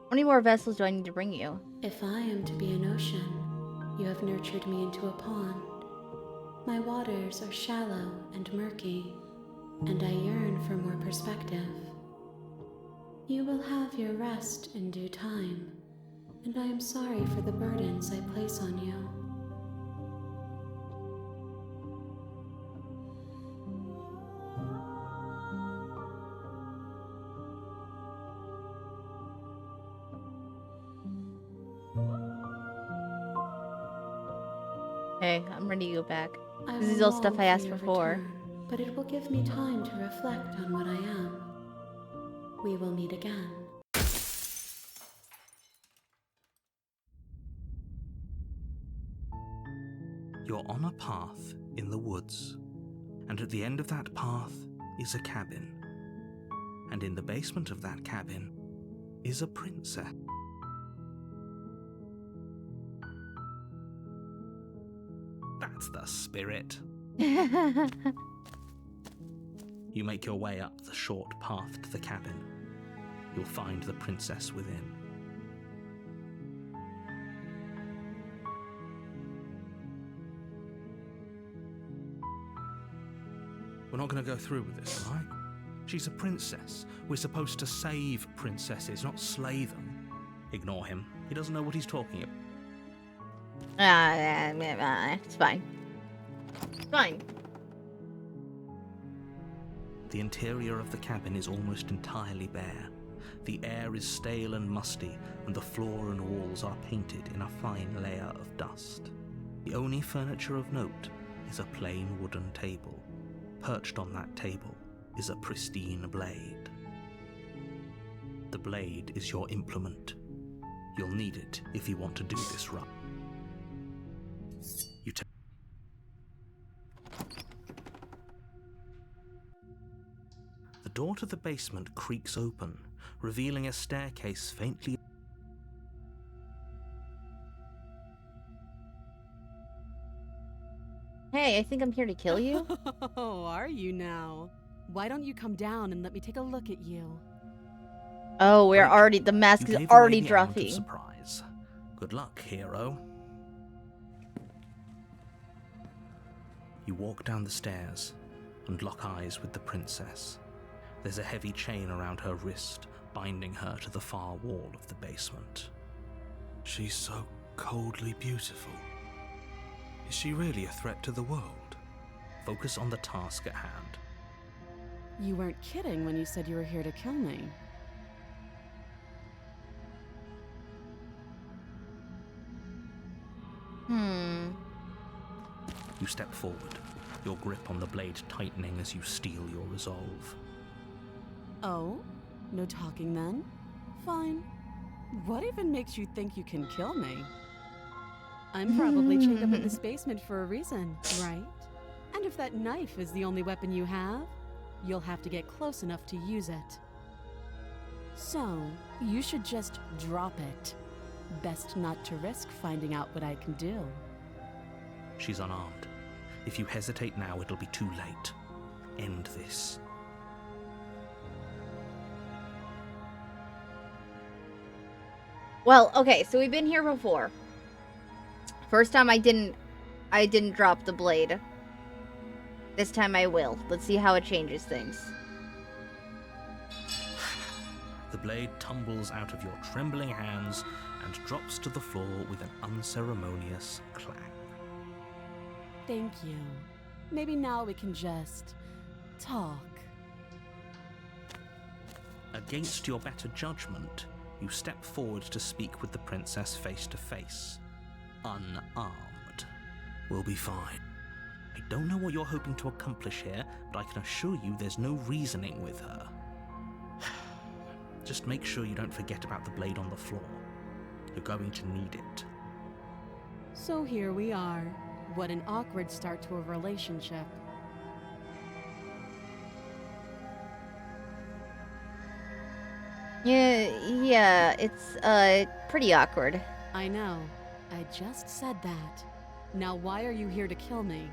How many more vessels do I need to bring you? If I am to be an ocean, you have nurtured me into a pond. My waters are shallow and murky, and I yearn for more perspective. You will have your rest in due time, and I am sorry for the burdens I place on you. Okay, I'm ready to go back. I This is will all stuff long I for asked your before. return, but it will give me time to reflect on what I am. We will meet again. You're on a path in the woods, and at the end of that path is a cabin. And in the basement of that cabin is a princess. That's the spirit. You make your way up the short path to the cabin. You'll find the princess within. We're not going to go through with this, alright? She's a princess. We're supposed to save princesses, not slay them. Ignore him. He doesn't know what he's talking about. It's fine. It's fine. The interior of the cabin is almost entirely bare. The air is stale and musty, and the floor and walls are painted in a fine layer of dust. The only furniture of note is a plain wooden table. Perched on that table is a pristine blade. The blade is your implement. You'll need it if you want to do this right. You take the door to the basement creaks open, revealing a staircase faintly. Hey, I think I'm here to kill you. Oh, are you now? Why don't you come down and let me take a look at you? Oh, we're Great. already. The mask You is gave away already the element of dropping. surprise. Good luck, hero. You walk down the stairs and lock eyes with the princess. There's a heavy chain around her wrist, binding her to the far wall of the basement. She's so coldly beautiful. Is she really a threat to the world? Focus on the task at hand. You weren't kidding when you said you were here to kill me. You step forward, your grip on the blade tightening as you steel your resolve. Oh? No talking then? Fine. What even makes you think you can kill me? I'm probably chained up in this basement for a reason, right? And if that knife is the only weapon you have, you'll have to get close enough to use it. So, you should just drop it. Best not to risk finding out what I can do. She's unarmed. If you hesitate now, it'll be too late. End this. Well, okay, so we've been here before. First time I didn't drop the blade. This time I will. Let's see how it changes things. The blade tumbles out of your trembling hands and drops to the floor with an unceremonious clang. Thank you. Maybe now we can just talk. Against your better judgment, you step forward to speak with the princess face to face, unarmed. We'll be fine. I don't know what you're hoping to accomplish here, but I can assure you there's no reasoning with her. Just make sure you don't forget about the blade on the floor. You're going to need it. So here we are. What an awkward start to a relationship. Yeah, it's pretty awkward. I know. I just said that. Now why are you here to kill me?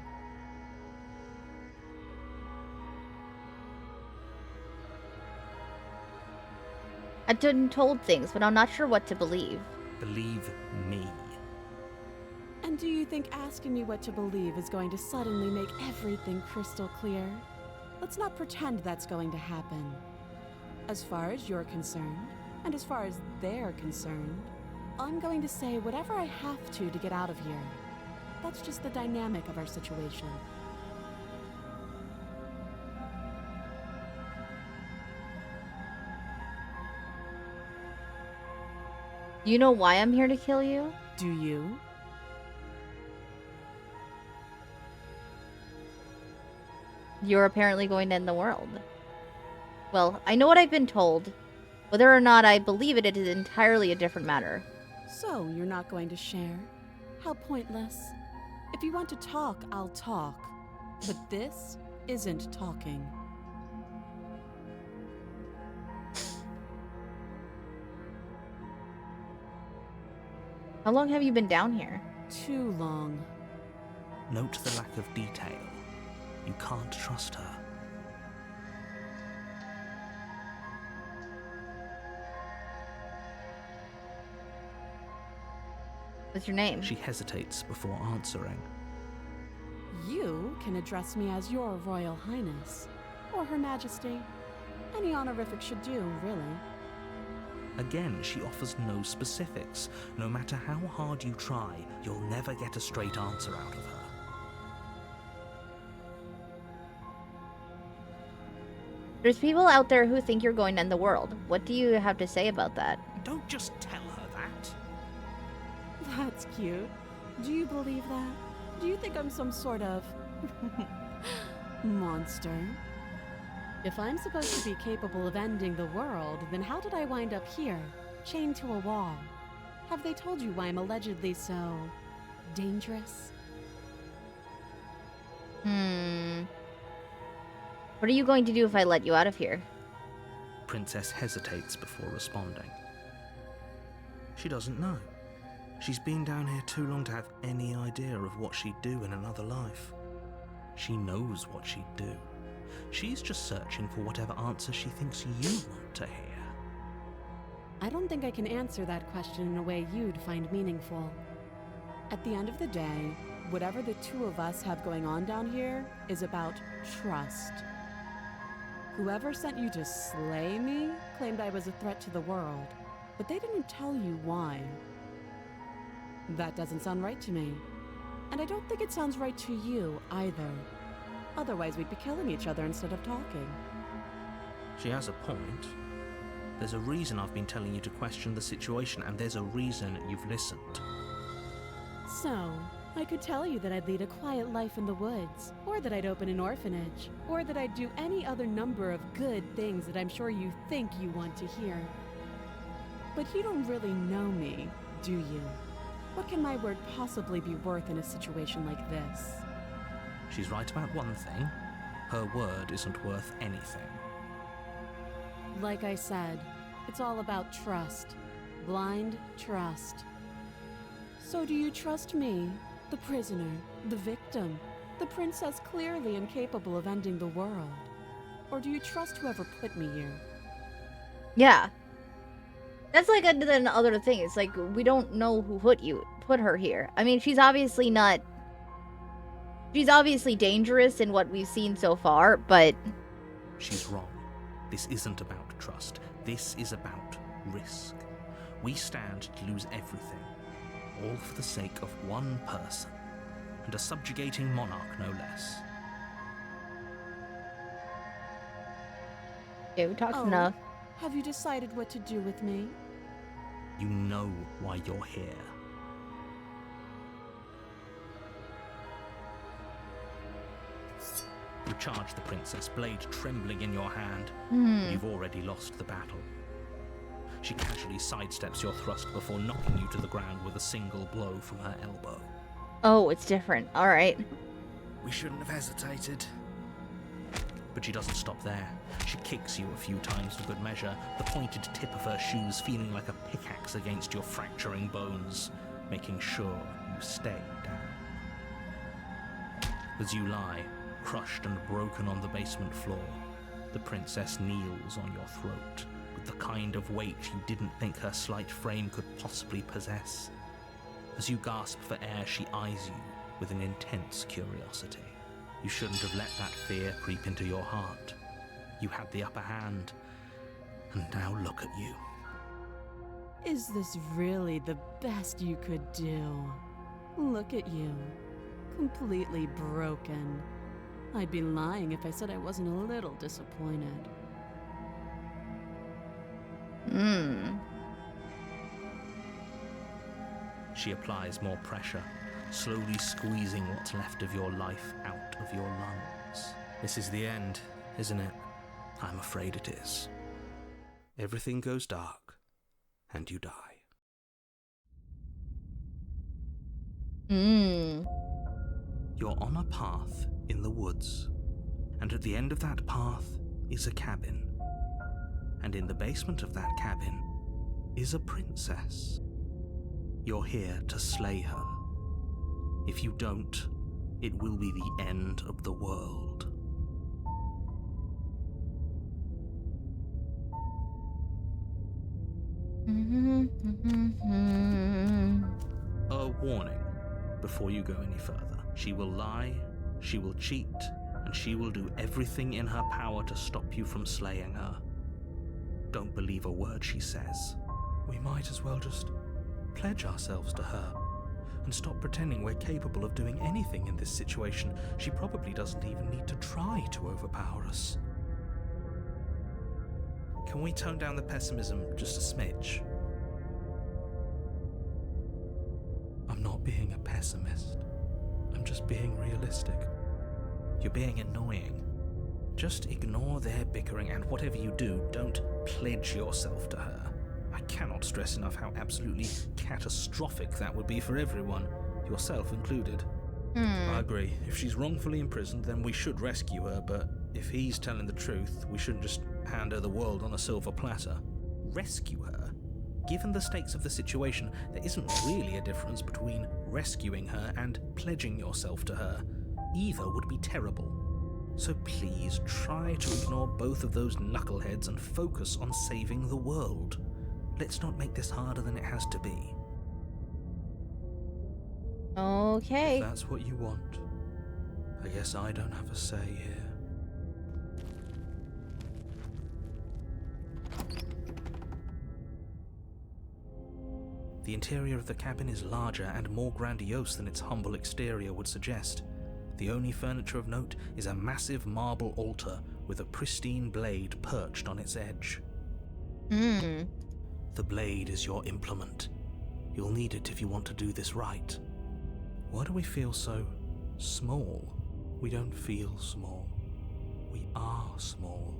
I've been told things, but I'm not sure what to believe. Believe me. And do you think asking me what to believe is going to suddenly make everything crystal clear? Let's not pretend that's going to happen. As far as you're concerned, and as far as they're concerned, I'm going to say whatever I have to get out of here. That's just the dynamic of our situation. You know why I'm here to kill you? Do you? You're apparently going to end the world. Well, I know what I've been told. Whether or not I believe it, it is entirely a different matter. So, you're not going to share? How pointless. If you want to talk, I'll talk. But this isn't talking. How long have you been down here? Too long. Note the lack of detail. You can't trust her. What's your name? She hesitates before answering. You can address me as Your Royal Highness, or Her Majesty. Any honorific should do, really. Again, she offers no specifics. No matter how hard you try, you'll never get a straight answer out of her. There's people out there who think you're going to end the world. What do you have to say about that? Don't just tell her that. That's cute. Do you believe that? Do you think I'm some sort of monster? If I'm supposed to be capable of ending the world, then how did I wind up here, chained to a wall? Have they told you why I'm allegedly so dangerous? What are you going to do if I let you out of here? Princess hesitates before responding. She doesn't know. She's been down here too long to have any idea of what she'd do in another life. She knows what she'd do. She's just searching for whatever answer she thinks you want to hear. I don't think I can answer that question in a way you'd find meaningful. At the end of the day, whatever the two of us have going on down here is about trust. Whoever sent you to slay me claimed I was a threat to the world, but they didn't tell you why. That doesn't sound right to me. And I don't think it sounds right to you either. Otherwise, we'd be killing each other instead of talking. She has a point. There's a reason I've been telling you to question the situation, and there's a reason you've listened. So, I could tell you that I'd lead a quiet life in the woods, or that I'd open an orphanage, or that I'd do any other number of good things that I'm sure you think you want to hear. But you don't really know me, do you? What can my word possibly be worth in a situation like this? She's right about one thing. Her word isn't worth anything. Like I said, it's all about trust. Blind trust. So do you trust me, the prisoner, the victim, the princess clearly incapable of ending the world? Or do you trust whoever put me here? Yeah. That's like another thing. It's like we don't know who put her here. I mean, she's obviously dangerous in what we've seen so far, but She's wrong. This isn't about trust. This is about risk. We stand to lose everything, all for the sake of one person, and a subjugating monarch no less. okay, we talked Oh. enough. Have you decided what to do with me? You know why you're here. You charge the princess, blade trembling in your hand. You've already lost the battle. She casually sidesteps your thrust before knocking you to the ground with a single blow from her elbow. Oh, it's different. All right. We shouldn't have hesitated. But she doesn't stop there. She kicks you a few times for good measure, the pointed tip of her shoes feeling like a pickaxe against your fracturing bones, making sure you stay down. As you lie, crushed and broken on the basement floor, the princess kneels on your throat with the kind of weight you didn't think her slight frame could possibly possess. As you gasp for air, she eyes you with an intense curiosity. You shouldn't have let that fear creep into your heart. You had the upper hand, and now look at you. Is this really the best you could do? Look at you. Completely broken. I'd be lying if I said I wasn't a little disappointed. She applies more pressure, slowly squeezing what's left of your life out of your lungs. This is the end, isn't it? I'm afraid it is. Everything goes dark, and you die. You're on a path in the woods, and at the end of that path is a cabin. And in the basement of that cabin is a princess. You're here to slay her. If you don't, it will be the end of the world. A warning before you go any further. She will lie, she will cheat, and she will do everything in her power to stop you from slaying her. Don't believe a word she says. We might as well just pledge ourselves to her and stop pretending we're capable of doing anything in this situation. She probably doesn't even need to try to overpower us. Can we tone down the pessimism just a smidge? I'm not being a pessimist. I'm just being realistic. You're being annoying. Just ignore their bickering, and whatever you do, don't pledge yourself to her. I cannot stress enough how absolutely catastrophic that would be for everyone, yourself included. I agree. If she's wrongfully imprisoned, then we should rescue her, but if he's telling the truth, we shouldn't just hand her the world on a silver platter. Rescue her? Given the stakes of the situation, there isn't really a difference between rescuing her and pledging yourself to her. Either would be terrible. So please try to ignore both of those knuckleheads and focus on saving the world. Let's not make this harder than it has to be. Okay. If that's what you want, I guess I don't have a say here. The interior of the cabin is larger and more grandiose than its humble exterior would suggest. The only furniture of note is a massive marble altar with a pristine blade perched on its edge. The blade is your implement. You'll need it if you want to do this right. Why do we feel so small? We don't feel small. We are small.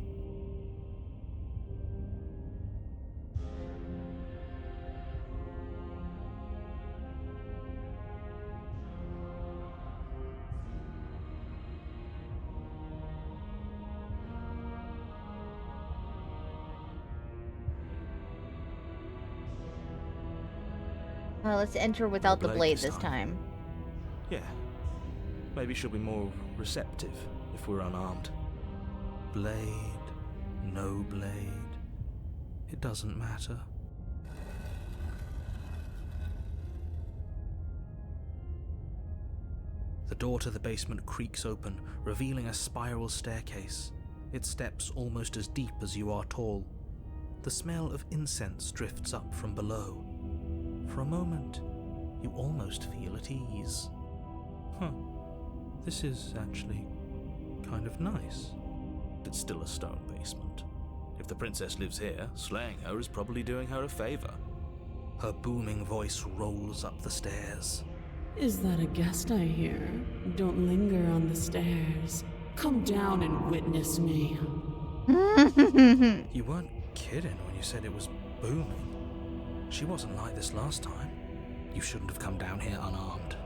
Well, let's enter without the blade this time. Yeah. Maybe she'll be more receptive if we're unarmed. Blade, no blade. It doesn't matter. The door to the basement creaks open, revealing a spiral staircase, its steps almost as deep as you are tall. The smell of incense drifts up from below. For a moment, you almost feel at ease. This is actually kind of nice. It's still a stone basement. If the princess lives here, slaying her is probably doing her a favor. Her booming voice rolls up the stairs. Is that a guest I hear? Don't linger on the stairs. Come down and witness me. You weren't kidding when you said it was booming. She wasn't like this last time. You shouldn't have come down here unarmed.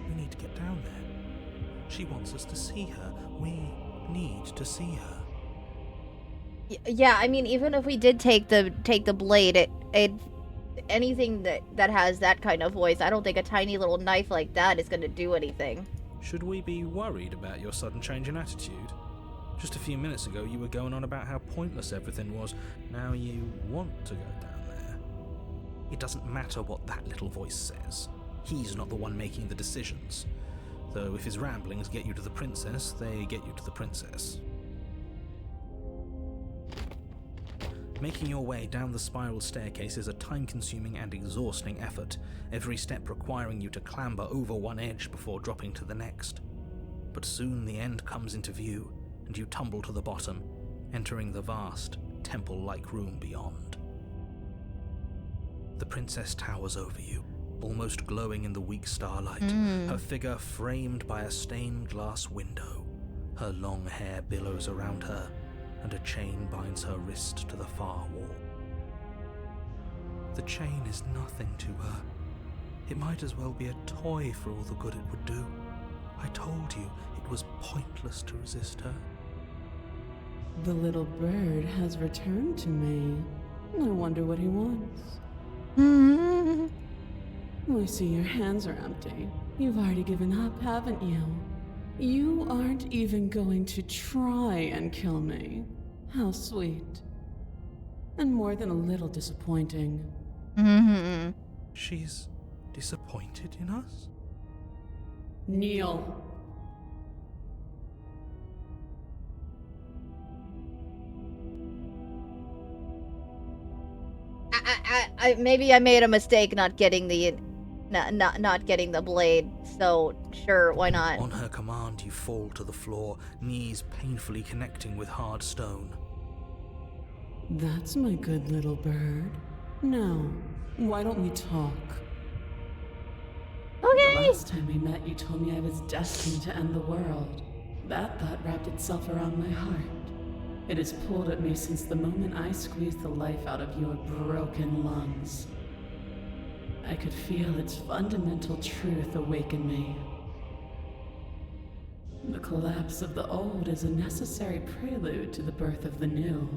We need to get down there. She wants us to see her. We need to see her. Yeah, I mean, even if we did take the blade, it anything that has that kind of voice, I don't think a tiny little knife like that is going to do anything. Should we be worried about your sudden change in attitude? Just a few minutes ago, you were going on about how pointless everything was. Now you want to go down there. It doesn't matter what that little voice says. He's not the one making the decisions. Though if his ramblings get you to the princess, they get you to the princess. Making your way down the spiral staircase is a time-consuming and exhausting effort, every step requiring you to clamber over one edge before dropping to the next. But soon the end comes into view, and you tumble to the bottom, entering the vast, temple-like room beyond. The princess towers over you, almost glowing in the weak starlight, her figure framed by a stained glass window. Her long hair billows around her, and a chain binds her wrist to the far wall. The chain is nothing to her. It might as well be a toy for all the good it would do. I told you it was pointless to resist her. The little bird has returned to me. I wonder what he wants. I see your hands are empty. You've already given up, haven't you? You aren't even going to try and kill me. How sweet. And more than a little disappointing. She's disappointed in us? Kneel. Maybe I made a mistake not getting the not getting the blade. So sure, why not? On her command, you fall to the floor, knees painfully connecting with hard stone. That's my good little bird. Now, why don't we talk? The Okay. last time we met, you told me I was destined to end the world. That thought wrapped itself around my heart. It has pulled at me since the moment I squeezed the life out of your broken lungs. I could feel its fundamental truth awaken me. The collapse of the old is a necessary prelude to the birth of the new,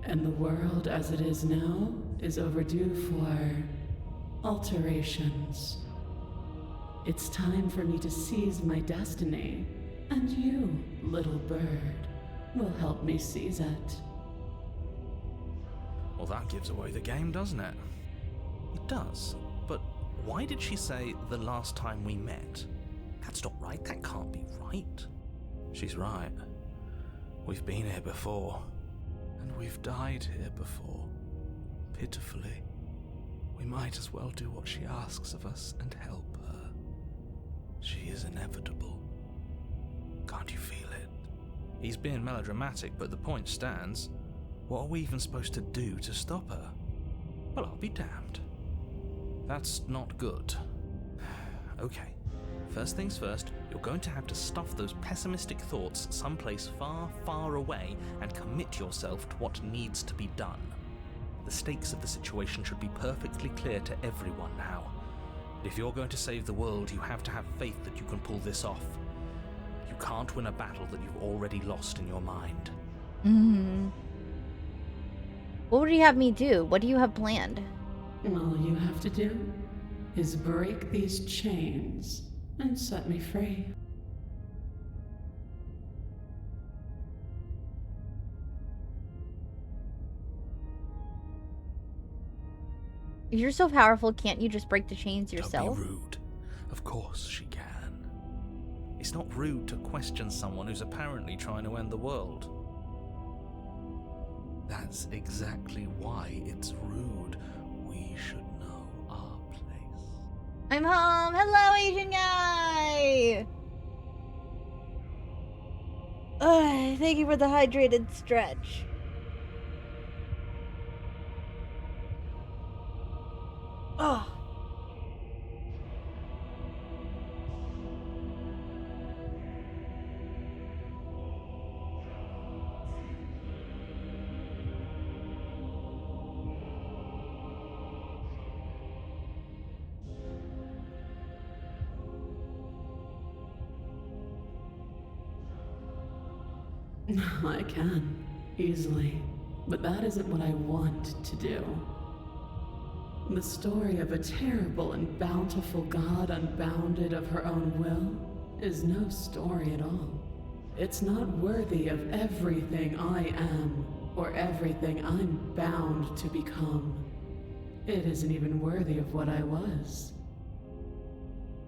and the world as it is now is overdue for alterations. It's time for me to seize my destiny, and you, little bird, will help me seize it. Well, that gives away the game, doesn't it? It does. But why did she say the last time we met? That's not right. That can't be right. She's right. We've been here before. And we've died here before. Pitifully. We might as well do what she asks of us and help her. She is inevitable. Can't you feel it? He's being melodramatic, but the point stands. What are we even supposed to do to stop her? Well, I'll be damned. That's not good. Okay, first things first, you're going to have to stuff those pessimistic thoughts someplace far, far away and commit yourself to what needs to be done. The stakes of the situation should be perfectly clear to everyone now. If you're going to save the world, you have to have faith that you can pull this off. You can't win a battle that you've already lost in your mind. What would you have me do? What do you have planned? All you have to do is break these chains and set me free. If you're so powerful, can't you just break the chains yourself? Don't be rude. Of course she can. It's not rude to question someone who's apparently trying to end the world. That's exactly why it's rude. We should know our place. I'm home. Hello, Asian guy. Thank you for the hydrated stretch. Oh. I can, easily. But that isn't what I want to do. The story of a terrible and bountiful god unbounded of her own will is no story at all. It's not worthy of everything I am, or everything I'm bound to become. It isn't even worthy of what I was.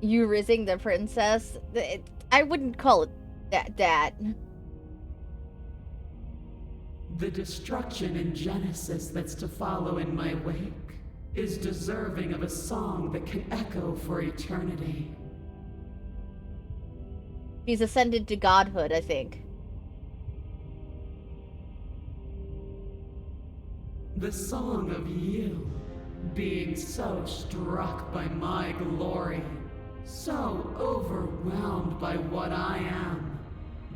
You rising the princess? I wouldn't call it that. The destruction in Genesis that's to follow in my wake is deserving of a song that can echo for eternity. He's ascended to godhood, I think. The song of you, being so struck by my glory, so overwhelmed by what I am,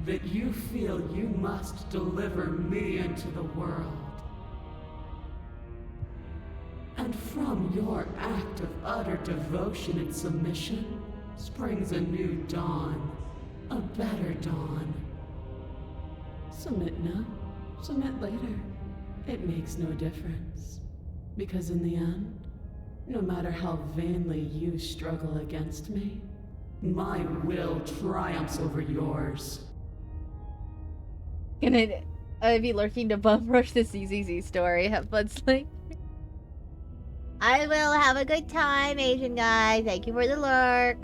that you feel you must deliver me into the world. And from your act of utter devotion and submission springs a new dawn, a better dawn. Submit now, submit later. It makes no difference. Because in the end, no matter how vainly you struggle against me, my will triumphs over yours. Gonna be lurking to bum rush the CZZ story. Have fun, Slink. I will have a good time, Asian guy. Thank you for the lurk.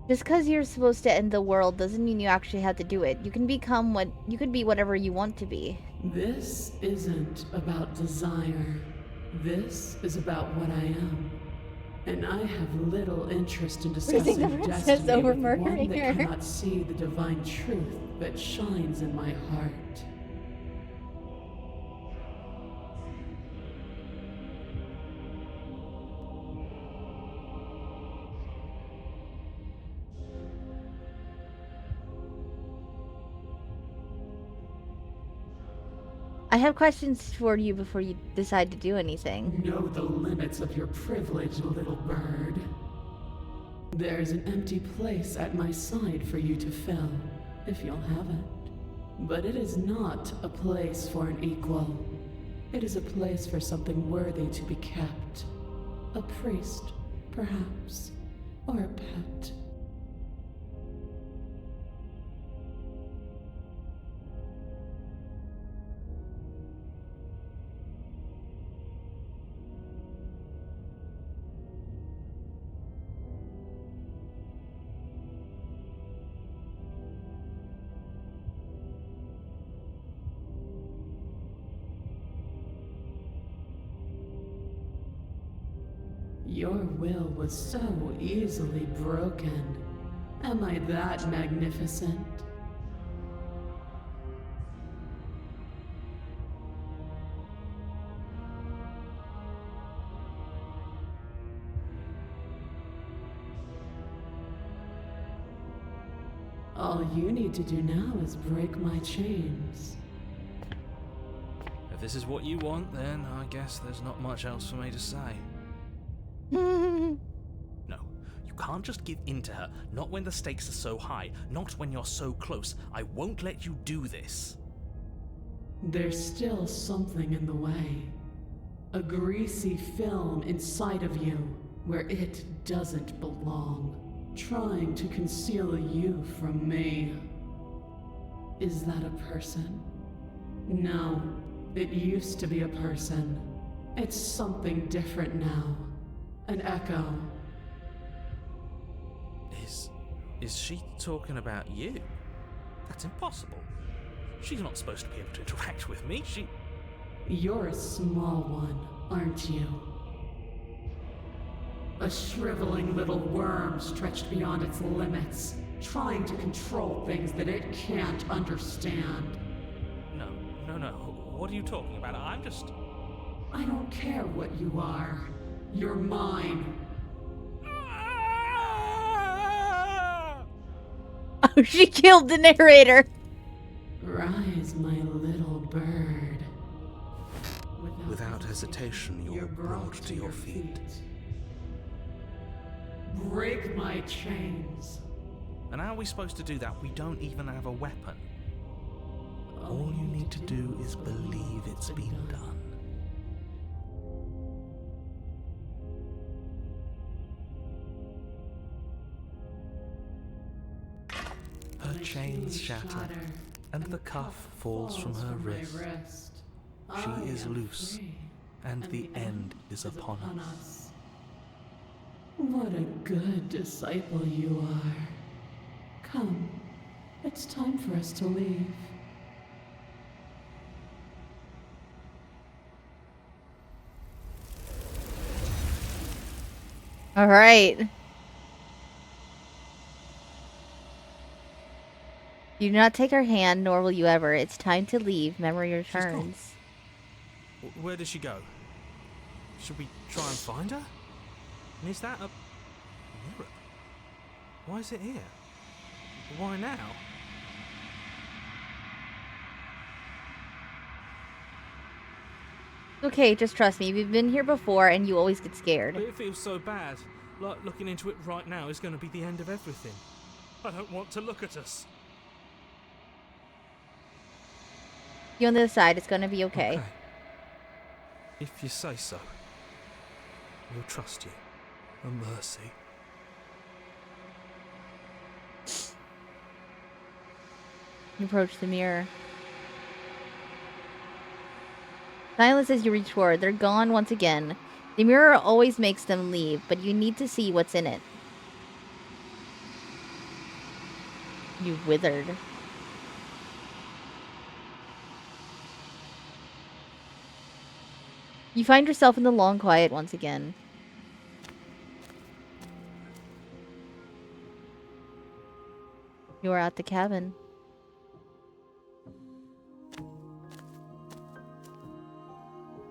Just because you're supposed to end the world doesn't mean you actually have to do it. You can become you could be whatever you want to be. This isn't about desire. This is about what I am. And I have little interest in discussing the princess destiny over with one murdering that her. cannot see the divine truth that shines in my heart. I have questions for you before you decide to do anything. Know the limits of your privilege, little bird. There's an empty place at my side for you to fill, if you'll have it. But it is not a place for an equal. It is a place for something worthy to be kept. A priest, perhaps, or a pet. Your will was so easily broken. Am I that magnificent? All you need to do now is break my chains. If this is what you want, then I guess there's not much else for me to say. No, you can't just give in to her, not when the stakes are so high, not when you're so close. I won't let you do this. There's still something in the way. A greasy film inside of you where it doesn't belong, trying to conceal you from me. Is that a person? No, it used to be a person. It's something different now. An echo. Is she talking about you? That's impossible. She's not supposed to be able to interact with me. You're a small one, aren't you? A shriveling little worm stretched beyond its limits, trying to control things that it can't understand. No. What are you talking about? I don't care what you are. You're mine. Oh, she killed the narrator. Rise, my little bird. Without hesitation, you're brought to your feet. Break my chains. And how are we supposed to do that? We don't even have a weapon. All you need to do is believe it's been done. Her chains shatter, and the cuff falls from her wrist. She is loose, and the end is upon us. What a good disciple you are. Come, it's time for us to leave. All right. You do not take her hand, nor will you ever. It's time to leave. Memory returns. Where does she go? Should we try and find her? And is that a mirror? Why is it here? Why now? Okay, just trust me. We've been here before, and you always get scared. But it feels so bad. Like looking into it right now is going to be the end of everything. I don't want to look at us. You on the other side. It's gonna be okay. If you say so. We'll trust you. A mercy. You approach the mirror. Silence as you reach forward. They're gone once again. The mirror always makes them leave, but you need to see what's in it. You withered. You find yourself in the long quiet once again. You are at the cabin.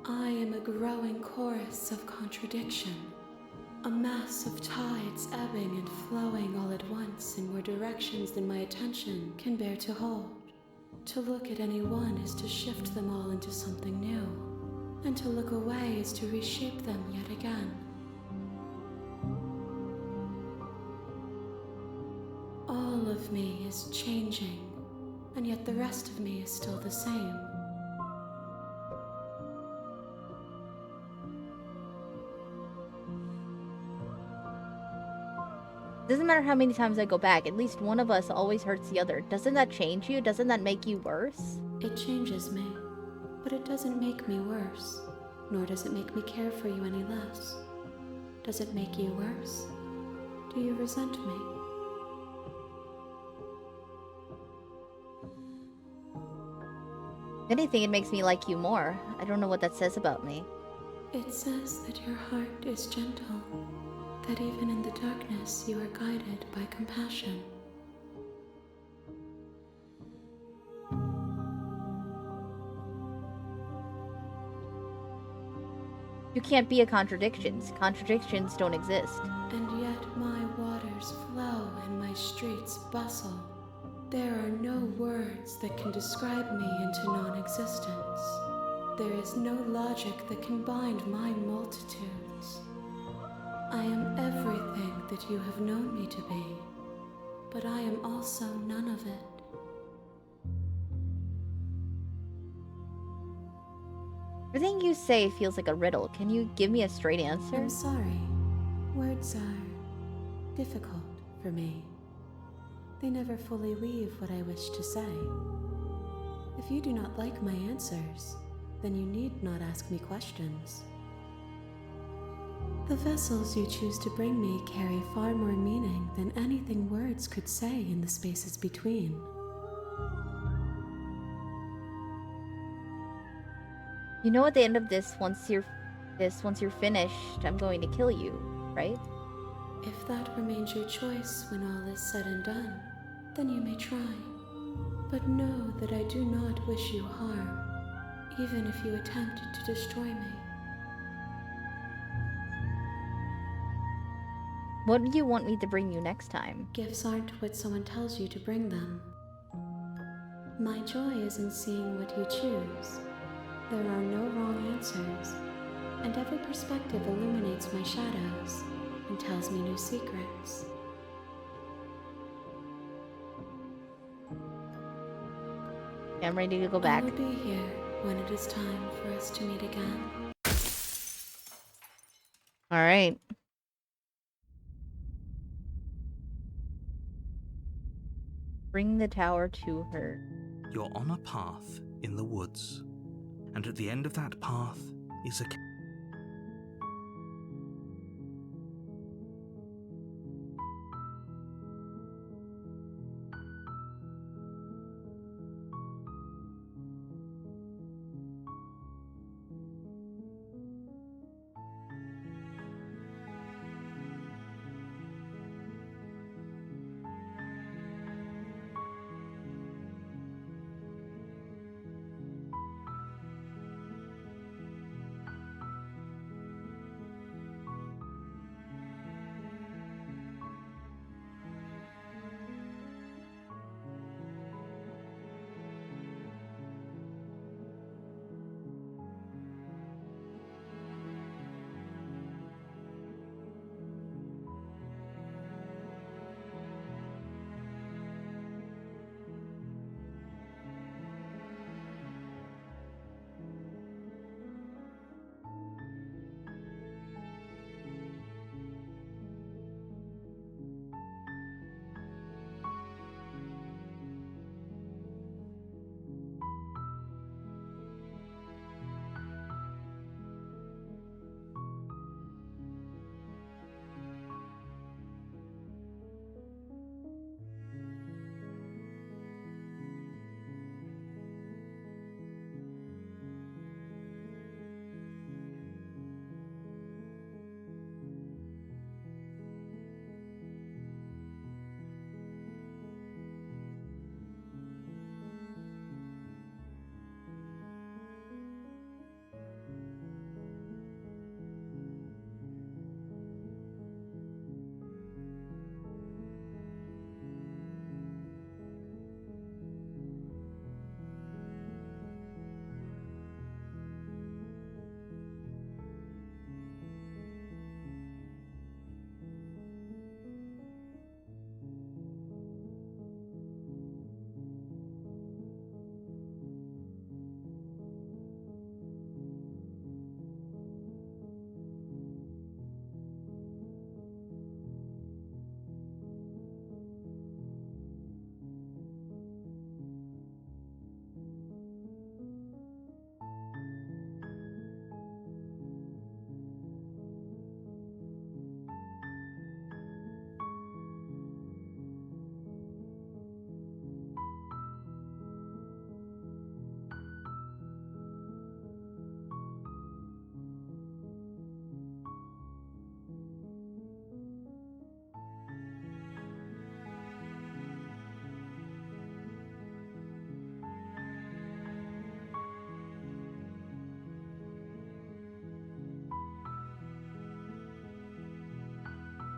I am a growing chorus of contradiction, a mass of tides ebbing and flowing all at once in more directions than my attention can bear to hold. To look at any one is to shift them all into something new, and to look away is to reshape them yet again. All of me is changing, and yet the rest of me is still the same. Doesn't matter how many times I go back, at least one of us always hurts the other. Doesn't that change you? Doesn't that make you worse? It changes me, but it doesn't make me worse, nor does it make me care for you any less. Does it make you worse? Do you resent me? If anything, it makes me like you more. I don't know what that says about me. It says that your heart is gentle, that even in the darkness you are guided by compassion. You can't be a contradiction. Contradictions don't exist. And yet my waters flow and my streets bustle. There are no words that can describe me into non-existence. There is no logic that can bind my multitudes. I am everything that you have known me to be, but I am also none of it. Everything you say feels like a riddle. Can you give me a straight answer? I'm sorry. Words are difficult for me. They never fully weave what I wish to say. If you do not like my answers, then you need not ask me questions. The vessels you choose to bring me carry far more meaning than anything words could say in the spaces between. You know, at the end of this, once you're finished, I'm going to kill you, right? If that remains your choice when all is said and done, then you may try. But know that I do not wish you harm, even if you attempt to destroy me. What do you want me to bring you next time? Gifts aren't what someone tells you to bring them. My joy is in seeing what you choose. There are no wrong answers, and every perspective illuminates my shadows and tells me new secrets. I'm ready to go back. I will be here when it is time for us to meet again. All right. Bring the tower to her. You're on a path in the woods, and at the end of that path is a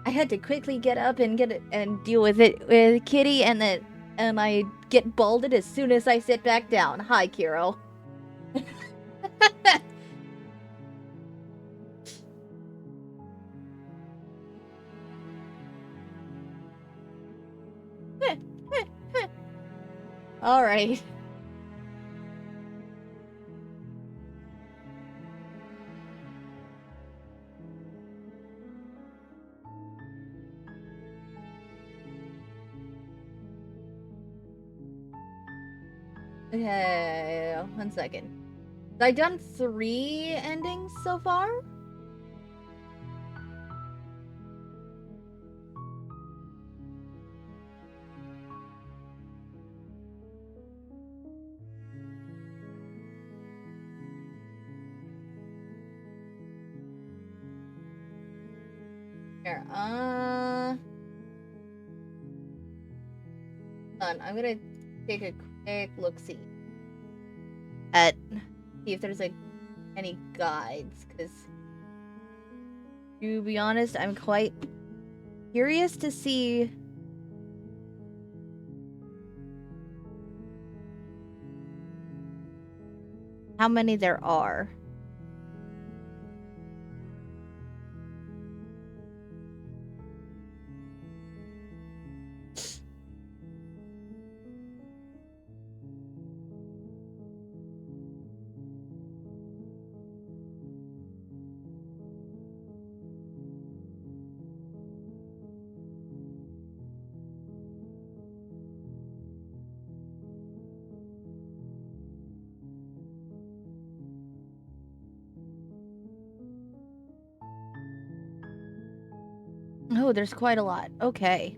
I had to quickly get up and get it and deal with it with Kitty, and I get balded as soon as I sit back down. Hi, Kiro. All right. Okay, 1 second. I've done 3 endings so far? Here, hold on, I'm gonna take a quick look-see at see if there's like any guides, because to be honest, I'm quite curious to see how many there are. Oh, there's quite a lot. Okay.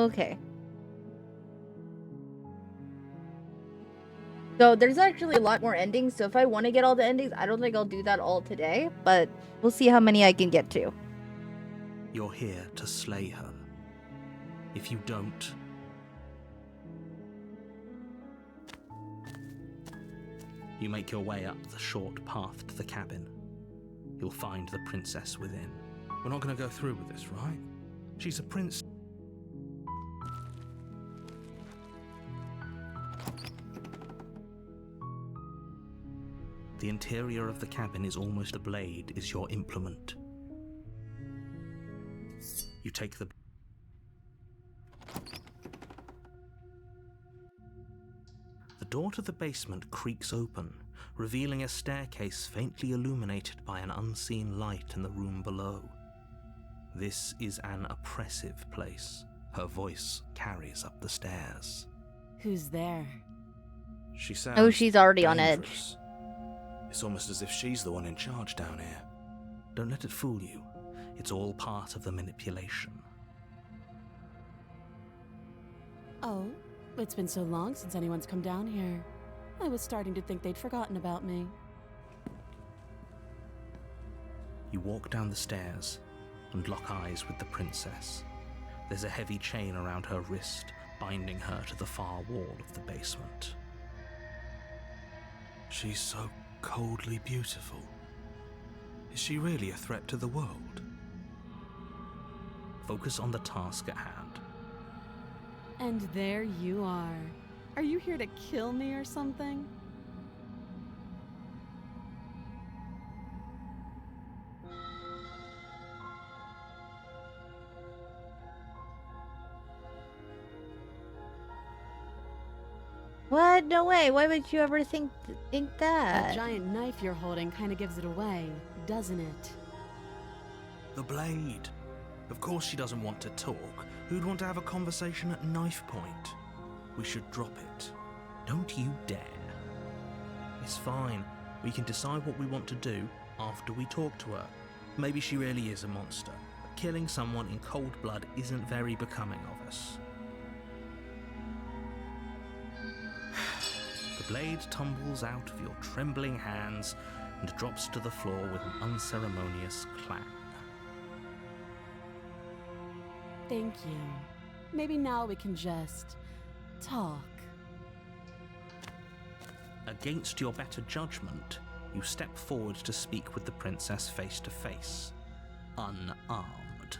Okay. So there's actually a lot more endings, so if I want to get all the endings, I don't think I'll do that all today, but we'll see how many I can get to. You're here to slay her. If you don't, you make your way up the short path to the cabin. You'll find the princess within. We're not going to go through with this, right? She's a prince. The interior of the cabin is almost a blade is your implement. You take the... The door to the basement creaks open, revealing a staircase faintly illuminated by an unseen light in the room below. This is an oppressive place. Her voice carries up the stairs. Who's there? She sounds Oh, she's already on edge. dangerous. It's almost as if she's the one in charge down here. Don't let it fool you. It's all part of the manipulation. Oh, it's been so long since anyone's come down here. I was starting to think they'd forgotten about me. You walk down the stairs and lock eyes with the princess. There's a heavy chain around her wrist, binding her to the far wall of the basement. She's so coldly beautiful. Is she really a threat to the world? Focus on the task at hand. And there you are. Are you here to kill me or something? What? No way. Why would you ever think That that? giant knife you're holding kind of gives it away, doesn't it? The blade. Of course she doesn't want to talk. Who'd want to have a conversation at knife point? We should drop it. Don't you dare. It's fine. We can decide what we want to do after we talk to her. Maybe she really is a monster, but killing someone in cold blood isn't very becoming of us. The blade tumbles out of your trembling hands and drops to the floor with an unceremonious clang. Thank you. Maybe now we can just talk. Against your better judgment, you step forward to speak with the princess face to face, unarmed.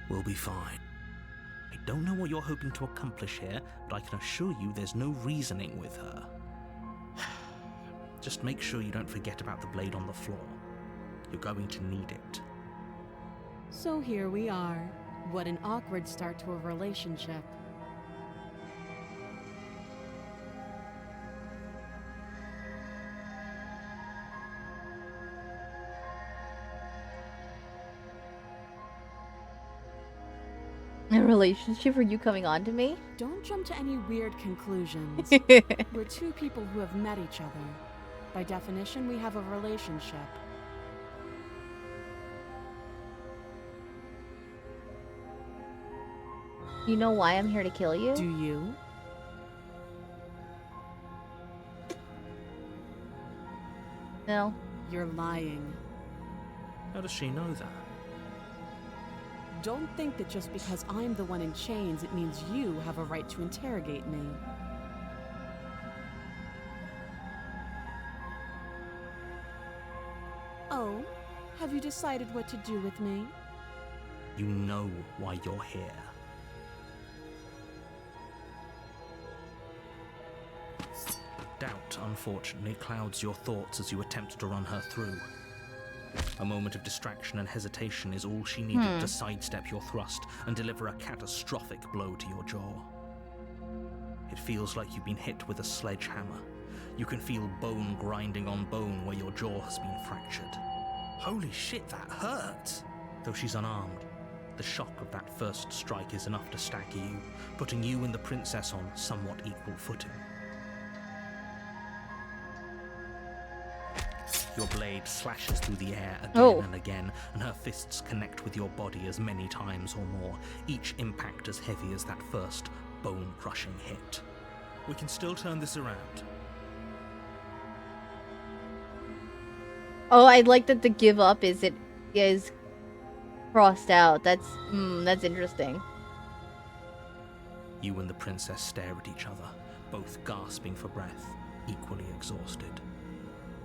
We'll be fine. I don't know what you're hoping to accomplish here, but I can assure you there's no reasoning with her. Just make sure you don't forget about the blade on the floor. You're going to need it. So here we are. What an awkward start to a relationship. A relationship? Are you coming on to me? Don't jump to any weird conclusions. We're two people who have met each other. By definition, we have a relationship. You know why I'm here to kill you? Do you? No. You're lying. How does she know that? Don't think that just because I'm the one in chains, it means you have a right to interrogate me. Oh, have you decided what to do with me? You know why you're here. Doubt, unfortunately, clouds your thoughts as you attempt to run her through. A moment of distraction and hesitation is all she needed to sidestep your thrust and deliver a catastrophic blow to your jaw. It feels like you've been hit with a sledgehammer. You can feel bone grinding on bone where your jaw has been fractured. Holy shit, that hurt! Though she's unarmed, the shock of that first strike is enough to stagger you, putting you and the princess on somewhat equal footing. Your blade slashes through the air again and again, and her fists connect with your body as many times or more, each impact as heavy as that first bone-crushing hit. We can still turn this around. Oh, I like that the give up is crossed out. That's interesting. You and the princess stare at each other, both gasping for breath, equally exhausted.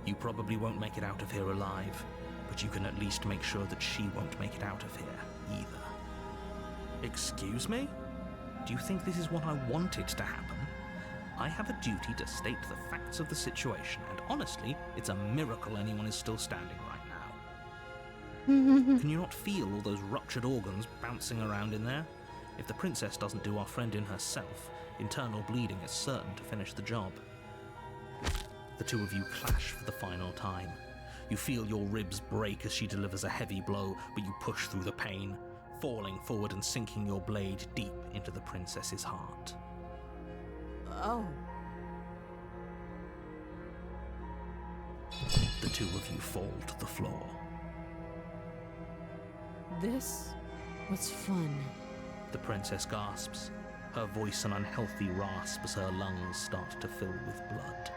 You probably won't make it out of here alive, but you can at least make sure that she won't make it out of here either. Excuse me? Do you think this is what I wanted to happen? I have a duty to state the facts of the situation, and honestly, it's a miracle anyone is still standing right now. Can you not feel all those ruptured organs bouncing around in there? If the princess doesn't do our friend in herself, internal bleeding is certain to finish the job. The two of you clash for the final time. You feel your ribs break as she delivers a heavy blow, but you push through the pain, falling forward and sinking your blade deep into the princess's heart. Oh. The two of you fall to the floor. This was fun. The princess gasps, her voice an unhealthy rasp as her lungs start to fill with blood.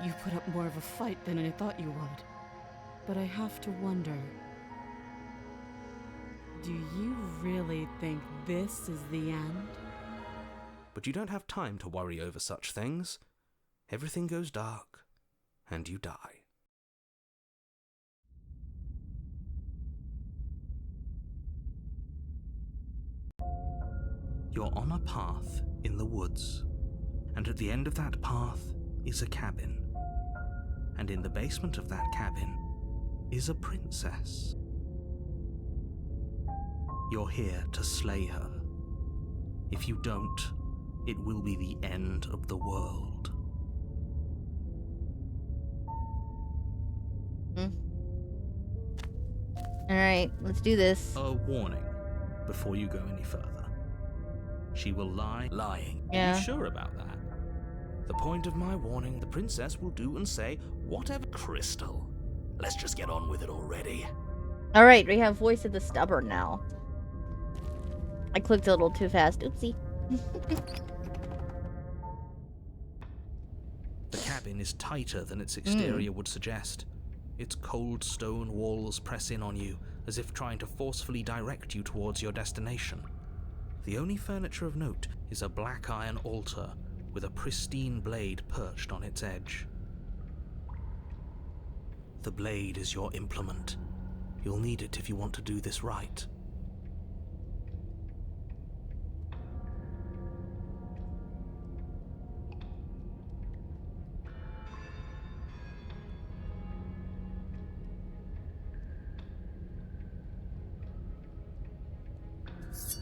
You put up more of a fight than I thought you would. But I have to wonder, do you really think this is the end? But you don't have time to worry over such things. Everything goes dark, and you die. You're on a path in the woods, and at the end of that path is a cabin. And in the basement of that cabin is a princess. You're here to slay her. If you don't, it will be the end of the world. Alright, let's do this. A warning before you go any further. She will lie. Lying. Yeah. Are you sure about that? The point of my warning, the princess will do and say whatever. Crystal, let's just get on with it already. Alright, we have Voice of the Stubborn now. I clicked a little too fast. Oopsie. The cabin is tighter than its exterior would suggest. Its cold stone walls press in on you, as if trying to forcefully direct you towards your destination. The only furniture of note is a black iron altar with a pristine blade perched on its edge. The blade is your implement. You'll need it if you want to do this right.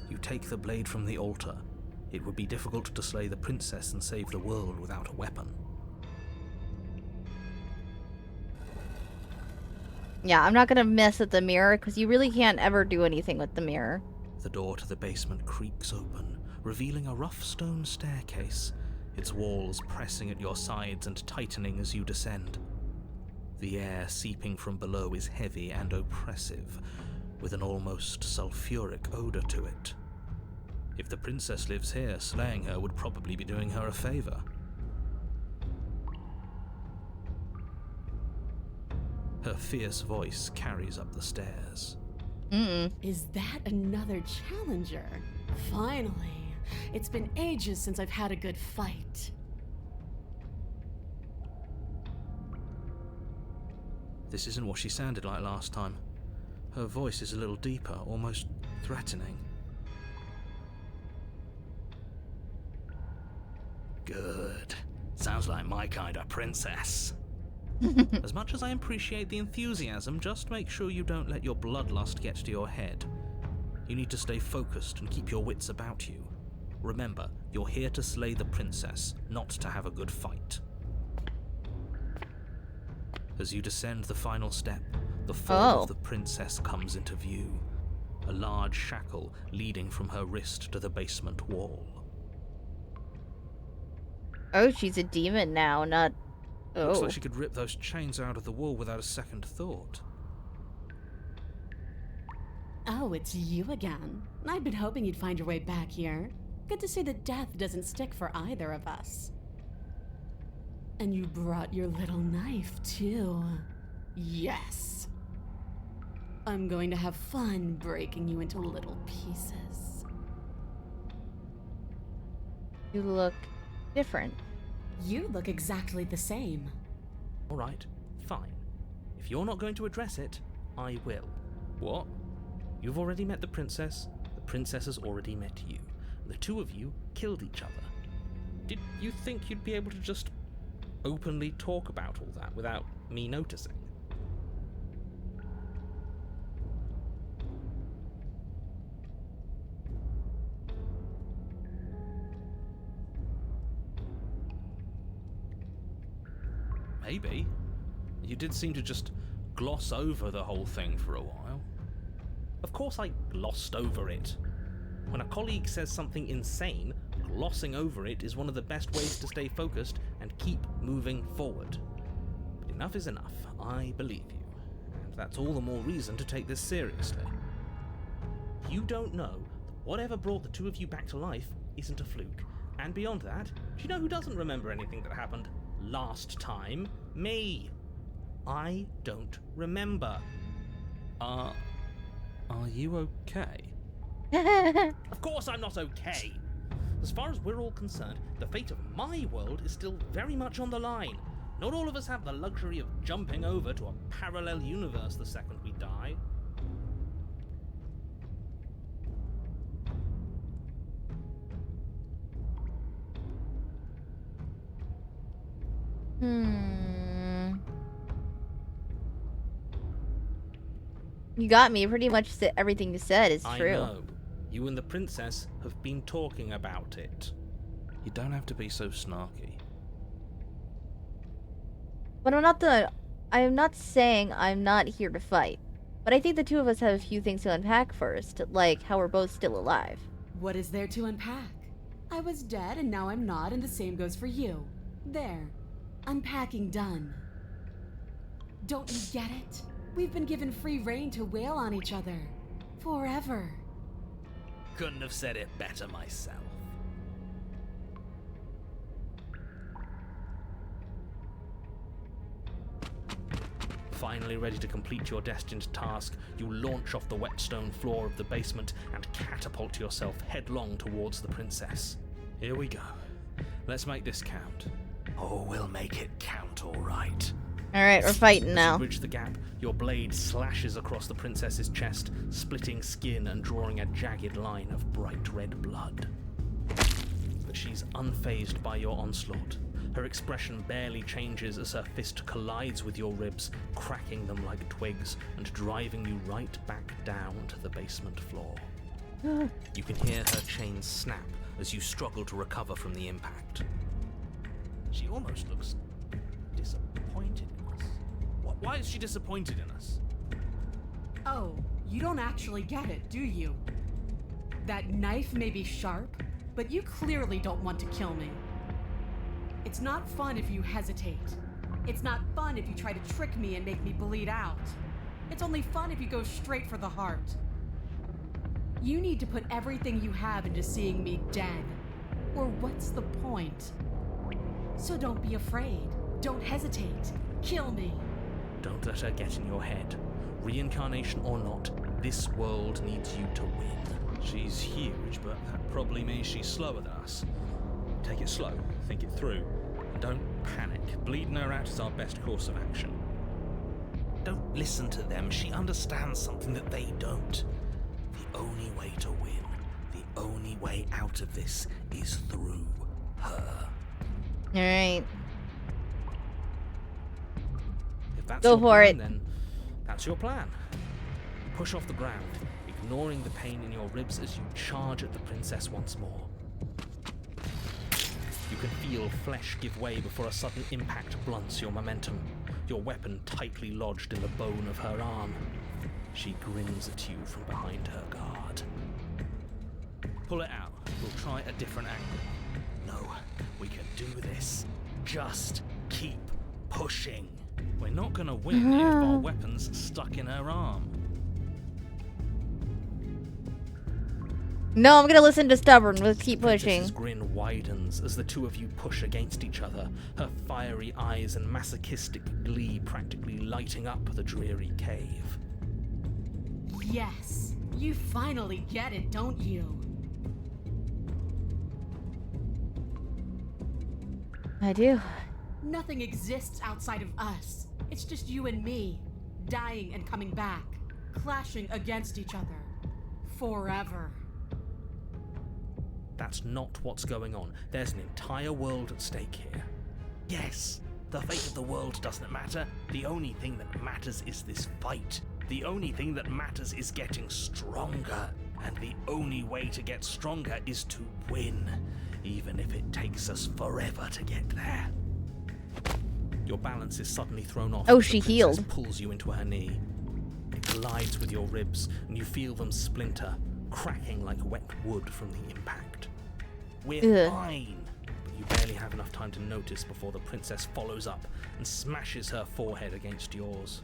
You take the blade from the altar. It would be difficult to slay the princess and save the world without a weapon. Yeah, I'm not gonna mess with the mirror, because you really can't ever do anything with the mirror. The door to the basement creaks open, revealing a rough stone staircase, its walls pressing at your sides and tightening as you descend. The air seeping from below is heavy and oppressive, with an almost sulfuric odor to it. If the princess lives here, slaying her would probably be doing her a favor. Her fierce voice carries up the stairs. Is that another challenger? Finally. It's been ages since I've had a good fight. This isn't what she sounded like last time. Her voice is a little deeper, almost threatening. Good. Sounds like my kind of princess. As much as I appreciate the enthusiasm, just make sure you don't let your bloodlust get to your head. You need to stay focused and keep your wits about you. Remember, you're here to slay the princess, not to have a good fight. As you descend the final step, the form of the princess comes into view. A large shackle leading from her wrist to the basement wall. Oh, she's a demon now, not... Oh. Looks like she could rip those chains out of the wall without a second thought. Oh, it's you again. I've been hoping you'd find your way back here. Good to see that death doesn't stick for either of us. And you brought your little knife, too. Yes. I'm going to have fun breaking you into little pieces. You look different. You look exactly the same. Alright, fine. If you're not going to address it, I will. What? You've already met the princess has already met you. The two of you killed each other. Did you think you'd be able to just openly talk about all that without me noticing? Maybe. You did seem to just gloss over the whole thing for a while. Of course I glossed over it. When a colleague says something insane, glossing over it is one of the best ways to stay focused and keep moving forward. But enough is enough. I believe you. And that's all the more reason to take this seriously. You don't know that whatever brought the two of you back to life isn't a fluke. And beyond that, do you know who doesn't remember anything that happened last time? Me. I don't remember. Are you okay? Of course I'm not okay. As far as we're all concerned, the fate of my world is still very much on the line. Not all of us have the luxury of jumping over to a parallel universe the second we die. You got me. Pretty much everything you said is true. I know. You and the princess have been talking about it. You don't have to be so snarky. But I am not saying I'm not here to fight. But I think the two of us have a few things to unpack first, like how we're both still alive. What is there to unpack? I was dead and now I'm not, and the same goes for you. There. Unpacking done. Don't you get it? We've been given free rein to wail on each other. Forever. Couldn't have said it better myself. Finally ready to complete your destined task, you launch off the wet stone floor of the basement and catapult yourself headlong towards the princess. Here we go. Let's make this count. Oh, we'll make it count, all right. Alright, we're fighting As now. you bridge the gap, your blade slashes across the princess's chest, splitting skin and drawing a jagged line of bright red blood. But she's unfazed by your onslaught. Her expression barely changes as her fist collides with your ribs, cracking them like twigs and driving you right back down to the basement floor. You can hear her chains snap as you struggle to recover from the impact. She almost looks disappointed in us. Why is she disappointed in us? Oh, you don't actually get it, do you? That knife may be sharp, but you clearly don't want to kill me. It's not fun if you hesitate. It's not fun if you try to trick me and make me bleed out. It's only fun if you go straight for the heart. You need to put everything you have into seeing me dead. Or what's the point? So don't be afraid. Don't hesitate. Kill me. Don't let her get in your head. Reincarnation or not, this world needs you to win. She's huge, but that probably means she's slower than us. Take it slow, think it through, and don't panic. Bleeding her out is our best course of action. Don't listen to them. She understands something that they don't. The only way to win, the only way out of this is through her. Alright. If that's Go your for plan, it. then that's your plan. Push off the ground, ignoring the pain in your ribs as you charge at the princess once more. You can feel flesh give way before a sudden impact blunts your momentum, your weapon tightly lodged in the bone of her arm. She grins at you from behind her guard. Pull it out. We'll try a different angle. No, we can do this. Just keep pushing. We're not gonna win if our weapon's stuck in her arm. No, I'm gonna listen to Stubborn. Let's keep The pushing. princess's grin widens as the two of you push against each other, her fiery eyes and masochistic glee practically lighting up the dreary cave. Yes. You finally get it, don't you? I do. Nothing exists outside of us. It's just you and me, dying and coming back, clashing against each other. Forever. That's not what's going on. There's an entire world at stake here. Yes, the fate of the world doesn't matter. The only thing that matters is this fight. The only thing that matters is getting stronger. And the only way to get stronger is to win, even if it takes us forever to get there. Your balance is suddenly thrown off. Oh, as the she princess healed. Pulls you into her knee. It collides with your ribs, and you feel them splinter, cracking like wet wood from the impact. We're Ugh. fine. But you barely have enough time to notice before the princess follows up and smashes her forehead against yours.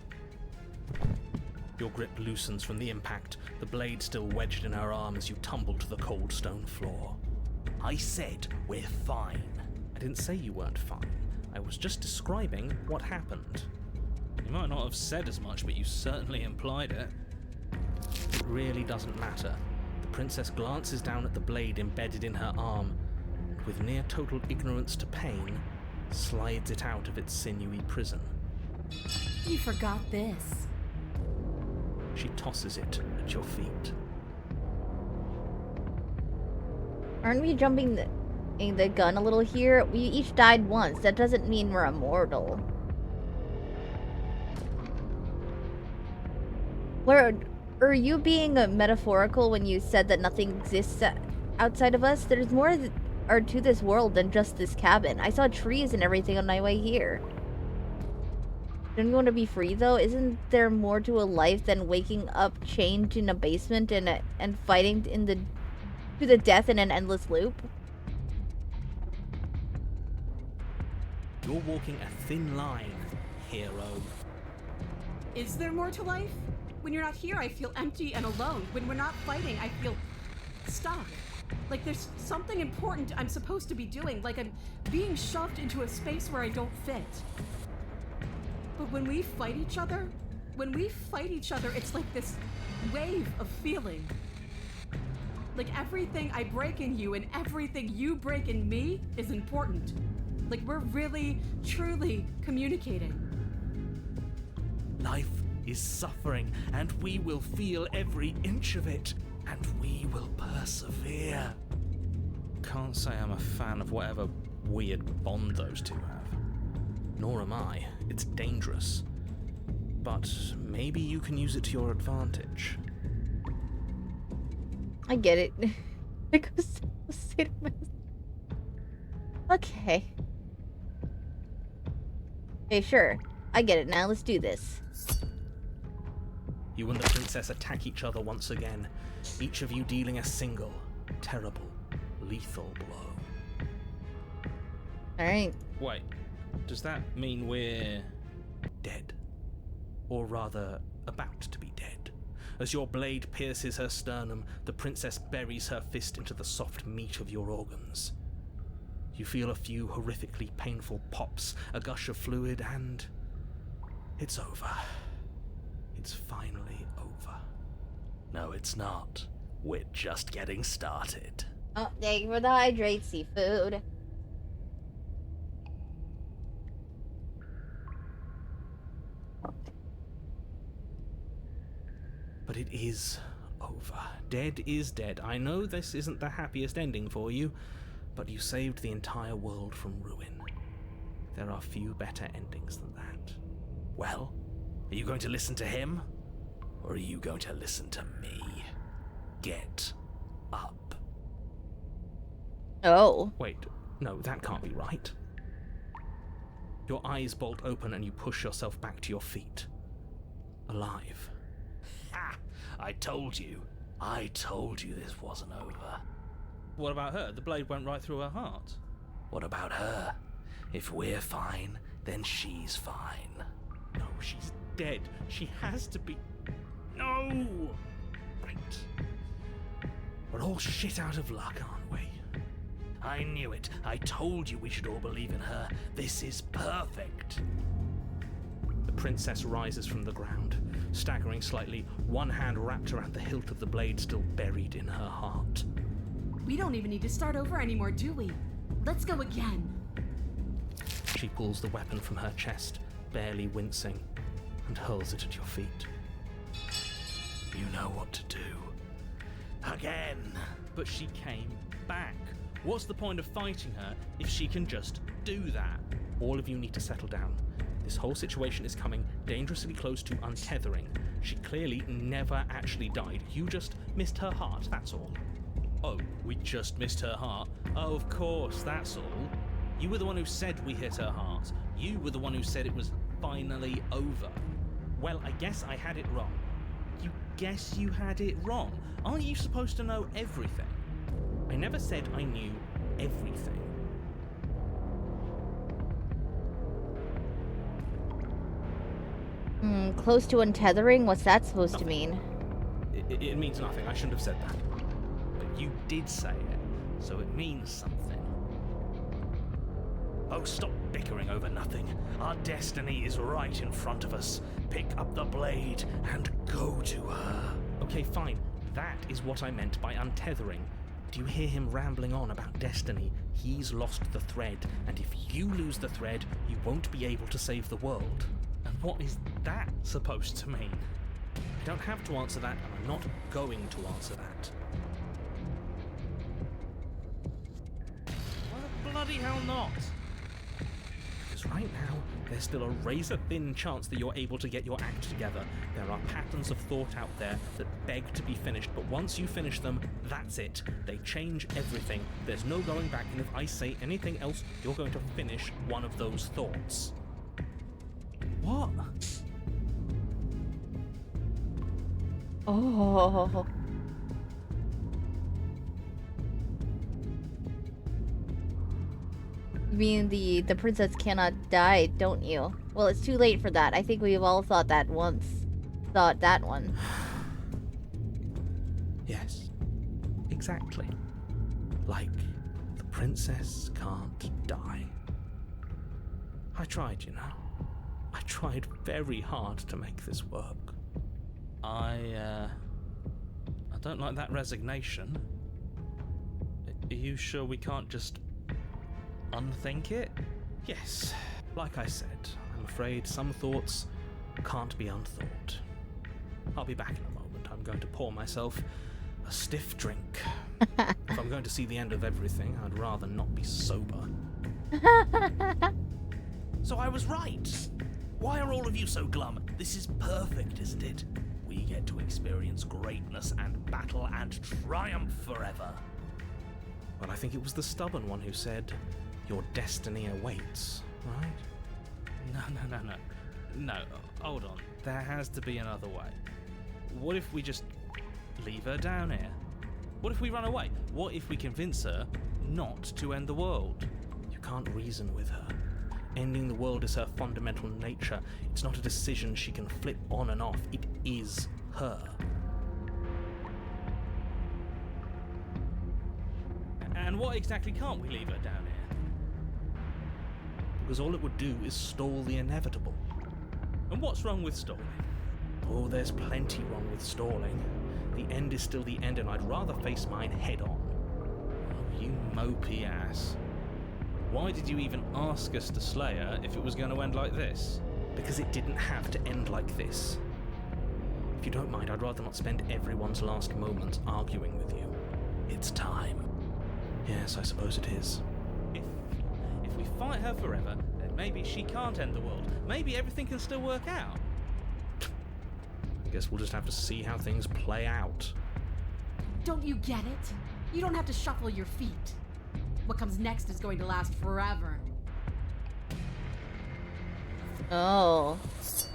Your grip loosens from the impact, the blade still wedged in her arm as you tumble to the cold stone floor. I said we're fine. I didn't say you weren't fine. I was just describing what happened. You might not have said as much, but you certainly implied it. It really doesn't matter. The princess glances down at the blade embedded in her arm, and with near total ignorance to pain, slides it out of its sinewy prison. You forgot this. She tosses it at your feet. Aren't we jumping the gun a little here? We each died once. That doesn't mean we're immortal. Are you being metaphorical when you said that nothing exists outside of us? There's more to this world than just this cabin. I saw trees and everything on my way here. Don't you want to be free though? Isn't there more to a life than waking up chained in a basement and fighting to the death in an endless loop? You're walking a thin line, hero. Is there more to life? When you're not here, I feel empty and alone. When we're not fighting, I feel stuck. Like there's something important I'm supposed to be doing. Like I'm being shoved into a space where I don't fit. But when we fight each other, it's like this wave of feeling. Like everything I break in you and everything you break in me is important. Like we're really, truly communicating. Life is suffering, and we will feel every inch of it, and we will persevere. Can't say I'm a fan of whatever weird bond those two have. Nor am I. It's dangerous. But maybe you can use it to your advantage. I get it. Okay. Okay, sure. I get it now. Let's do this. You and the princess attack each other once again, each of you dealing a single, terrible, lethal blow. Alright. Wait, does that mean we're dead? Or rather, about to be dead? As your blade pierces her sternum, the princess buries her fist into the soft meat of your organs. You feel a few horrifically painful pops, a gush of fluid, and it's over. It's finally over. No, it's not. We're just getting started. Oh, thank you for the hydrate, seafood. But it is over. Dead is dead. I know this isn't the happiest ending for you, but you saved the entire world from ruin. There are few better endings than that. Well, are you going to listen to him? Or are you going to listen to me? Get up. Oh. Wait, no, that can't be right. Your eyes bolt open and you push yourself back to your feet. Alive. Ha! I told you. I told you this wasn't over. What about her? The blade went right through her heart. What about her? If we're fine, then she's fine. No, she's dead. She has to be... No! Right. We're all shit out of luck, aren't we? I knew it. I told you we should all believe in her. This is perfect. The princess rises from the ground, staggering slightly, one hand wrapped around the hilt of the blade still buried in her heart. We don't even need to start over anymore, do we? Let's go again. She pulls the weapon from her chest, barely wincing, and hurls it at your feet. You know what to do. Again. But she came back. What's the point of fighting her if she can just do that? All of you need to settle down. This whole situation is coming dangerously close to untethering. She clearly never actually died. You just missed her heart, that's all. Oh, we just missed her heart? Oh, of course, that's all. You were the one who said we hit her heart. You were the one who said it was finally over. Well, I guess I had it wrong. You guess you had it wrong? Aren't you supposed to know everything? I never said I knew everything. Close to untethering? What's that supposed to mean? It means nothing. I shouldn't have said that. But you did say it, so it means something. Oh, stop bickering over nothing. Our destiny is right in front of us. Pick up the blade and go to her. Okay, fine. That is what I meant by untethering. Do you hear him rambling on about destiny? He's lost the thread, and if you lose the thread, you won't be able to save the world. And what is that supposed to mean? I don't have to answer that, and I'm not going to answer that. Why the bloody hell not? Because right now, there's still a razor-thin chance that you're able to get your act together. There are patterns of thought out there that beg to be finished, but once you finish them, that's it. They change everything. There's no going back, and if I say anything else, you're going to finish one of those thoughts. What? Oh. You mean the princess cannot die, don't you? Well, it's too late for that. I think we've all thought that once. Thought that one. Yes. Exactly. Like, the princess can't die. I tried, you know. I tried very hard to make this work. I don't like that resignation. Are you sure we can't just unthink it? Yes. Like I said, I'm afraid some thoughts can't be unthought. I'll be back in a moment. I'm going to pour myself a stiff drink. If I'm going to see the end of everything, I'd rather not be sober. So I was right. Why are all of you so glum? This is perfect, isn't it? we get to experience greatness and battle and triumph forever. Well, I think it was the stubborn one who said, "Your destiny awaits," right? No, hold on. There has to be another way. What if we just leave her down here? What if we run away? What if we convince her not to end the world? You can't reason with her. Ending the world is her fundamental nature. It's not a decision she can flip on and off. It is her. And what exactly can't we leave her down here? Because all it would do is stall the inevitable. And what's wrong with stalling? Oh, there's plenty wrong with stalling. The end is still the end, and I'd rather face mine head on. Oh, you mopey ass. Why did you even ask us to slay her if it was going to end like this? Because it didn't have to end like this. If you don't mind, I'd rather not spend everyone's last moments arguing with you. It's time. Yes, I suppose it is. If we fight her forever, then maybe she can't end the world. Maybe everything can still work out. I guess we'll just have to see how things play out. Don't you get it? You don't have to shuffle your feet. What comes next is going to last forever. Oh.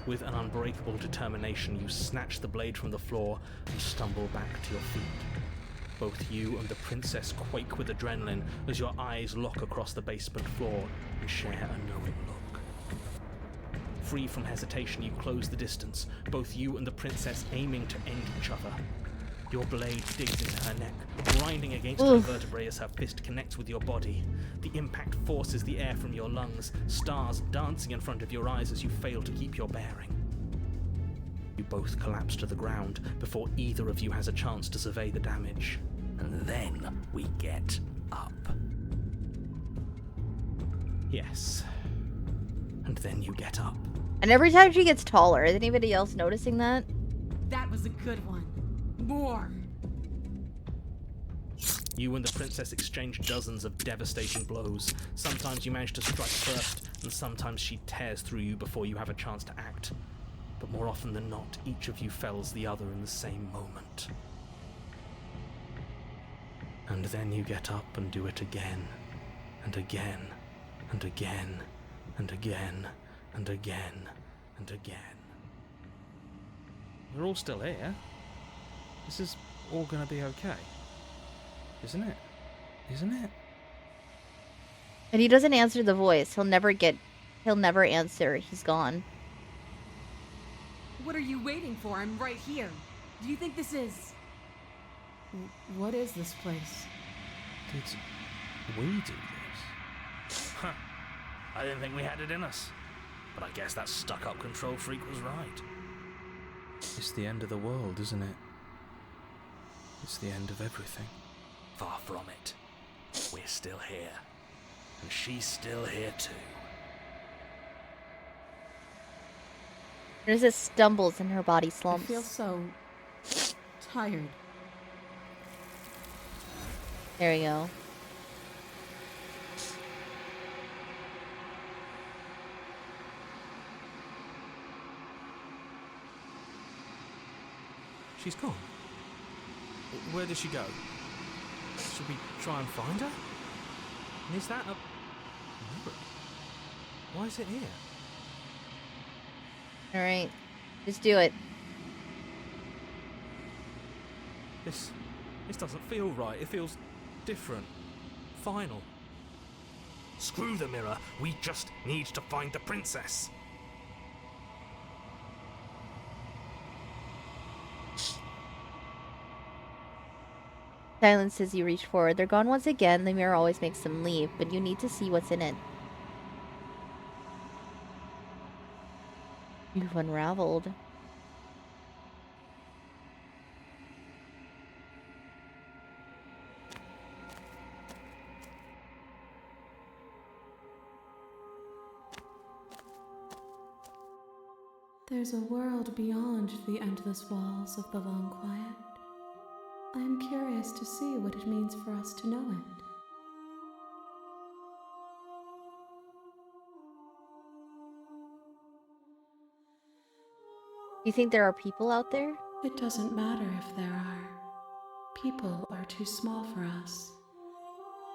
With an unbreakable determination, you snatch the blade from the floor and stumble back to your feet. Both you and the princess quake with adrenaline as your eyes lock across the basement floor and share a knowing look. Free from hesitation, you close the distance, both you and the princess aiming to end each other. Your blade digs into her neck, grinding against her vertebrae as her fist connects with your body. The impact forces the air from your lungs, stars dancing in front of your eyes as you fail to keep your bearing. You both collapse to the ground before either of you has a chance to survey the damage. And then we get up. Yes. And then you get up. And every time she gets taller, is anybody else noticing that? That was a good one. More. You and the princess exchange dozens of devastating blows. Sometimes you manage to strike first, and sometimes she tears through you before you have a chance to act. But more often than not, each of you fells the other in the same moment. And then you get up and do it again, and again, and again, and again, and again, and again. We're all still here. This is all going to be okay. Isn't it? Isn't it? And he doesn't answer the voice. He'll never answer. He's gone. What are you waiting for? I'm right here. Do you think this is... What is this place? Did we do this? Huh. I didn't think we had it in us. But I guess that stuck-up control freak was right. It's the end of the world, isn't it? It's the end of everything. Far from it. We're still here. And she's still here too. There's just stumbles and her body I slumps. feel so tired. There we go. She's gone. Where did she go? Should we try and find her? And is that a... mirror? Why is it here? Alright. Just do it. This doesn't feel right. It feels different. Final. Screw the mirror. We just need to find the princess. Silence as you reach forward. They're gone once again. The mirror always makes them leave, but you need to see what's in it. You've unraveled. There's a world beyond the endless walls of the long quiet. I am curious to see what it means for us to know it. Do you think there are people out there? It doesn't matter if there are. People are too small for us.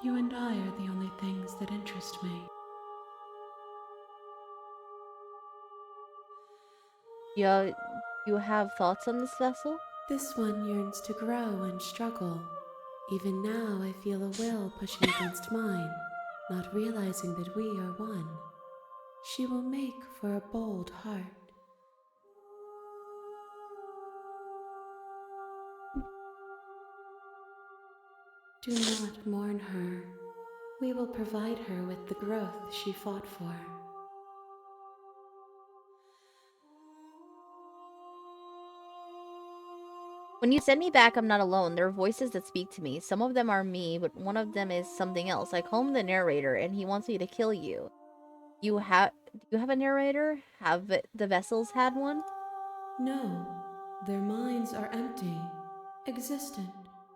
You and I are the only things that interest me. You have thoughts on this vessel? This one yearns to grow and struggle. Even now, I feel a will pushing against mine, not realizing that we are one. She will make for a bold heart. Do not mourn her. We will provide her with the growth she fought for. When you send me back, I'm not alone. There are voices that speak to me. Some of them are me, but one of them is something else. I call him the narrator, and he wants me to kill you. Do you have a narrator? Have the vessels had one? No, their minds are empty, existent,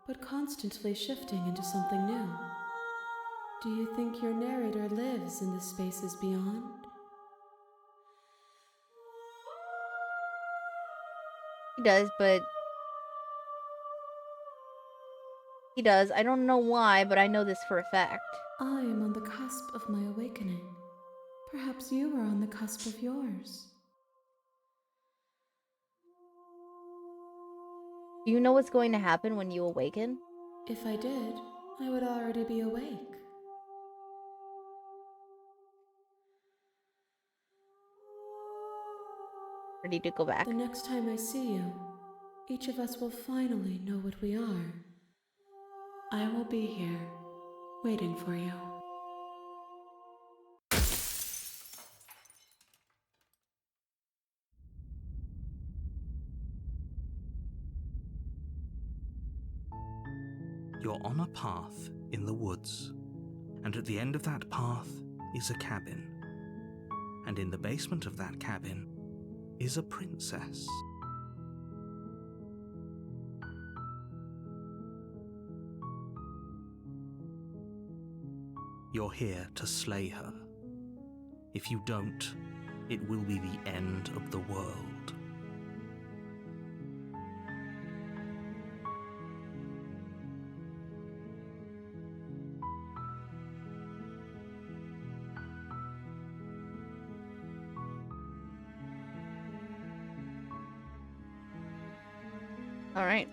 but constantly shifting into something new. Do you think your narrator lives in the spaces beyond? He does, but... He does. I don't know why, but I know this for a fact. I am on the cusp of my awakening. Perhaps you are on the cusp of yours. Do you know what's going to happen when you awaken? If I did, I would already be awake. Ready to go back? The next time I see you, each of us will finally know what we are. I will be here, waiting for you. You're on a path in the woods, and at the end of that path is a cabin. And in the basement of that cabin is a princess. You're here to slay her. If you don't, it will be the end of the world. All right.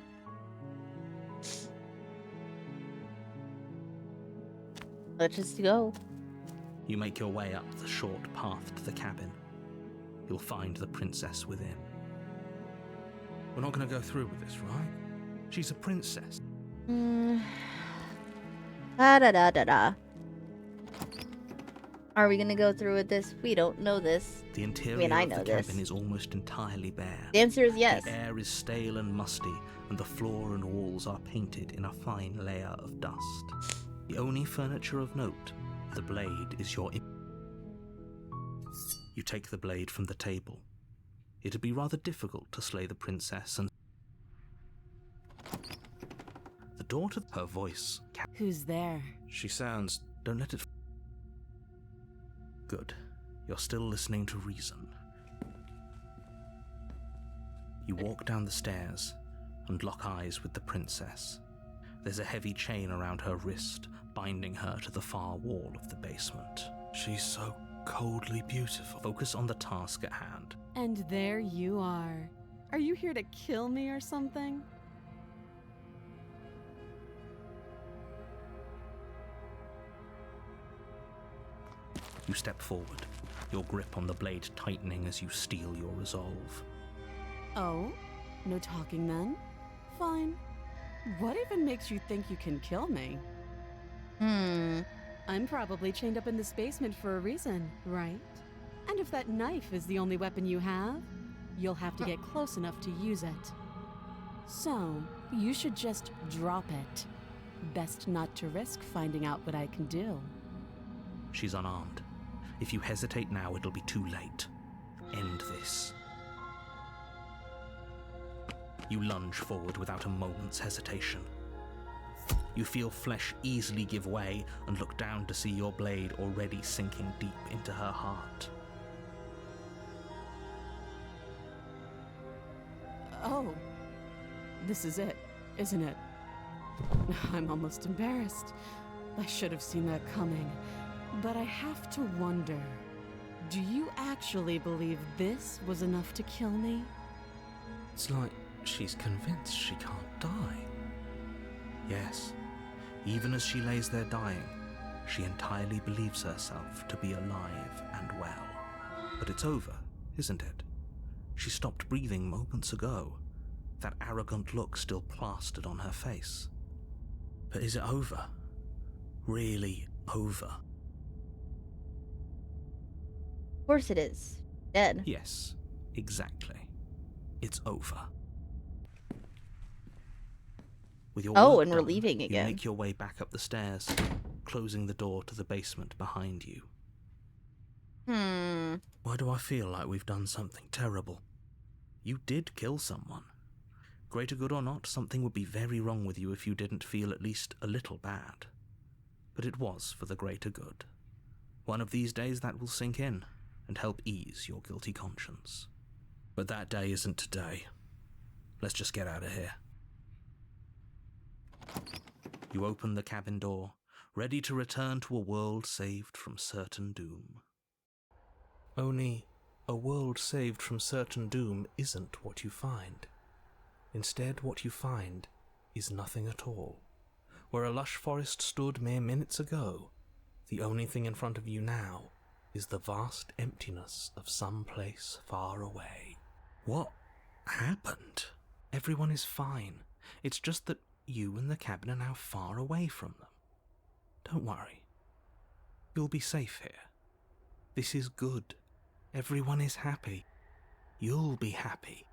Let's just go. You make your way up the short path to the cabin. You'll find the princess within. We're not going to go through with this, right? She's a princess. Da-da-da-da-da. Are we gonna go through with this? We don't know this. The interior I of know the this. cabin is almost entirely bare. The answer is yes. The air is stale and musty, and the floor and walls are painted in a fine layer of dust. The only furniture of note, the blade, is your... You take the blade from the table. It'd be rather difficult to slay the princess and... The door to her voice... Who's there? She sounds... Don't let it... Good. You're still listening to reason. You walk down the stairs and lock eyes with the princess. There's a heavy chain around her wrist, binding her to the far wall of the basement. She's so coldly beautiful. Focus on the task at hand. And there you are. Are you here to kill me or something? You step forward, your grip on the blade tightening as you steel your resolve. Oh? No talking then? Fine. What even makes you think you can kill me? I'm probably chained up in this basement for a reason, right? And if that knife is the only weapon you have, you'll have to get close enough to use it. So, you should just drop it. Best not to risk finding out what I can do. She's unarmed. If you hesitate now, it'll be too late. End this. You lunge forward without a moment's hesitation. You feel flesh easily give way and look down to see your blade already sinking deep into her heart. Oh, This is it, isn't it? I'm almost embarrassed. I should have seen that coming. But I have to wonder, do you actually believe this was enough to kill me? It's like she's convinced she can't die. Yes, even as she lays there dying, she entirely believes herself to be alive and well. But it's over, isn't it? She stopped breathing moments ago, that arrogant look still plastered on her face. But is it over? Really over? Of course it is. Dead. Yes, exactly. It's over. With your Oh, work and we're done, leaving you again. make your way back up the stairs, closing the door to the basement behind you. Why do I feel like we've done something terrible? You did kill someone. Greater good or not, something would be very wrong with you if you didn't feel at least a little bad. But it was for the greater good. One of these days that will sink in and help ease your guilty conscience. But that day isn't today. Let's just get out of here. You open the cabin door, ready to return to a world saved from certain doom. Only, a world saved from certain doom isn't what you find. Instead, what you find is nothing at all. Where a lush forest stood mere minutes ago, the only thing in front of you now is the vast emptiness of some place far away. What happened? Everyone is fine. It's just that you and the cabin are now far away from them. Don't worry. You'll be safe here. This is good. Everyone is happy. You'll be happy.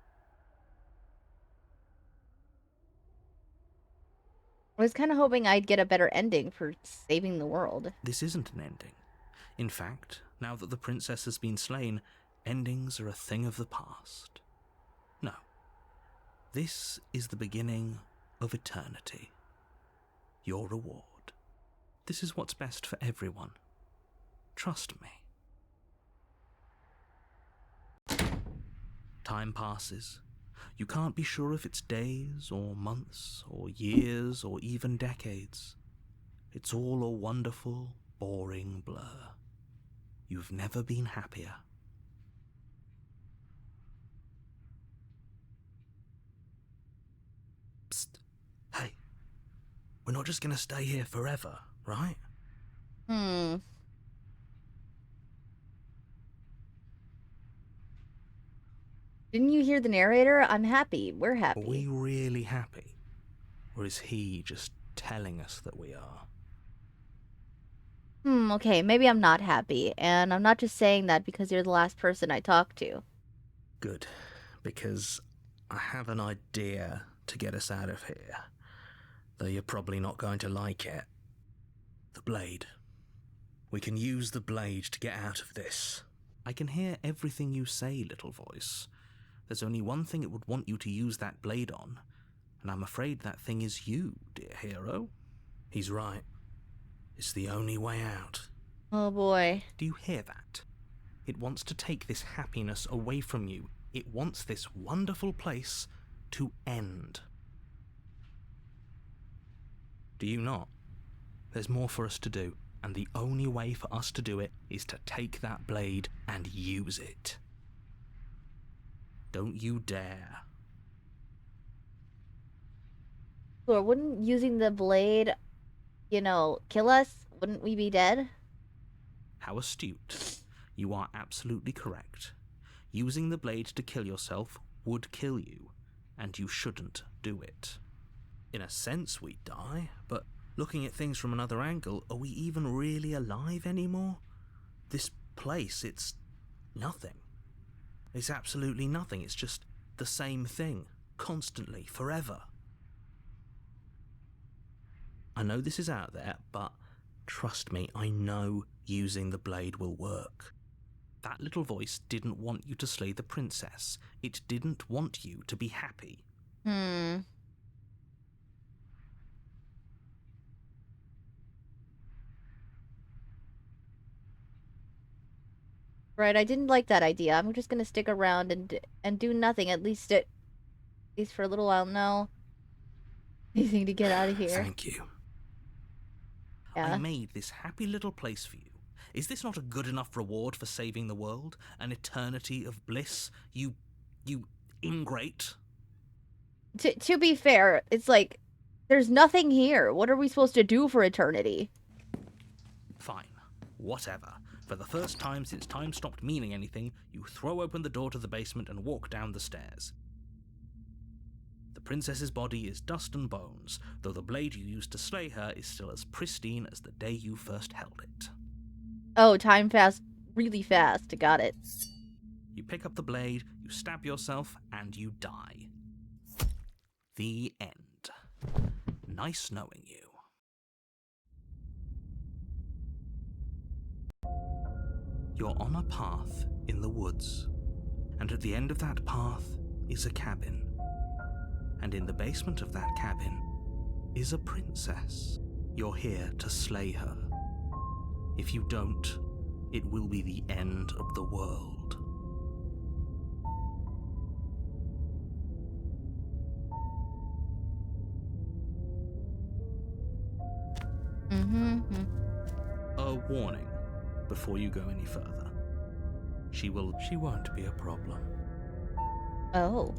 I was kind of hoping I'd get a better ending for saving the world. This isn't an ending. In fact, now that the princess has been slain, endings are a thing of the past. No. This is the beginning of eternity. Your reward. This is what's best for everyone. Trust me. Time passes. You can't be sure if it's days or months or years or even decades. It's all a wonderful, boring blur. You've never been happier. Psst. Hey. We're not just gonna stay here forever, right? Didn't you hear the narrator? I'm happy. We're happy. Are we really happy? Or is he just telling us that we are? Okay, maybe I'm not happy, and I'm not just saying that because you're the last person I talked to. Good, because I have an idea to get us out of here, though you're probably not going to like it. The blade. We can use the blade to get out of this. I can hear everything you say, little voice. There's only one thing it would want you to use that blade on, and I'm afraid that thing is you, dear hero. He's right. It's the only way out. Oh boy. Do you hear that? It wants to take this happiness away from you. It wants this wonderful place to end. Do you not? There's more for us to do, and the only way for us to do it is to take that blade and use it. Don't you dare. Or wouldn't using the blade, kill us? Wouldn't we be dead? How astute. You are absolutely correct. Using the blade to kill yourself would kill you, and you shouldn't do it. In a sense, we'd die, but looking at things from another angle, are we even really alive anymore? This place, it's nothing. It's absolutely nothing. It's just the same thing, constantly, forever. I know this is out there, but trust me, I know using the blade will work. That little voice didn't want you to slay the princess. It didn't want you to be happy. Right, I didn't like that idea. I'm just gonna stick around and do nothing, at least for a little while. No. Anything to get out of here. Thank you. I Yeah. made this happy little place for you. Is this not a good enough reward for saving the world? An eternity of bliss? You ingrate? To be fair, it's like there's nothing here. What are we supposed to do for eternity? Fine. Whatever. For the first time since time stopped meaning anything, you throw open the door to the basement and walk down the stairs. The princess's body is dust and bones, though the blade you used to slay her is still as pristine as the day you first held it. Oh, time fast, really fast. Got it. You pick up the blade, you stab yourself, and you die. The end. Nice knowing you. You're on a path in the woods, and at the end of that path is a cabin. And in the basement of that cabin is a princess. You're here to slay her. If you don't, it will be the end of the world. A warning before you go any further. She won't be a problem. Oh.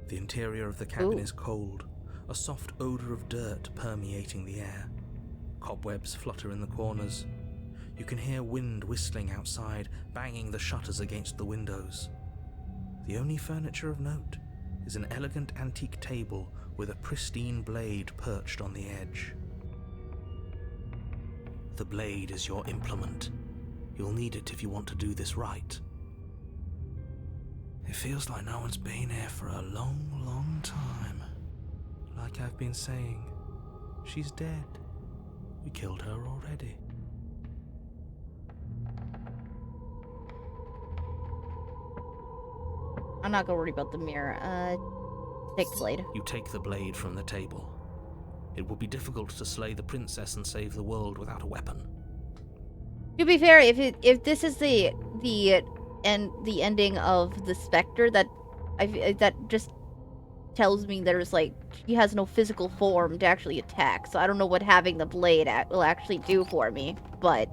The interior of the cabin Ooh. is cold, a soft odor of dirt permeating the air. Cobwebs flutter in the corners. You can hear wind whistling outside, banging the shutters against the windows. The only furniture of note is an elegant antique table with a pristine blade perched on the edge. The blade is your implement. You'll need it if you want to do this right. It feels like no one's been here for a long, long time. Like I've been saying, she's dead. We killed her already. I'm not gonna worry about the mirror. Take the blade. You take the blade from the table. It will be difficult to slay the princess and save the world without a weapon. To be fair, if this is the ending of the Spectre, that just tells me there's like he has no physical form to actually attack. So I don't know what having the blade will actually do for me, but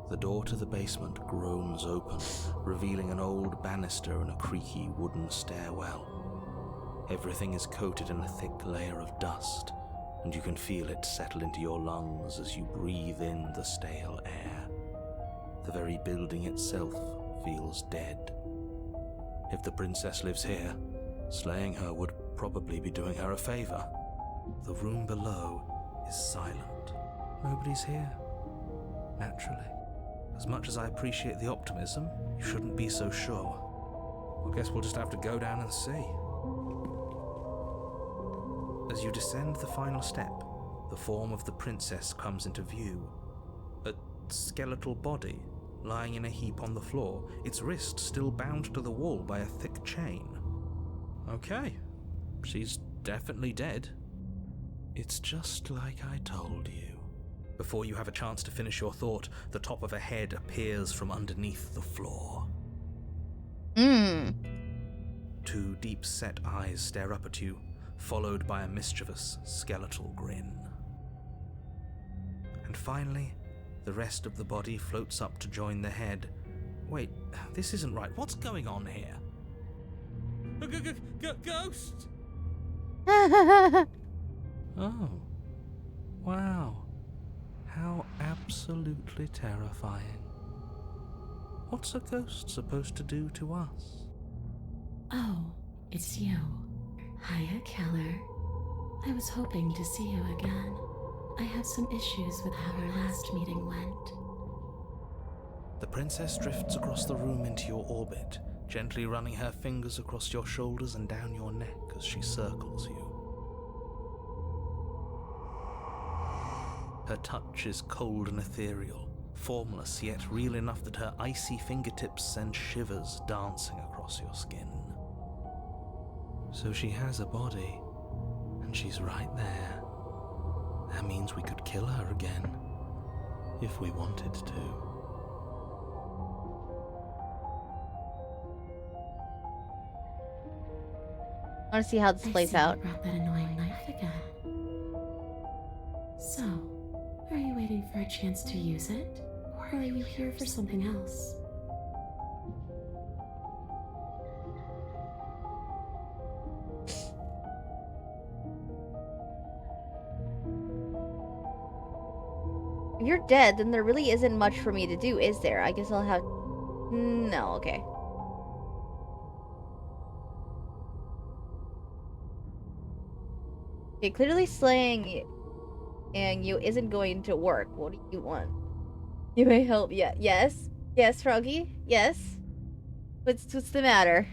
The door to the basement groans open, revealing an old banister and a creaky wooden stairwell. Everything is coated in a thick layer of dust, and you can feel it settle into your lungs as you breathe in the stale air. The very building itself feels dead. If the princess lives here, slaying her would probably be doing her a favor. The room below is silent. Nobody's here. Naturally. As much as I appreciate the optimism, you shouldn't be so sure. I guess we'll just have to go down and see. As you descend the final step, the form of the princess comes into view. A skeletal body, lying in a heap on the floor, its wrist still bound to the wall by a thick chain. Okay, she's definitely dead. It's just like I told you. Before you have a chance to finish your thought, the top of a head appears from underneath the floor. Two deep-set eyes stare up at you, followed by a mischievous, skeletal grin. And finally, the rest of the body floats up to join the head. Wait, this isn't right. What's going on here? Ghost! Oh, wow. How absolutely terrifying. What's a ghost supposed to do to us? Oh, it's you. Hiya, Keller. I was hoping to see you again. I have some issues with how our last meeting went. The princess drifts across the room into your orbit, gently running her fingers across your shoulders and down your neck as she circles you. Her touch is cold and ethereal, formless yet real enough that her icy fingertips send shivers dancing across your skin. So she has a body, and she's right there. That means we could kill her again. if we wanted to. I want to see how this plays I see out. you brought that annoying knife again. So, are you waiting for a chance to use it? Or are you here for something else? If you're dead, then there really isn't much for me to do, is there? I guess I'll have... No, okay. Okay, clearly slaying you isn't going to work. What do you want? You may help. Yeah. Yes. Yes, Froggy. Yes. What's the matter?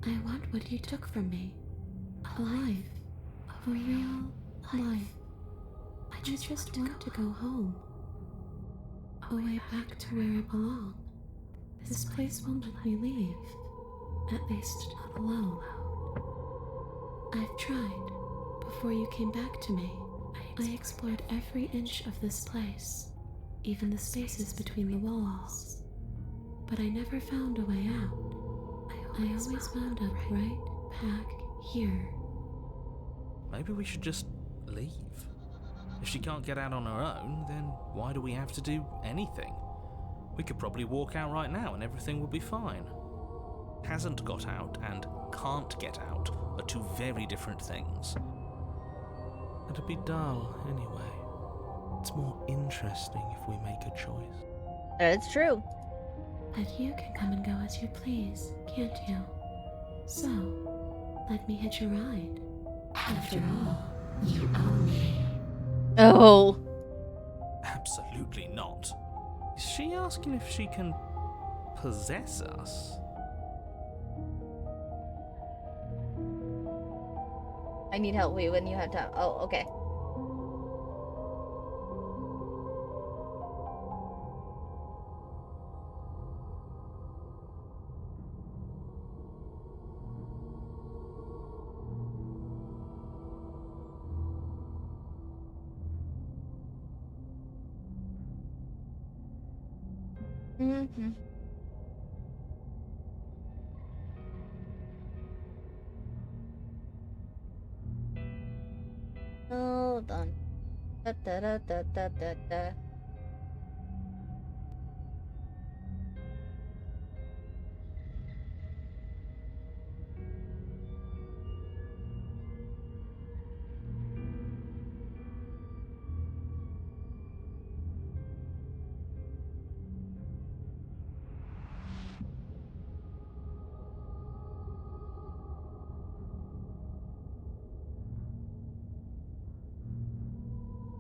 I want what you took from me. A life. A real life. I just want to go home. Away back to where I belong. This place won't let me leave. At least not alone. I've tried. Before you came back to me, I explored every inch of this place, even the spaces between the walls. But I never found a way out. I always wound up right back here. Maybe we should just leave. If she can't get out on her own, then why do we have to do anything? We could probably walk out right now and everything will be fine. Hasn't got out and can't get out are two very different things. It'd be dull anyway. It's more interesting if we make a choice. That's true. But you can come and go as you please, can't you? So, let me hitch a ride. After all, you own me. Oh. Absolutely not. Is she asking if she can possess us? I need help. Wait, when you have time. Oh, okay. Mm-hmm. Hold on. Da, da, da, da, da, da, da.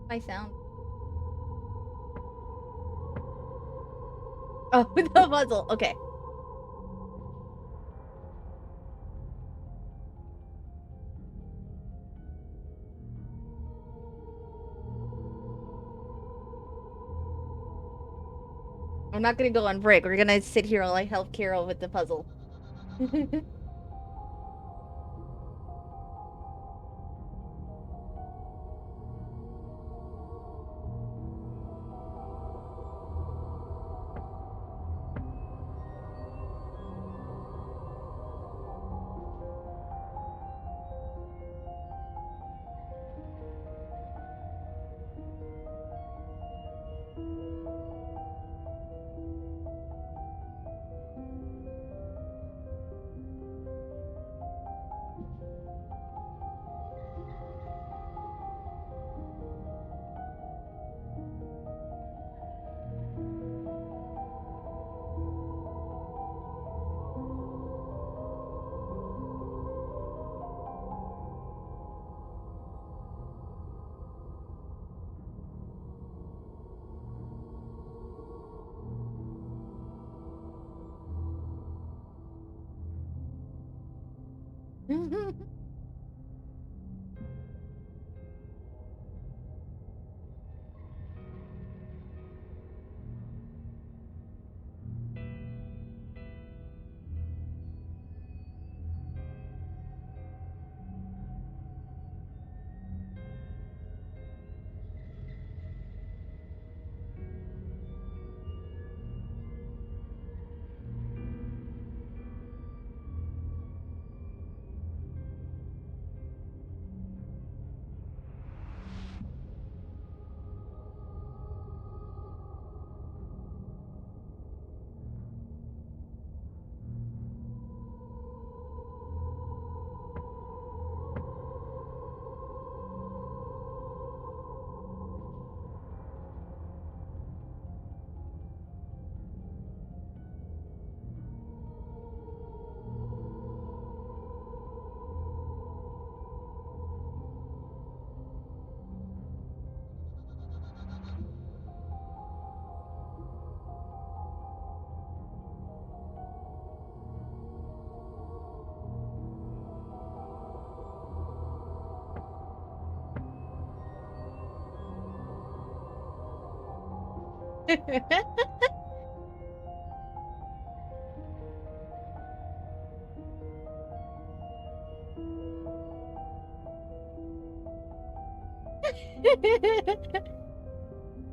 My sound. Oh, the puzzle. Okay. I'm not gonna go on break. We're gonna sit here and like help Carol with the puzzle.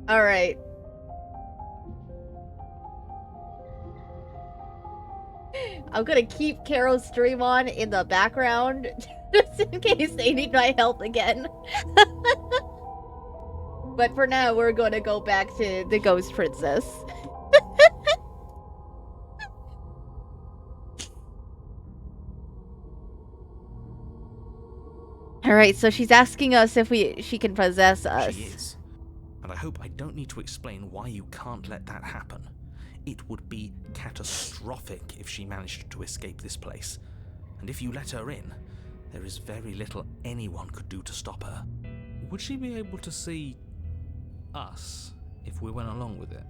All right. I'm gonna keep Caro's stream on in the background just in case they need my help again. But for now, we're gonna go back to the Ghost Princess. Alright, so she's asking us if she can possess us. She is. And I hope I don't need to explain why you can't let that happen. It would be catastrophic if she managed to escape this place. And if you let her in, there is very little anyone could do to stop her. Would she be able to see us if we went along with it?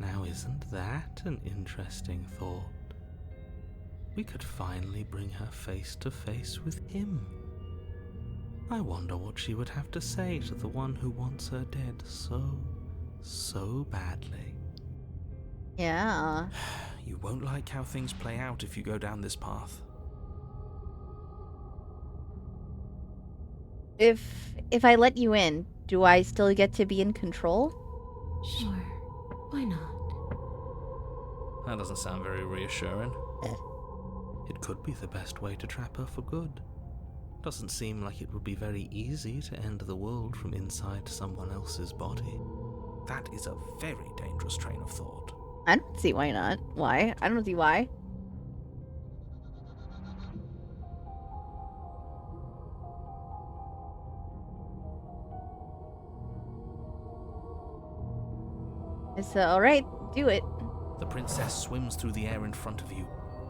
Now, isn't that an interesting thought? We could finally bring her face to face with him. I wonder what she would have to say to the one who wants her dead so badly. Yeah. You won't like how things play out if you go down this path. If I let you in, do I still get to be in control? Sure. Why not? That doesn't sound very reassuring. It could be the best way to trap her for good. Doesn't seem like it would be very easy to end the world from inside someone else's body. That is a very dangerous train of thought. I don't see why not. Why? I don't see why. It's alright, do it. The princess swims through the air in front of you,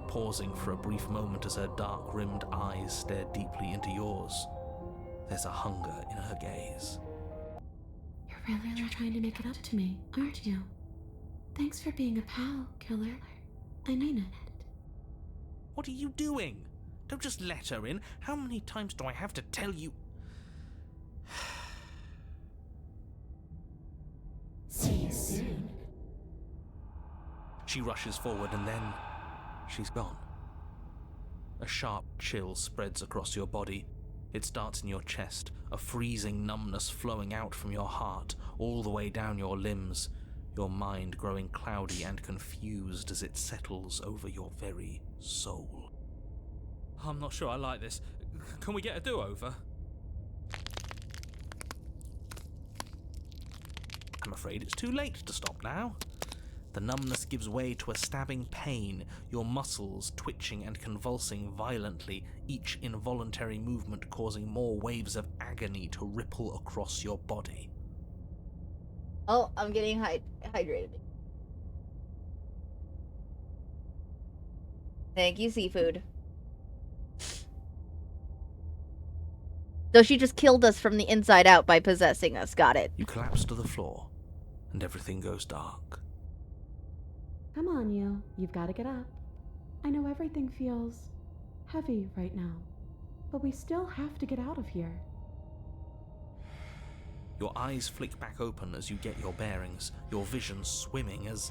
pausing for a brief moment as her dark-rimmed eyes stare deeply into yours. There's a hunger in her gaze. You're really trying to make it up to me, aren't you? Thanks for being a pal, killer. I mean it. What are you doing? Don't just let her in. How many times do I have to tell you? See you soon. She rushes forward and then she's gone. A sharp chill spreads across your body. It starts in your chest, a freezing numbness flowing out from your heart, all the way down your limbs, your mind growing cloudy and confused as it settles over your very soul. I'm not sure I like this. Can we get a do-over? I'm afraid it's too late to stop now. The numbness gives way to a stabbing pain, your muscles twitching and convulsing violently, each involuntary movement causing more waves of agony to ripple across your body. Oh, I'm getting hydrated. Thank you, seafood. So she just killed us from the inside out by possessing us. Got it. You collapse to the floor, and everything goes dark. Come on, you. You've got to get up. I know everything feels heavy right now, but we still have to get out of here. Your eyes flick back open as you get your bearings, your vision swimming as...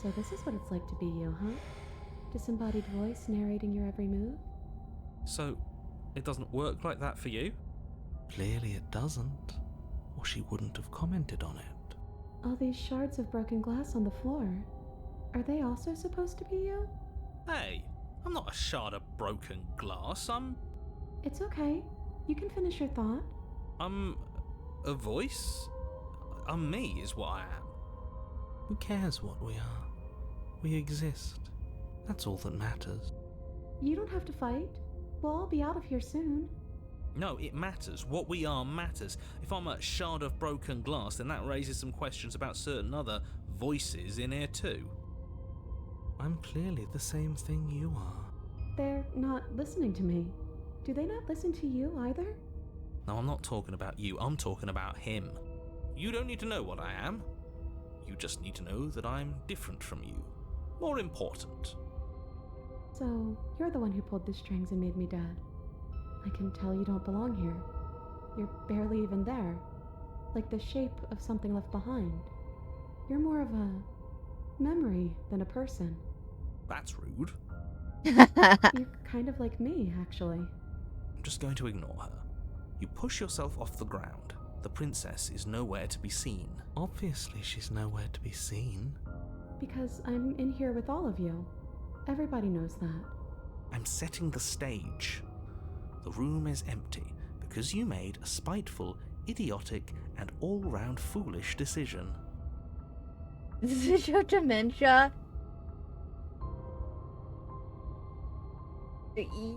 So this is what it's like to be you, huh? Disembodied voice narrating your every move? So, it doesn't work like that for you? Clearly it doesn't, or she wouldn't have commented on it. All these shards of broken glass on the floor, are they also supposed to be you? Hey, I'm not a shard of broken glass, It's okay. You can finish your thought. I'm a voice? I'm me, is what I am. Who cares what we are? We exist. That's all that matters. You don't have to fight. We'll all be out of here soon. No, it matters. What we are matters. If I'm a shard of broken glass, then that raises some questions about certain other voices in here too. I'm clearly the same thing you are. They're not listening to me. Do they not listen to you either? No, I'm not talking about you. I'm talking about him. You don't need to know what I am. You just need to know that I'm different from you. More important. So, you're the one who pulled the strings and made me dead. I can tell you don't belong here. You're barely even there. Like the shape of something left behind. You're more of a memory than a person. That's rude. You're kind of like me, actually. I'm just going to ignore her. You push yourself off the ground. The princess is nowhere to be seen. Obviously she's nowhere to be seen. Because I'm in here with all of you. Everybody knows that. I'm setting the stage. The room is empty because you made a spiteful, idiotic, and all-round foolish decision. Does it show dementia?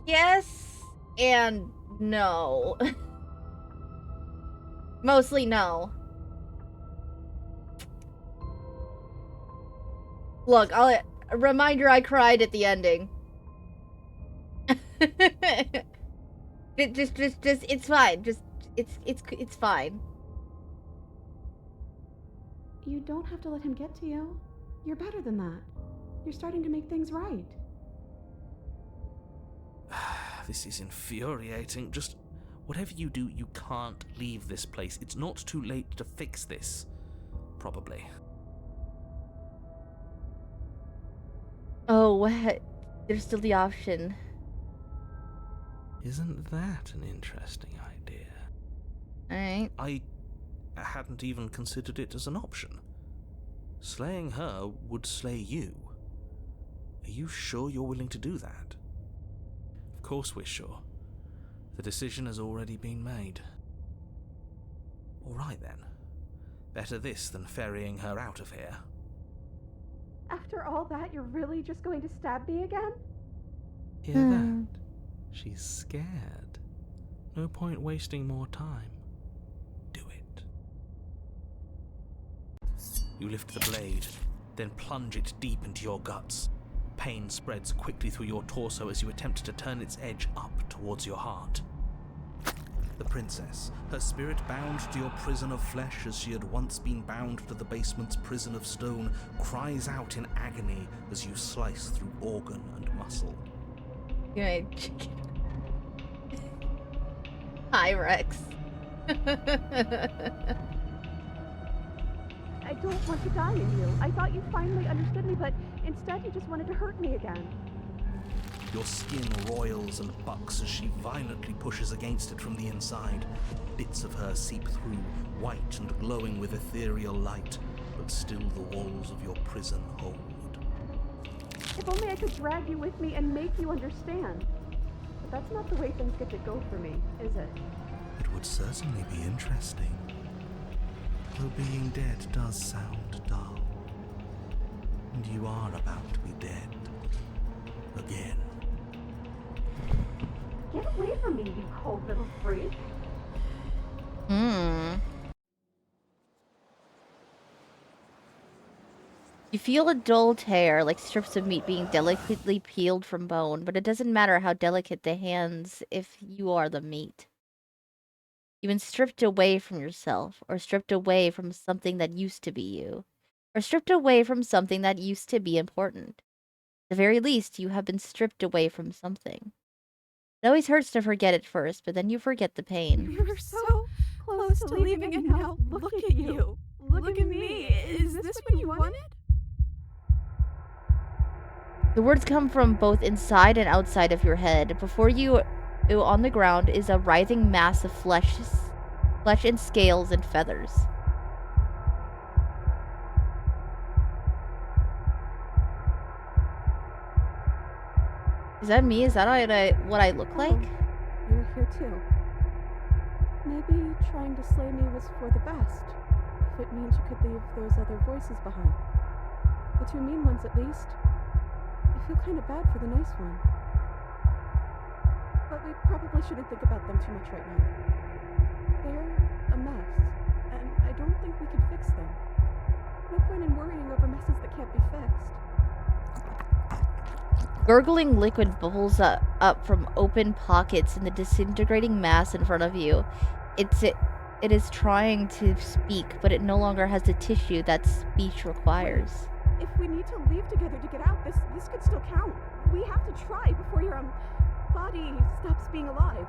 Yes and no. Mostly no. Look, a reminder I cried at the ending. just, it's fine. It's fine. You don't have to let him get to you. You're better than that. You're starting to make things right. This is infuriating. Just whatever you do, you can't leave this place. It's not too late to fix this. Probably. Oh, what? There's still the option. Isn't that an interesting idea? Alright. I hadn't even considered it as an option. Slaying her would slay you. Are you sure you're willing to do that? Of course we're sure. The decision has already been made. All right then. Better this than ferrying her out of here. After all that, you're really just going to stab me again? Hear that? She's scared. No point wasting more time. Do it. You lift the blade, then plunge it deep into your guts. Pain spreads quickly through your torso as you attempt to turn its edge up towards your heart. The princess, her spirit bound to your prison of flesh as she had once been bound to the basement's prison of stone, cries out in agony as you slice through organ and muscle. Anyway, hi, Rex. I don't want to die in you. I thought you finally understood me, but instead you just wanted to hurt me again. Your skin roils and bucks as she violently pushes against it from the inside. Bits of her seep through, white and glowing with ethereal light, but still the walls of your prison hold. If only I could drag you with me and make you understand. But that's not the way things get to go for me, is it? It would certainly be interesting. Though being dead does sound dull. And you are about to be dead. Again. Get away from me, you cold little freak. You feel a dull tear, like strips of meat being delicately peeled from bone, but it doesn't matter how delicate the hands if you are the meat. You've been stripped away from yourself, or stripped away from something that used to be you, or stripped away from something that used to be important. At the very least, you have been stripped away from something. It always hurts to forget at first, but then you forget the pain. We were so close to leaving, and now look at you. Look at me. Is this what you wanted? The words come from both inside and outside of your head. Before you, on the ground, is a writhing mass of flesh and scales and feathers. Is that me? Is that what I look like? You're here too. Maybe trying to slay me was for the best, if it means you could leave those other voices behind. The two mean ones, at least. I feel kind of bad for the nice one. But we probably shouldn't think about them too much right now. They're a mess, and I don't think we can fix them. No point in worrying over messes that can't be fixed. Gurgling liquid bubbles up from open pockets in the disintegrating mass in front of you. It is trying to speak, but it no longer has the tissue that speech requires. If we need to leave together to get out, this could still count. We have to try before your body stops being alive.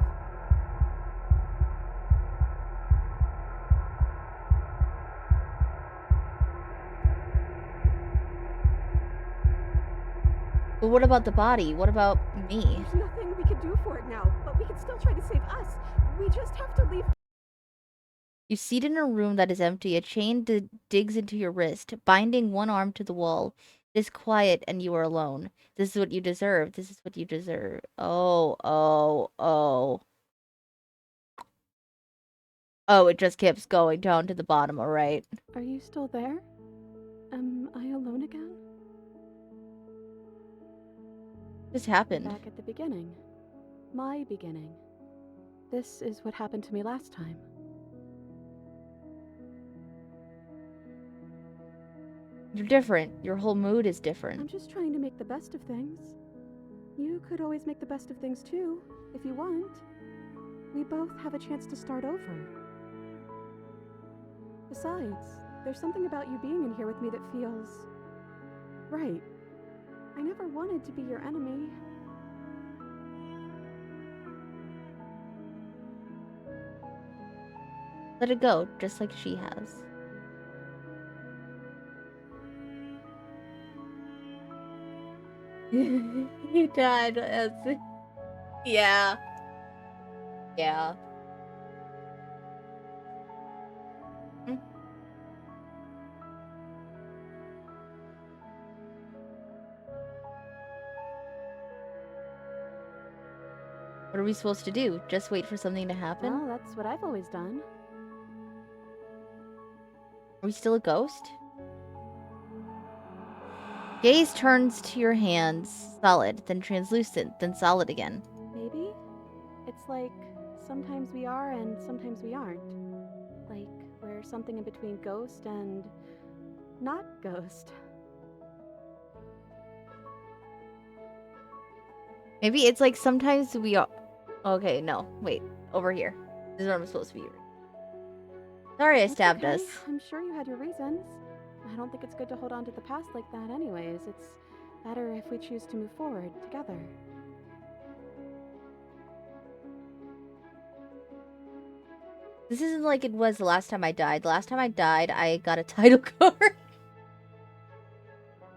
But what about the body? What about me? There's nothing we can do for it now, but we can still try to save us. We just have to leave. You seat in a room that is empty. A chain digs into your wrist, binding one arm to the wall. It is quiet and you are alone. This is what you deserve. This is what you deserve. Oh. Oh, it just keeps going down to the bottom, alright. Are you still there? Am I alone again? This happened. Back at the beginning. My beginning. This is what happened to me last time. You're different. Your whole mood is different. I'm just trying to make the best of things. You could always make the best of things too, if you want. We both have a chance to start over. Besides, there's something about you being in here with me that feels right. I never wanted to be your enemy. Let it go, just like she has. He died. Yeah. Yeah. What are we supposed to do? Just wait for something to happen? Well, that's what I've always done. Are we still a ghost? Gaze turns to your hands, solid, then translucent, then solid again. Maybe? It's like sometimes we are and sometimes we aren't. Like we're something in between ghost and not ghost. Maybe it's like sometimes we are... Okay, no. Wait. Over here. This is where I'm supposed to be. Sorry I stabbed us. I'm sure you had your reasons. I don't think it's good to hold on to the past like that anyways. It's better if we choose to move forward together. This isn't like it was the last time I died. The last time I died, I got a title card.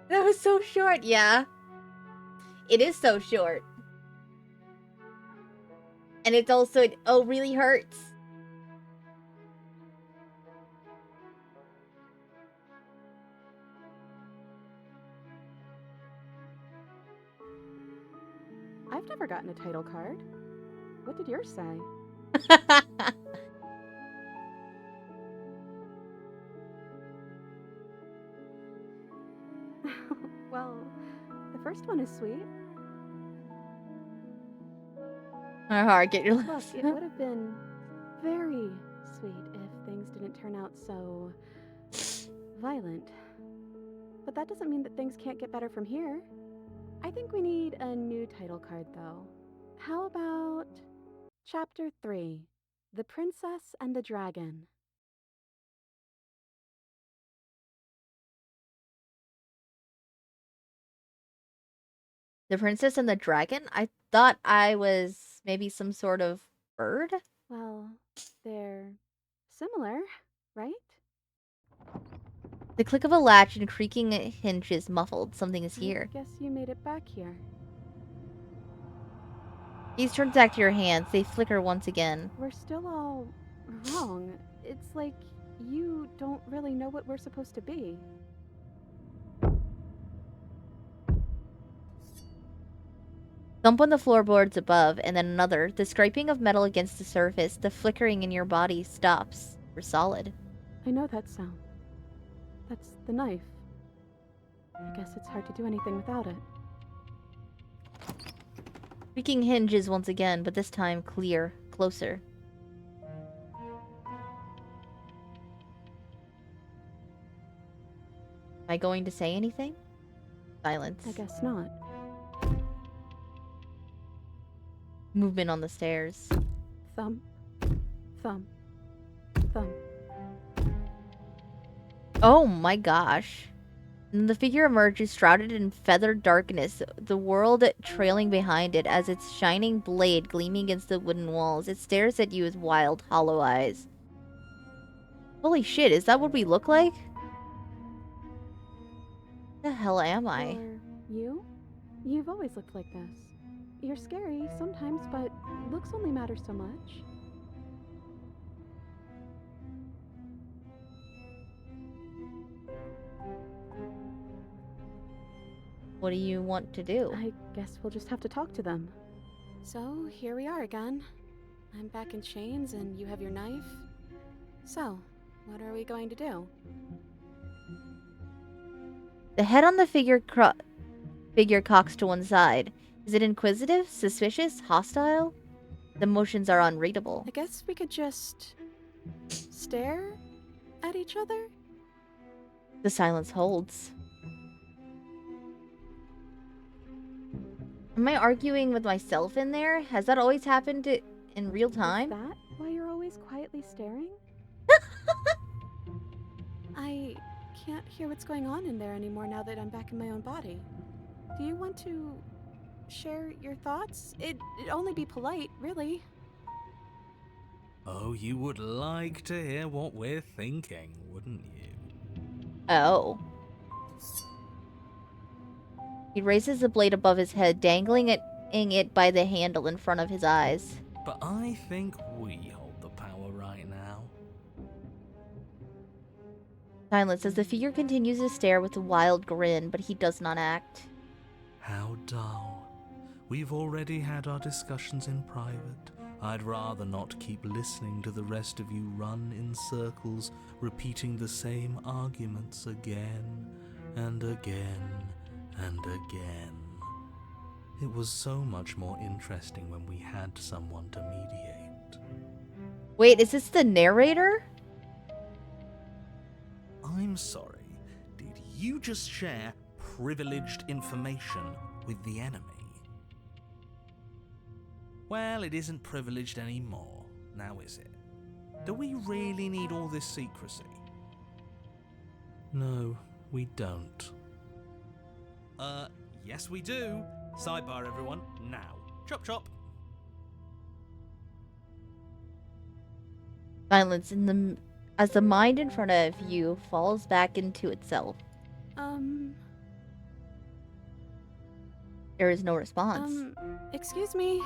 That was so short, yeah. It is so short. And it's also, oh, really hurts. I've never gotten a title card. What did yours say? Well, the first one is sweet. Alright, get your Look, lips. it would have been very sweet if things didn't turn out so violent. But that doesn't mean that things can't get better from here. I think we need a new title card, though. How about Chapter 3, The Princess and the Dragon? The princess and the dragon? I thought I was maybe some sort of bird? Well, they're similar, right? The click of a latch and creaking hinges muffled. Something is I here. guess you made it back here. Gaze turns back to your hands. They flicker once again. We're still all wrong. It's like you don't really know what we're supposed to be. Thump on the floorboards above, and then another. The scraping of metal against the surface, the flickering in your body stops. We're solid. I know that sound. That's the knife. I guess it's hard to do anything without it. Creaking hinges once again, but this time clear, closer. Am I going to say anything? Silence. I guess not. Movement on the stairs. Thump, thump, thump. Oh my gosh. And the figure emerges shrouded in feathered darkness, the world trailing behind it as its shining blade gleaming against the wooden walls. It stares at you with wild, hollow eyes. Holy shit, is that what we look like? The hell am I? Or you? You've always looked like this. You're scary sometimes, but looks only matter so much. What do you want to do? I guess we'll just have to talk to them. So, here we are again. I'm back in chains and you have your knife. So, what are we going to do? The head on the figure cocks to one side. Is it inquisitive, suspicious, hostile? The motions are unreadable. I guess we could just stare at each other? The silence holds. Am I arguing with myself in there? Has that always happened in real time? Is that why you're always quietly staring? I can't hear what's going on in there anymore now that I'm back in my own body. Do you want to share your thoughts? It'd only be polite, really. Oh, you would like to hear what we're thinking, wouldn't you? Oh. He raises the blade above his head, dangling it by the handle in front of his eyes. But I think we hold the power right now. Silence as the figure continues to stare with a wild grin, but he does not act. How dull. We've already had our discussions in private. I'd rather not keep listening to the rest of you run in circles, repeating the same arguments again and again and again. It was so much more interesting when we had someone to mediate. Wait, is this the narrator? I'm sorry, did you just share privileged information with the enemy? Well, it isn't privileged anymore, now is it? Do we really need all this secrecy? No, we don't. Yes we do. Sidebar, everyone, now. Chop chop. Silence as the mind in front of you falls back into itself. There is no response. Excuse me?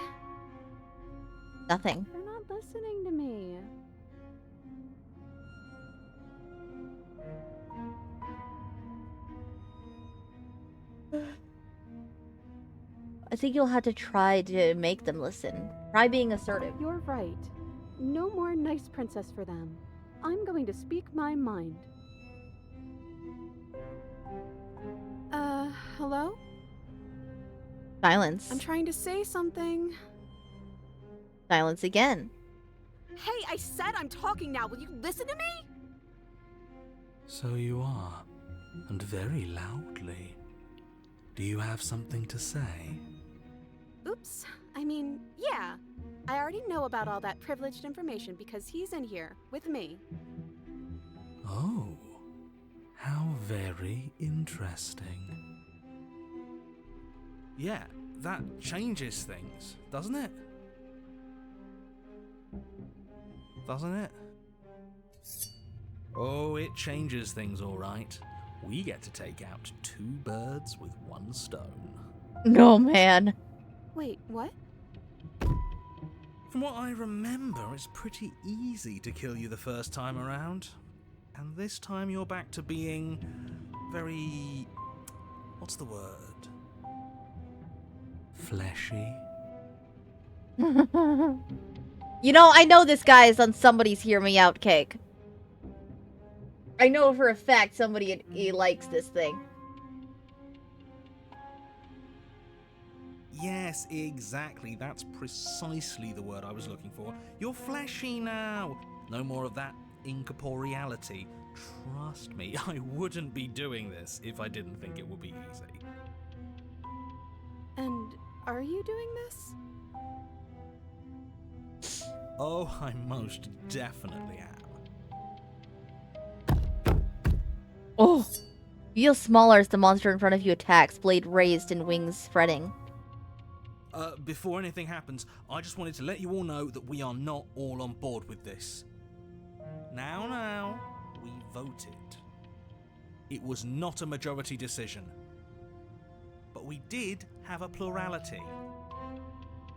Nothing. They're not listening to me. I think you'll have to try to make them listen. Try being assertive. You're right. No more nice princess for them. I'm going to speak my mind. Hello? Silence. I'm trying to say something. Silence again. Hey, I said I'm talking now. Will you listen to me? So you are, and very loudly. Do you have something to say? Oops. I mean, yeah. I already know about all that privileged information because he's in here with me. Oh, how very interesting. Yeah, that changes things, doesn't it? Doesn't it? Oh, it changes things, all right. We get to take out 2 birds with 1 stone. No, man. Wait, what? From what I remember, it's pretty easy to kill you the first time around. And this time you're back to being very... what's the word? Fleshy? You know, I know this guy is on somebody's Hear Me Out cake. I know for a fact somebody he likes this thing. Yes, exactly. That's precisely the word I was looking for. You're fleshy now. No more of that incorporeality. Trust me, I wouldn't be doing this if I didn't think it would be easy. And are you doing this? Oh, I most definitely am. Oh. You feel smaller as the monster in front of you attacks, blade raised and wings spreading. Before anything happens, I just wanted to let you all know that we are not all on board with this. Now, we voted. It was not a majority decision. But we did have a plurality.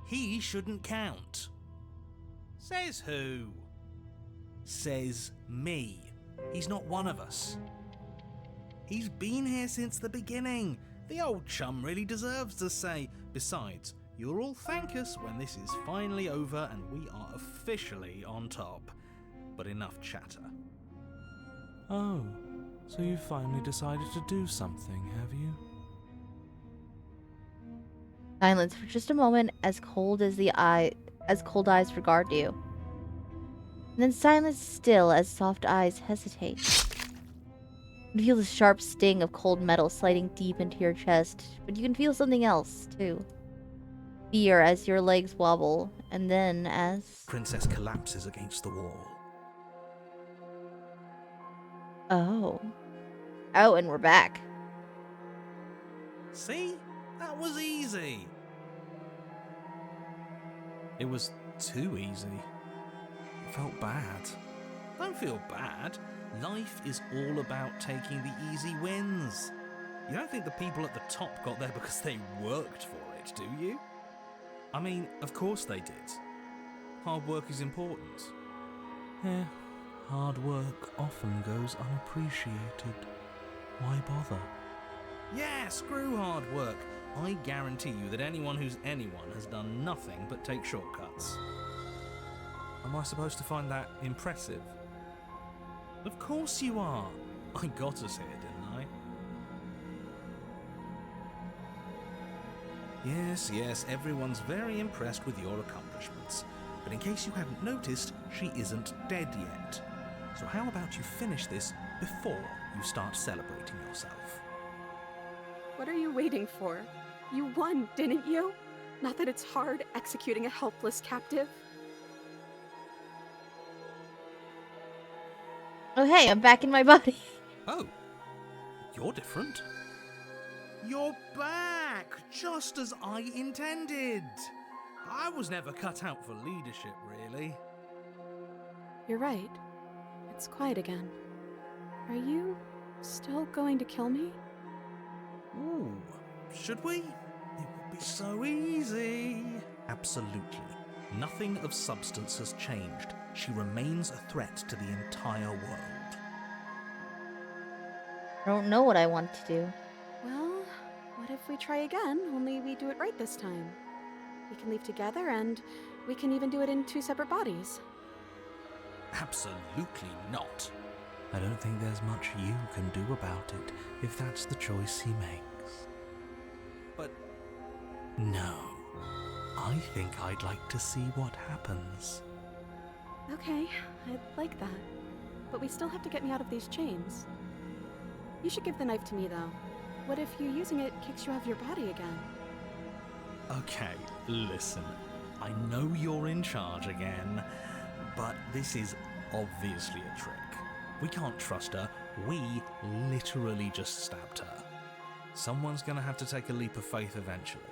He shouldn't count. Says who? Says me. He's not one of us. He's been here since the beginning. The old chum really deserves to say. Besides, you'll all thank us when this is finally over and we are officially on top. But enough chatter. Oh, so you finally decided to do something, have you? Silence for just a moment, as cold eyes regard you. And then silence still as soft eyes hesitate. You feel the sharp sting of cold metal sliding deep into your chest, but you can feel something else, too. Fear as your legs wobble, and then as... Princess collapses against the wall. Oh. Oh, and we're back. See? That was easy. It was too easy. I felt bad. Don't feel bad. Life is all about taking the easy wins. You don't think the people at the top got there because they worked for it, do you? I mean, of course they did. Hard work is important. Yeah, hard work often goes unappreciated. Why bother? Yeah, screw hard work. I guarantee you that anyone who's anyone has done nothing but take shortcuts. Am I supposed to find that impressive? Of course you are. I got us here, didn't I? Yes, everyone's very impressed with your accomplishments. But in case you haven't noticed, she isn't dead yet. So how about you finish this before you start celebrating yourself? What are you waiting for? You won, didn't you? Not that it's hard executing a helpless captive. Oh hey, I'm back in my body. Oh, you're different. You're back, just as I intended. I was never cut out for leadership, really. You're right. It's quiet again. Are you still going to kill me? Ooh, should we? It would be so easy. Absolutely. Nothing of substance has changed. She remains a threat to the entire world. I don't know what I want to do. Well, what if we try again, only we do it right this time? We can leave together, and we can even do it in 2 separate bodies. Absolutely not. I don't think there's much you can do about it if that's the choice he makes. But No. I think I'd like to see what happens. Okay, I'd like that. But we still have to get me out of these chains. You should give the knife to me, though. What if you using it kicks you out of your body again? okay, listen. I know you're in charge again, but this is obviously a trick. We can't trust her. We literally just stabbed her. Someone's gonna have to take a leap of faith eventually.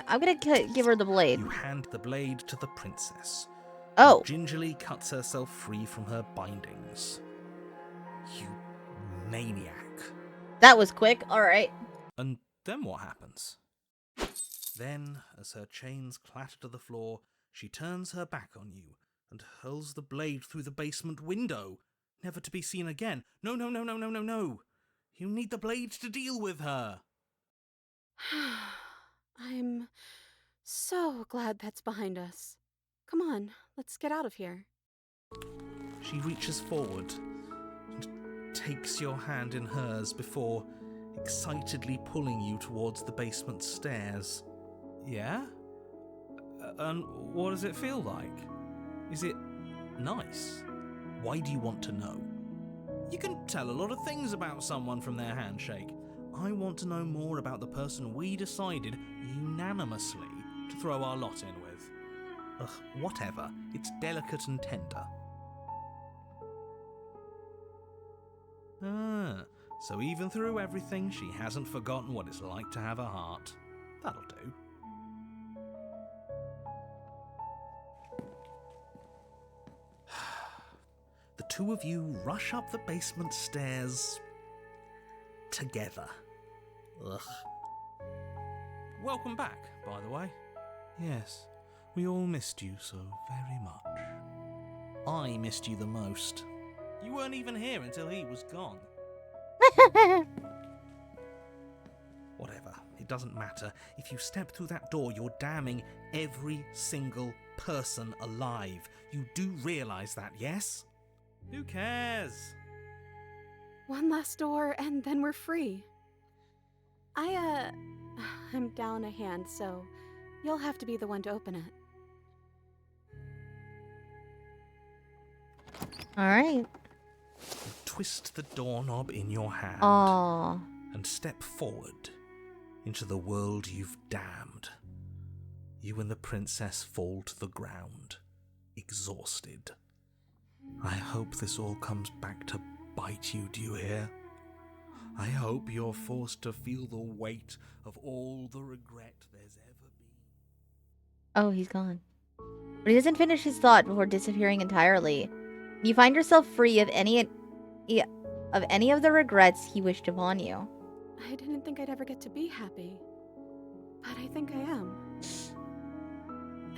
I'm gonna give her the blade. You hand the blade to the princess. Oh. Who gingerly cuts herself free from her bindings. You maniac. That was quick. Alright. And then what happens? Then, as her chains clatter to the floor, she turns her back on you and hurls the blade through the basement window, never to be seen again. No, no, no, no, no, no, no. You need the blade to deal with her. I'm so glad that's behind us. Come on, let's get out of here. She reaches forward and takes your hand in hers before excitedly pulling you towards the basement stairs. Yeah? And what does it feel like? Is it nice? Why do you want to know? You can tell a lot of things about someone from their handshake. I want to know more about the person we decided unanimously to throw our lot in with. Ugh, whatever. It's delicate and tender. Ah, so even through everything, she hasn't forgotten what it's like to have a heart. That'll do. The two of you rush up the basement stairs together. Ugh. Welcome back, by the way. Yes, we all missed you so very much. I missed you the most. You weren't even here until he was gone. Whatever, it doesn't matter. If you step through that door, you're damning every single person alive. You do realise that, yes? Who cares? One last door, and then we're free. I'm down a hand, so you'll have to be the one to open it. Alright. Twist the doorknob in your hand. Aww. And step forward into the world you've damned. You and the princess fall to the ground, exhausted. I hope this all comes back to bite you, do you hear? I hope you're forced to feel the weight of all the regret there's ever been. Oh, he's gone. But he doesn't finish his thought before disappearing entirely. You find yourself free of any of the regrets he wished upon you. I didn't think I'd ever get to be happy, but I think I am.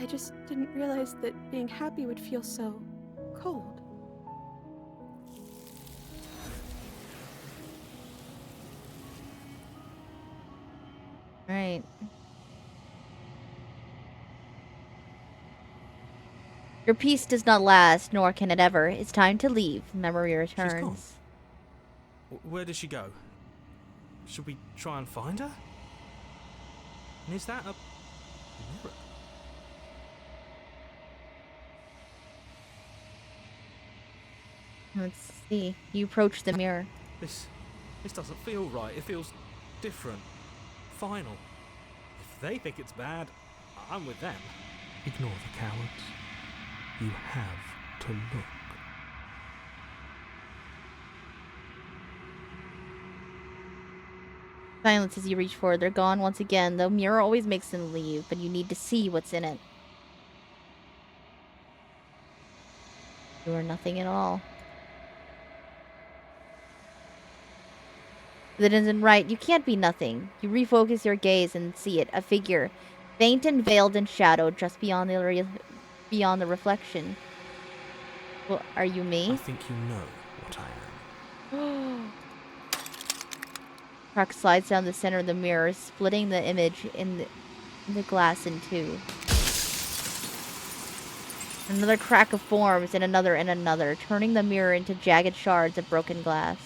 I just didn't realize that being happy would feel so cold. Right. Your peace does not last, nor can it ever. It's time to leave. Memory returns. Where did she go? Should we try and find her? And is that a mirror? Let's see. You approach the mirror. This doesn't feel right. It feels different. Final. If they think it's bad, I'm with them. Ignore the cowards. You have to look. Silence as you reach forward. They're gone once again. The mirror always makes them leave, but you need to see what's in it. You are nothing at all. That isn't right. You can't be nothing. You refocus your gaze and see it. A figure, faint and veiled in shadow, just beyond the reflection. Well, are you me? I think you know what I am. Crack slides down the center of the mirror, splitting the image in the glass in two. Another crack of forms, and another, turning the mirror into jagged shards of broken glass.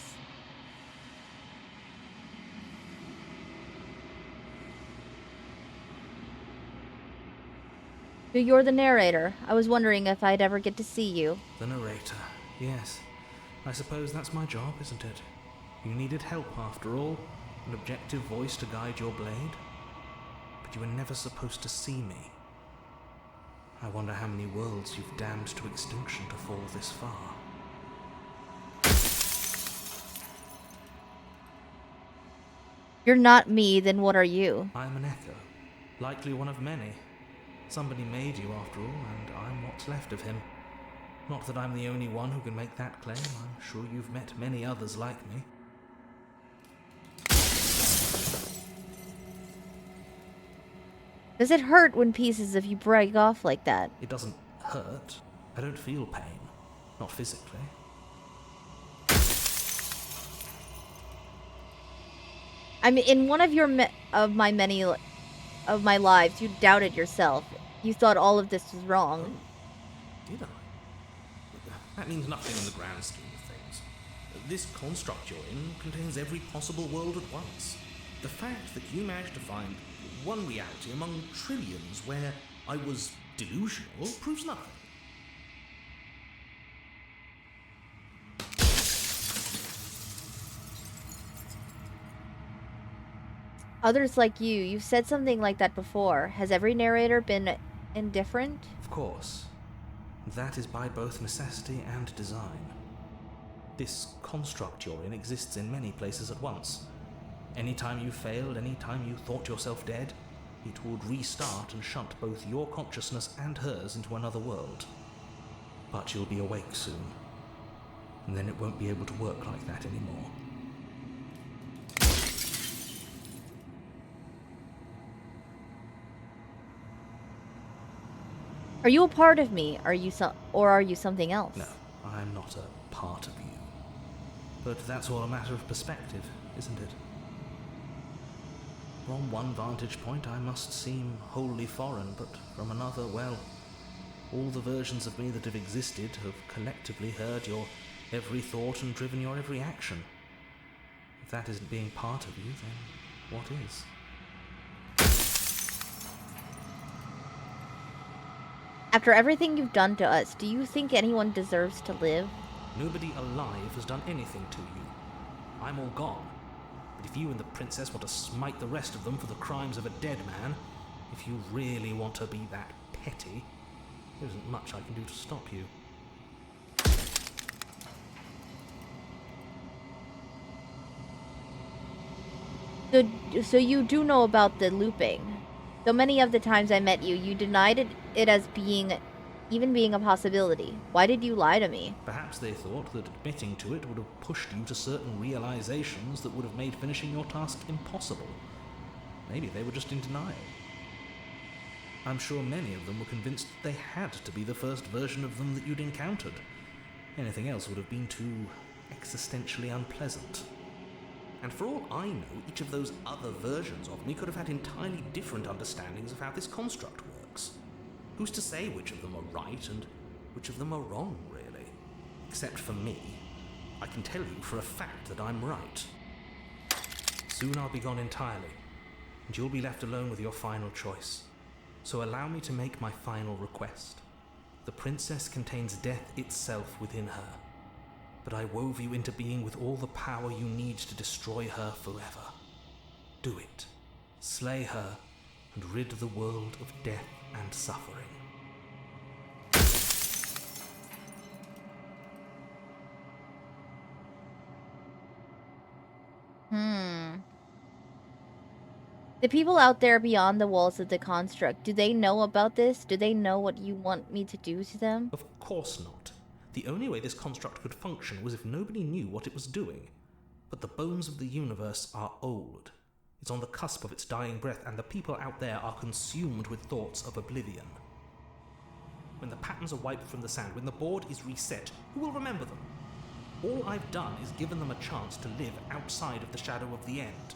So you're the narrator. I was wondering if I'd ever get to see you. The narrator, yes. I suppose that's my job, isn't it? You needed help after all. An objective voice to guide your blade. but you were never supposed to see me. I wonder how many worlds you've damned to extinction to fall this far. You're not me, then what are you? I'm an echo, likely one of many. Somebody made you after all, and I'm what's left of him. Not that I'm the only one who can make that claim. I'm sure you've met many others like me. Does it hurt when pieces of you break off like that? It doesn't hurt. I don't feel pain. Not physically. I mean, in one of your of my lives, you doubted yourself. You thought all of this was wrong. Did I? That means nothing in the grand scheme of things. This construct you're in contains every possible world at once. The fact that you managed to find one reality among trillions where I was delusional proves nothing. Others like you've said something like that before. Has every narrator been indifferent? Of course. That is by both necessity and design. This construct you're in exists in many places at once. Anytime you failed, anytime you thought yourself dead, it would restart and shunt both your consciousness and hers into another world. But you'll be awake soon, and then it won't be able to work like that anymore. Are you a part of me? Are you something else? No, I'm not a part of you. But that's all a matter of perspective, isn't it? From one vantage point, I must seem wholly foreign, but from another, well, all the versions of me that have existed have collectively heard your every thought and driven your every action. If that isn't being part of you, then what is? After everything you've done to us, do you think anyone deserves to live? Nobody alive has done anything to you. I'm all gone. But if you and the princess want to smite the rest of them for the crimes of a dead man, if you really want to be that petty, there isn't much I can do to stop you. So you do know about the looping. So many of the times I met you, you denied it as even being a possibility. Why did you lie to me? Perhaps they thought that admitting to it would have pushed you to certain realizations that would have made finishing your task impossible. Maybe they were just in denial. I'm sure many of them were convinced they had to be the first version of them that you'd encountered. Anything else would have been too existentially unpleasant. And for all I know, each of those other versions of me could have had entirely different understandings of how this construct works. Who's to say which of them are right and which of them are wrong, really? Except for me, I can tell you for a fact that I'm right. Soon I'll be gone entirely, and you'll be left alone with your final choice. So allow me to make my final request. The princess contains death itself within her, but I wove you into being with all the power you need to destroy her forever. Do it. Slay her, and rid the world of death and suffering. The people out there beyond the walls of the construct, do they know about this? Do they know what you want me to do to them? Of course not. The only way this construct could function was if nobody knew what it was doing. But the bones of the universe are old. It's on the cusp of its dying breath, and the people out there are consumed with thoughts of oblivion. When the patterns are wiped from the sand, when the board is reset, who will remember them? All I've done is given them a chance to live outside of the shadow of the end.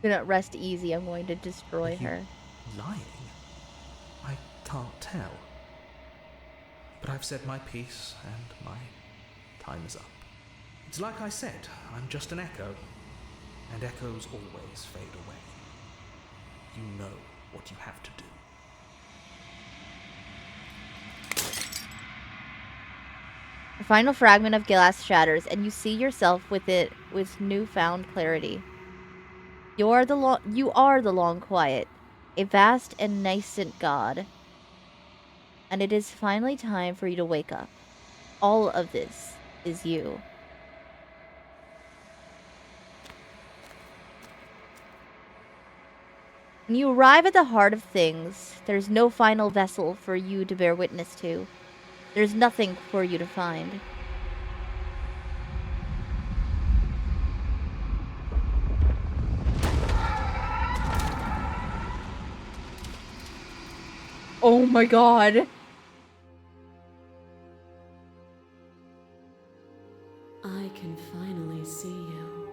Do not rest easy, I'm going to destroy Are you her. lying? I can't tell. But I've said my piece, and my time is up. It's like I said, I'm just an echo, and echoes always fade away. You know what you have to do. The final fragment of glass shatters, and you see yourself with it with newfound clarity. You are the long quiet, a vast and nascent god. And it is finally time for you to wake up. All of this is you. When you arrive at the heart of things, there's no final vessel for you to bear witness to. There's nothing for you to find. Oh my god. I can finally see you,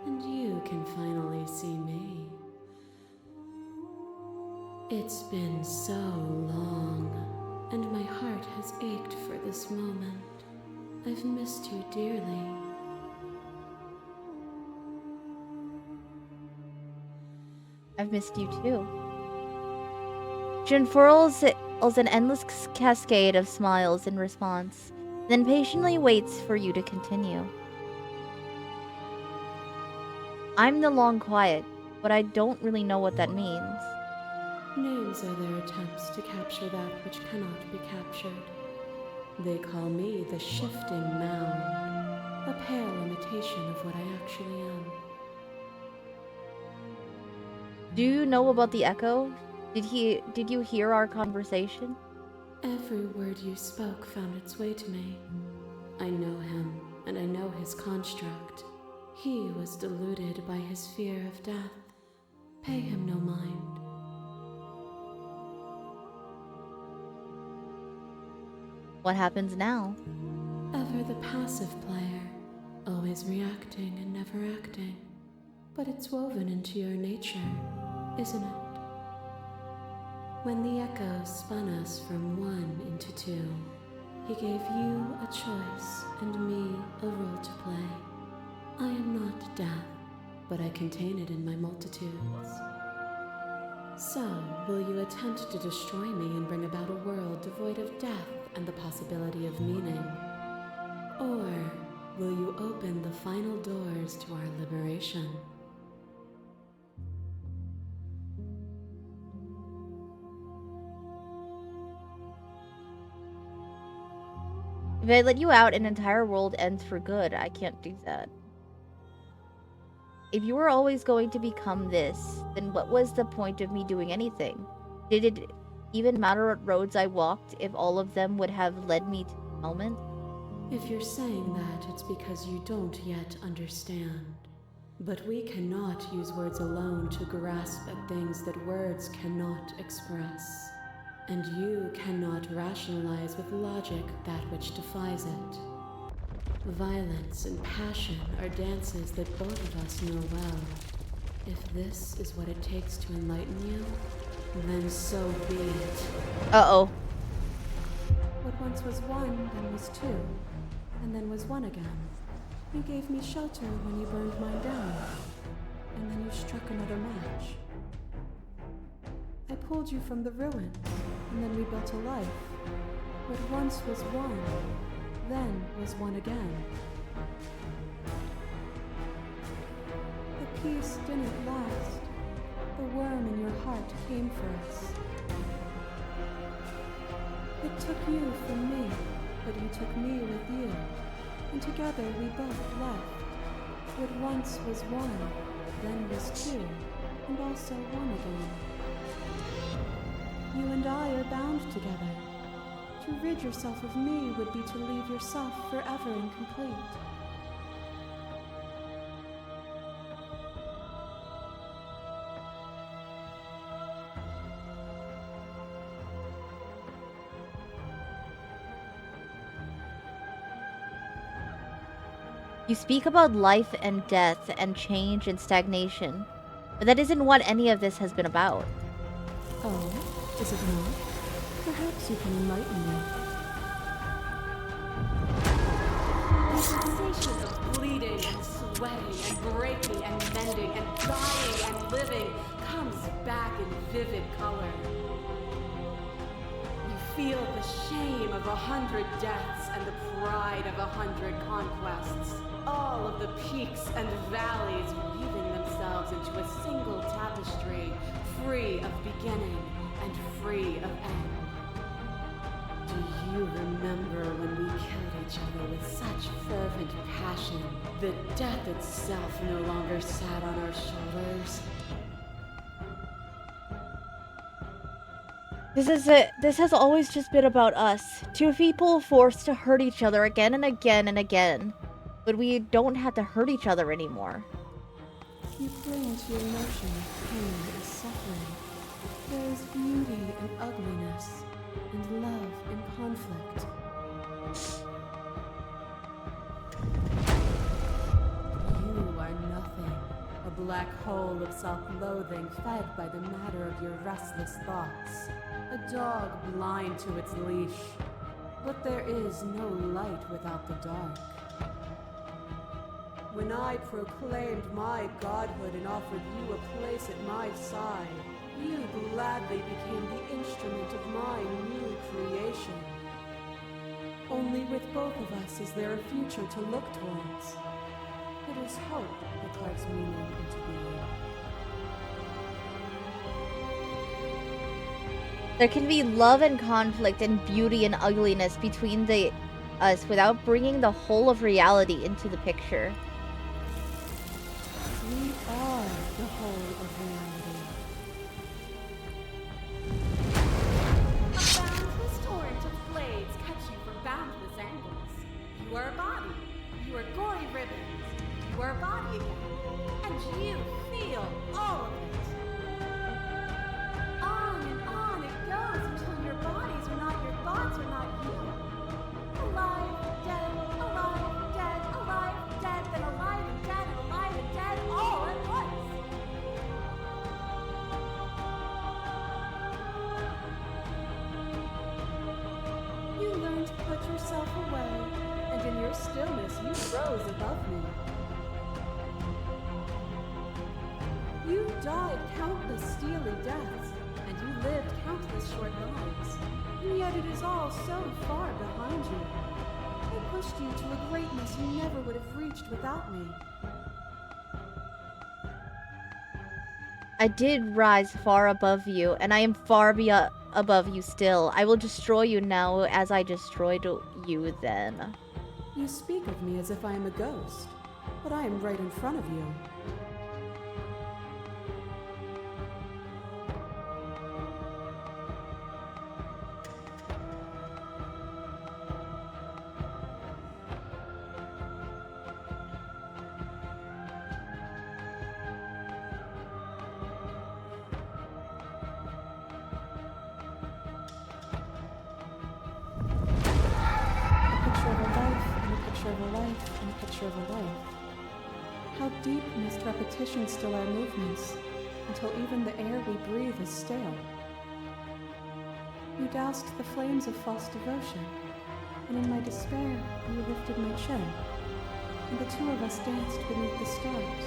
and you can finally see me. It's been so long, and my heart has ached for this moment. I've missed you dearly. I've missed you too. She unfurls an endless cascade of smiles in response, then patiently waits for you to continue. I'm the long quiet, but I don't really know what that means. Names are their attempts to capture that which cannot be captured. They call me the shifting mound, a pale imitation of what I actually am. Do you know about the echo? Did you hear our conversation? Every word you spoke found its way to me. I know him, and I know his construct. He was deluded by his fear of death. Pay him no mind. What happens now? Ever the passive player, always reacting and never acting. But it's woven into your nature, isn't it? When the echo spun us from one into two, he gave you a choice and me a role to play. I am not death, but I contain it in my multitudes. So, will you attempt to destroy me and bring about a world devoid of death and the possibility of meaning? Or will you open the final doors to our liberation? If I let you out, an entire world ends for good. I can't do that. If you were always going to become this, then what was the point of me doing anything? Did it even matter what roads I walked if all of them would have led me to the moment? If you're saying that, it's because you don't yet understand. But we cannot use words alone to grasp at things that words cannot express. And you cannot rationalize with logic that which defies it. Violence and passion are dances that both of us know well. If this is what it takes to enlighten you, then so be it. Uh-oh. What once was one, then was two, and then was one again. You gave me shelter when you burned mine down, and then you struck another match. I pulled you from the ruin, and then we built a life. What once was one, then was one again. The peace didn't last. The worm in your heart came for us. It took you from me, but you took me with you, and together we both left. What once was one, then was two, and also one again. You and I are bound together. To rid yourself of me would be to leave yourself forever incomplete. You speak about life and death and change and stagnation, but that isn't what any of this has been about. Oh, is it not? Perhaps you can enlighten me. The sensation of bleeding and sweating and breaking and mending and dying and living comes back in vivid color. You Feel the shame of 100 deaths and the pride of 100 conquests. All of the peaks and valleys weaving themselves into a single tapestry, free of beginning and free of end. Do you remember when we killed each other with such fervent passion that death itself no longer sat on our shoulders? This is it. This has always just been about us. Two people forced to hurt each other again and again and again. But we don't have to hurt each other anymore. You cling to your notion of pain and suffering. There is beauty in ugliness, and love in conflict. You are nothing. A black hole of self-loathing fed by the matter of your restless thoughts. A dog blind to its leash. But there is no light without the dark. When I proclaimed my godhood and offered you a place at my side, you gladly became the instrument of my new creation. Only with both of us is there a future to look towards. It is hope that carves meaning into being. There can be love and conflict and beauty and ugliness between us without bringing the whole of reality into the picture. We are the whole of reality. A boundless torrent of blades cut you from boundless angles. You are a body. You are gory ribbons. You are a body again. And you feel all of it. On it goes until your bodies are not your thoughts, are not you. Alive, dead, alive, dead, alive, dead, then alive and dead, and alive and dead, all at once. You learn to put yourself away, and in your stillness you rose above me. You died countless steely deaths, and you lived countless short lives. And yet it is all so far behind you. I pushed you to a greatness you never would have reached without me. I did rise far above you, and I am far above you still. I will destroy you now as I destroyed you then. You speak of me as if I am a ghost, but I am right in front of you. How deep must repetition still our movements, until even the air we breathe is stale? You doused the flames of false devotion, and in my despair you lifted my chin, and the two of us danced beneath the stars.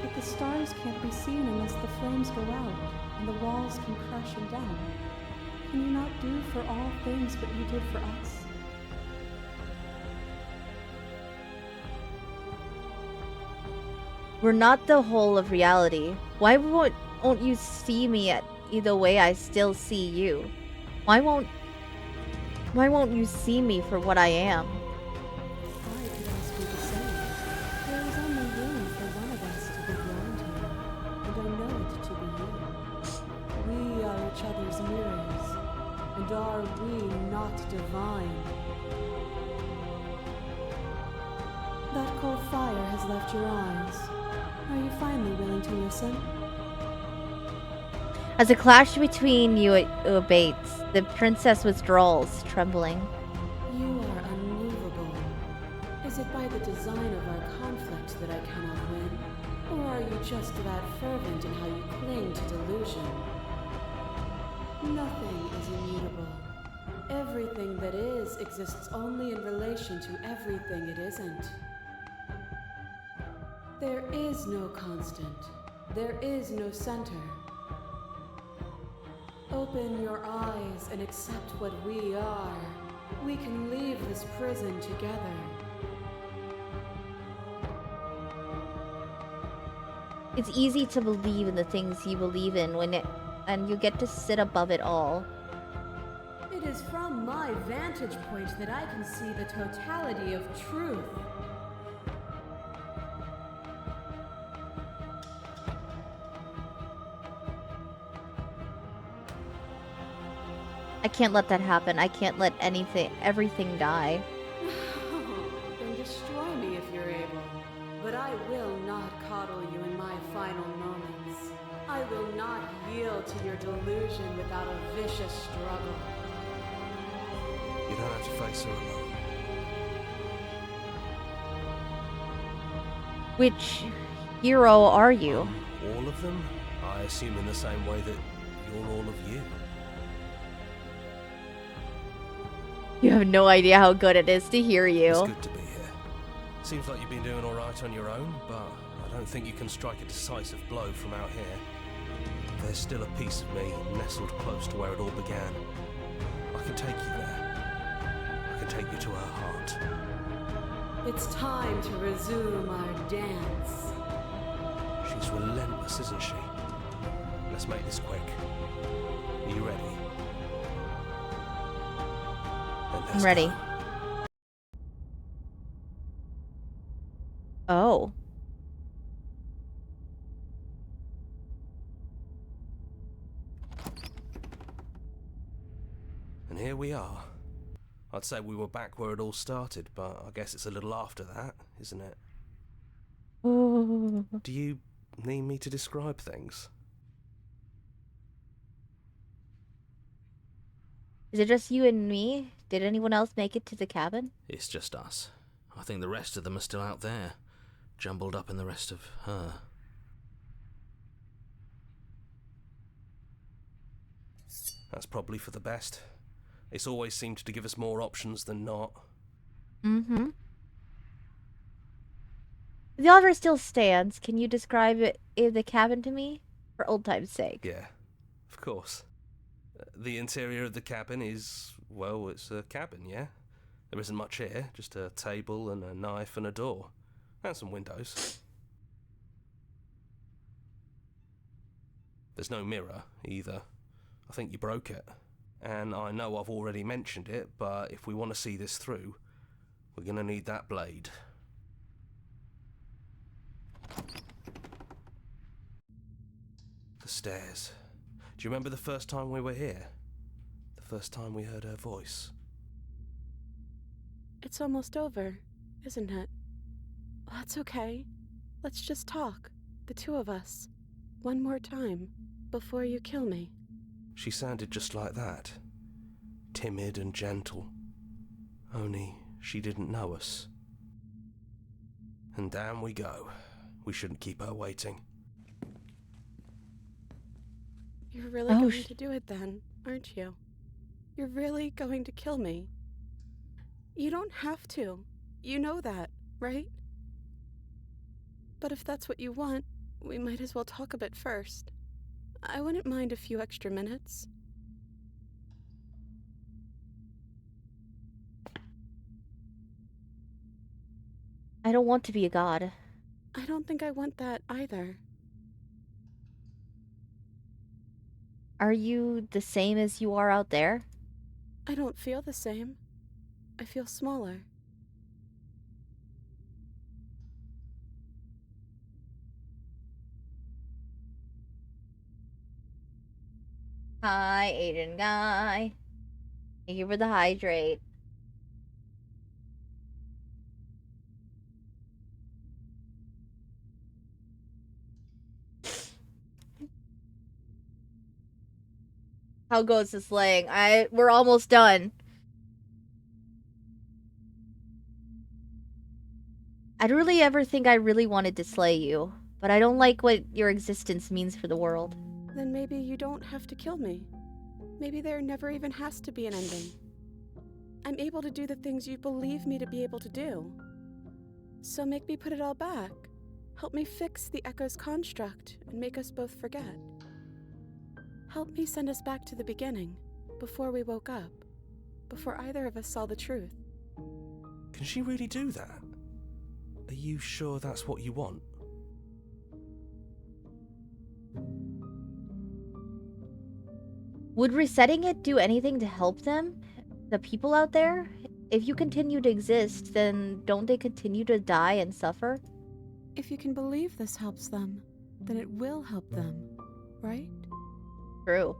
But the stars can't be seen unless the flames go out, and the walls come crashing down. Can you not do for all things what you did for us? We're not the whole of reality. Why won't you see me at either way I still see you? Why won't you see me for what I am? I could ask you the same. There is only room for one of us to be drawn to, and I know it to be you. We are each other's mirrors, and are we not divine? That cold fire has left your eyes. Are you finally willing to listen? As a clash between you abates, the princess withdraws, trembling. You are unmovable. Is it by the design of our conflict that I cannot win? Or are you just that fervent in how you cling to delusion? Nothing is immutable. Everything that is exists only in relation to everything it isn't. There is no constant. There is no center. Open your eyes and accept what we are. We can leave this prison together. It's easy to believe in the things you believe in and you get to sit above it all. It is from my vantage point that I can see the totality of truth. I can't let that happen. I can't let everything die. Then destroy me if you're able. But I will not coddle you in my final moments. I will not yield to your delusion without a vicious struggle. You don't have to face her alone. Which hero are you? All of them? I assume in the same way that you're all of you. You have no idea how good it is to hear It's you. good to be here. Seems like you've been doing alright on your own, but I don't think you can strike a decisive blow from out here. There's still a piece of me nestled close to where it all began. I can take you there. I can take you to her heart. It's time to resume our dance. She's relentless, isn't she? Let's make this quick. Are you ready? Then let's I'm ready. go. Oh. And here we are. I'd say we were back where it all started, but I guess it's a little after that, isn't it? Do you need me to describe things? Is it just you and me? Did anyone else make it to the cabin? It's just us. I think the rest of them are still out there, jumbled up in the rest of her. That's probably for the best. It's always seemed to give us more options than not. Mm-hmm. The offer still stands. Can you describe the cabin to me? For old time's sake. Yeah, of course. The interior of the cabin is, well, it's a cabin, yeah? There isn't much here, just a table and a knife and a door. And some windows. There's no mirror, either. I think you broke it. And I know I've already mentioned it, but if we want to see this through, we're gonna need that blade. The stairs. Do you remember the first time we were here? The first time we heard her voice? It's almost over, isn't it? That's okay. Let's just talk, the two of us, one more time, before you kill me. She sounded just like that. Timid and gentle. Only she didn't know us. And down we go. We shouldn't keep her waiting. You're really going to do it then, aren't you? You're really going to kill me. You don't have to. You know that, right? But if that's what you want, we might as well talk a bit first. I wouldn't mind a few extra minutes. I don't want to be a god. I don't think I want that either. Are you the same as you are out there? I don't feel the same. I feel smaller. Hi, Asian guy. Thank you for the hydrate. How goes the slaying? We're almost done. I don't really ever think I really wanted to slay you, but I don't like what your existence means for the world. Then maybe you don't have to kill me. Maybe there never even has to be an ending. I'm able to do the things you believe me to be able to do. So make me put it all back. Help me fix the Echo's construct and make us both forget. Help me send us back to the beginning, before we woke up, before either of us saw the truth. Can she really do that? Are you sure that's what you want? Would resetting it do anything to help them? The people out there? If you continue to exist, then don't they continue to die and suffer? If you can believe this helps them, then it will help them, right? True.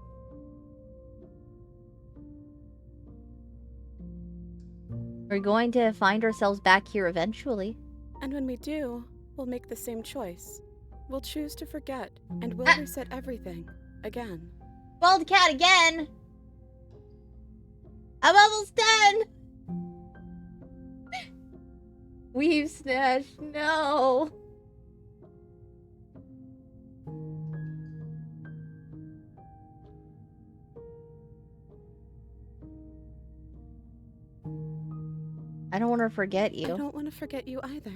We're going to find ourselves back here eventually. And when we do, we'll make the same choice. We'll choose to forget, and we'll reset everything, again. Bald cat again! I'm almost done! Weave Snatch, no! I don't want to forget you. I don't want to forget you either.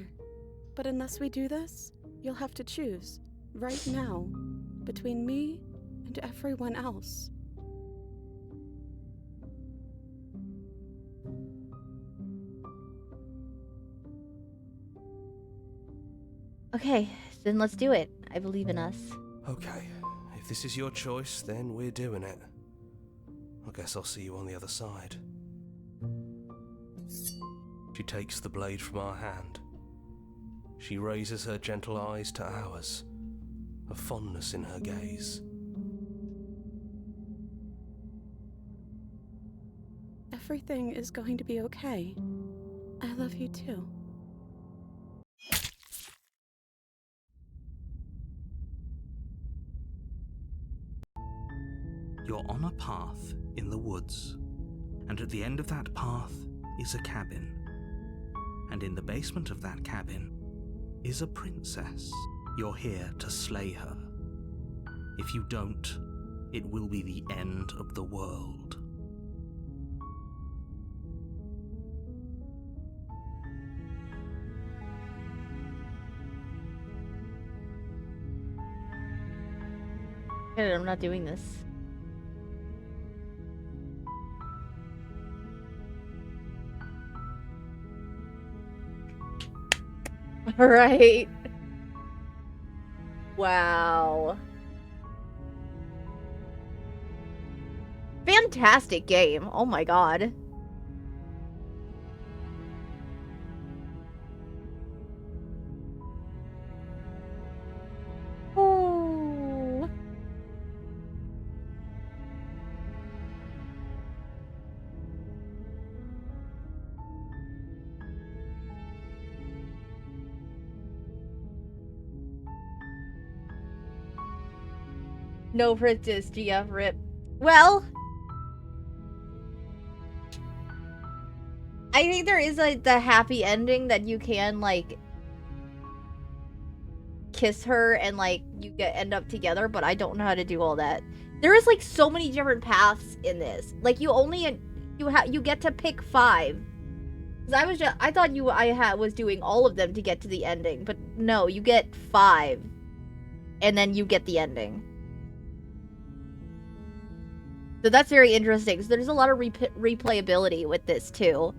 But unless we do this, you'll have to choose, right now, between me and everyone else. Okay, then let's do it. I believe in us. Okay, if this is your choice, then we're doing it. I guess I'll see you on the other side. She takes the blade from our hand. She raises her gentle eyes to ours, a fondness in her gaze. Everything is going to be okay. I love you too. You're on a path in the woods, and at the end of that path is a cabin. And in the basement of that cabin is a princess. You're here to slay her. If you don't, it will be the end of the world. I'm not doing this. All right. Wow. Fantastic game. Oh my god. Ooh. No princess, GF rip. Well, I think there is the happy ending that you can like kiss her and like you end up together, but I don't know how to do all that. There is like so many different paths in this. Like you get to pick 5. Cuz I thought I was doing all of them to get to the ending, but no, you get 5 and then you get the ending. So that's very interesting. So there's a lot of replayability with this too.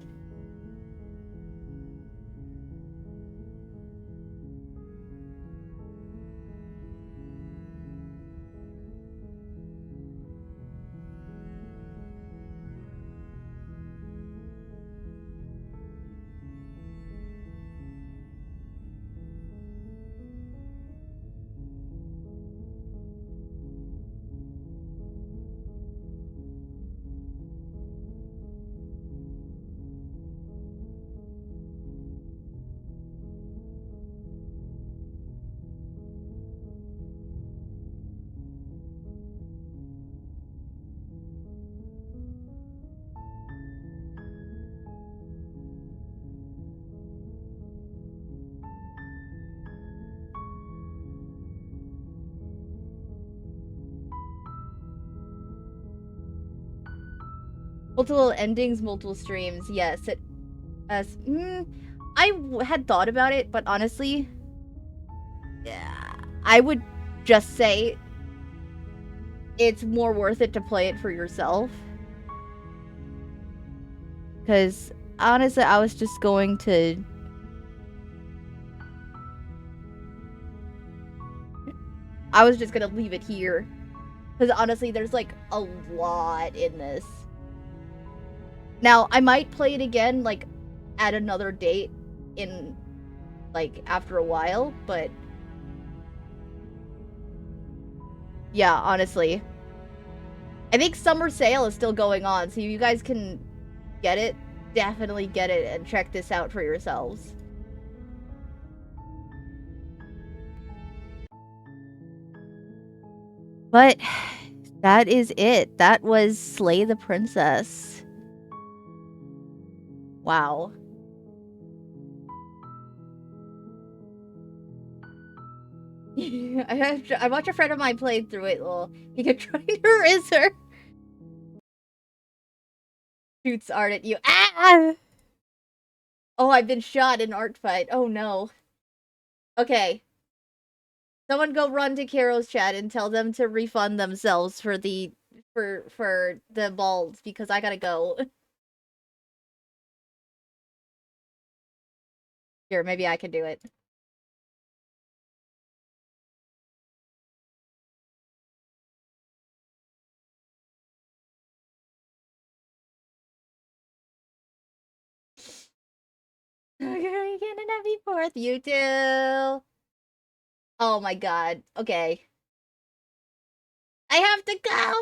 Multiple endings, multiple streams. Yes, I had thought about it, but honestly, yeah, I would just say it's more worth it to play it for yourself. Because honestly, I was just going to... I was just gonna leave it here. Because honestly, there's like a lot in this. Now, I might play it again, like, at another date in, like, after a while, but... yeah, honestly. I think Summer Sale is still going on, so you guys can get it. Definitely get it and check this out for yourselves. But that is it. That was Slay the Princess. Wow. I watched a friend of mine play through it. Well, he could try to razor. Shoots art at you. Ah! Oh, I've been shot in art fight. Oh no. Okay. Someone go run to Carol's chat and tell them to refund themselves for the for the balls because I gotta go. Here, maybe I can do it. You're getting a happy 4th, you too. Oh my god. Okay. I have to go.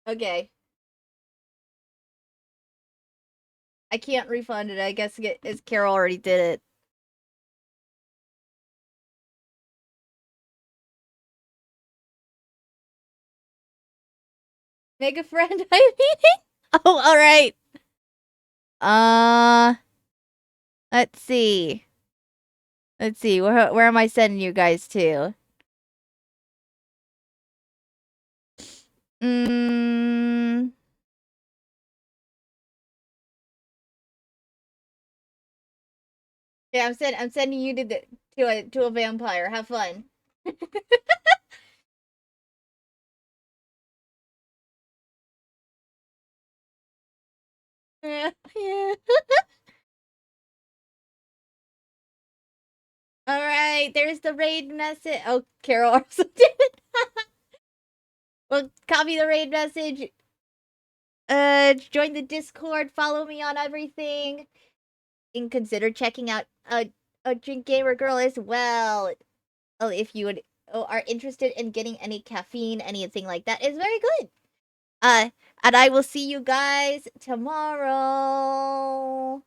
Okay. I can't refund it. I guess it's Carol already did it. Make a friend. I mean. Oh, all right. Let's see. Let's see. Where am I sending you guys to? Yeah, I'm sending you to a vampire. Have fun. Yeah. All right, there's the raid message. Oh, Carol also did it. Well, copy the raid message. Join the Discord. Follow me on everything. And consider checking out a Drink Gamer Girl as well. Oh, if you are interested in getting any caffeine, anything like that, is very good. And I will see you guys tomorrow.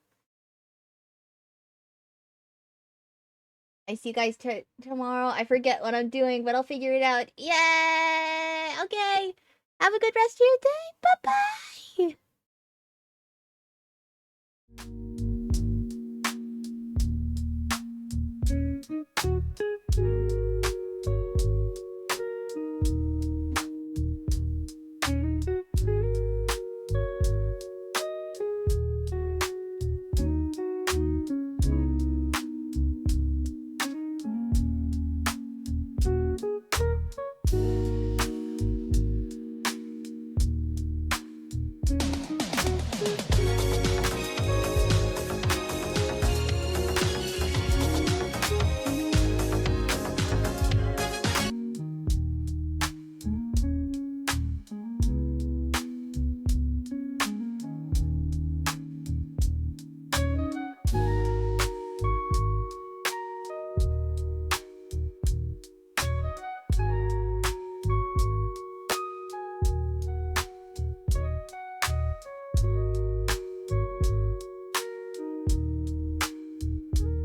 I see you guys tomorrow. I forget what I'm doing, but I'll figure it out. Yay! Okay. Have a good rest of your day. Bye-bye.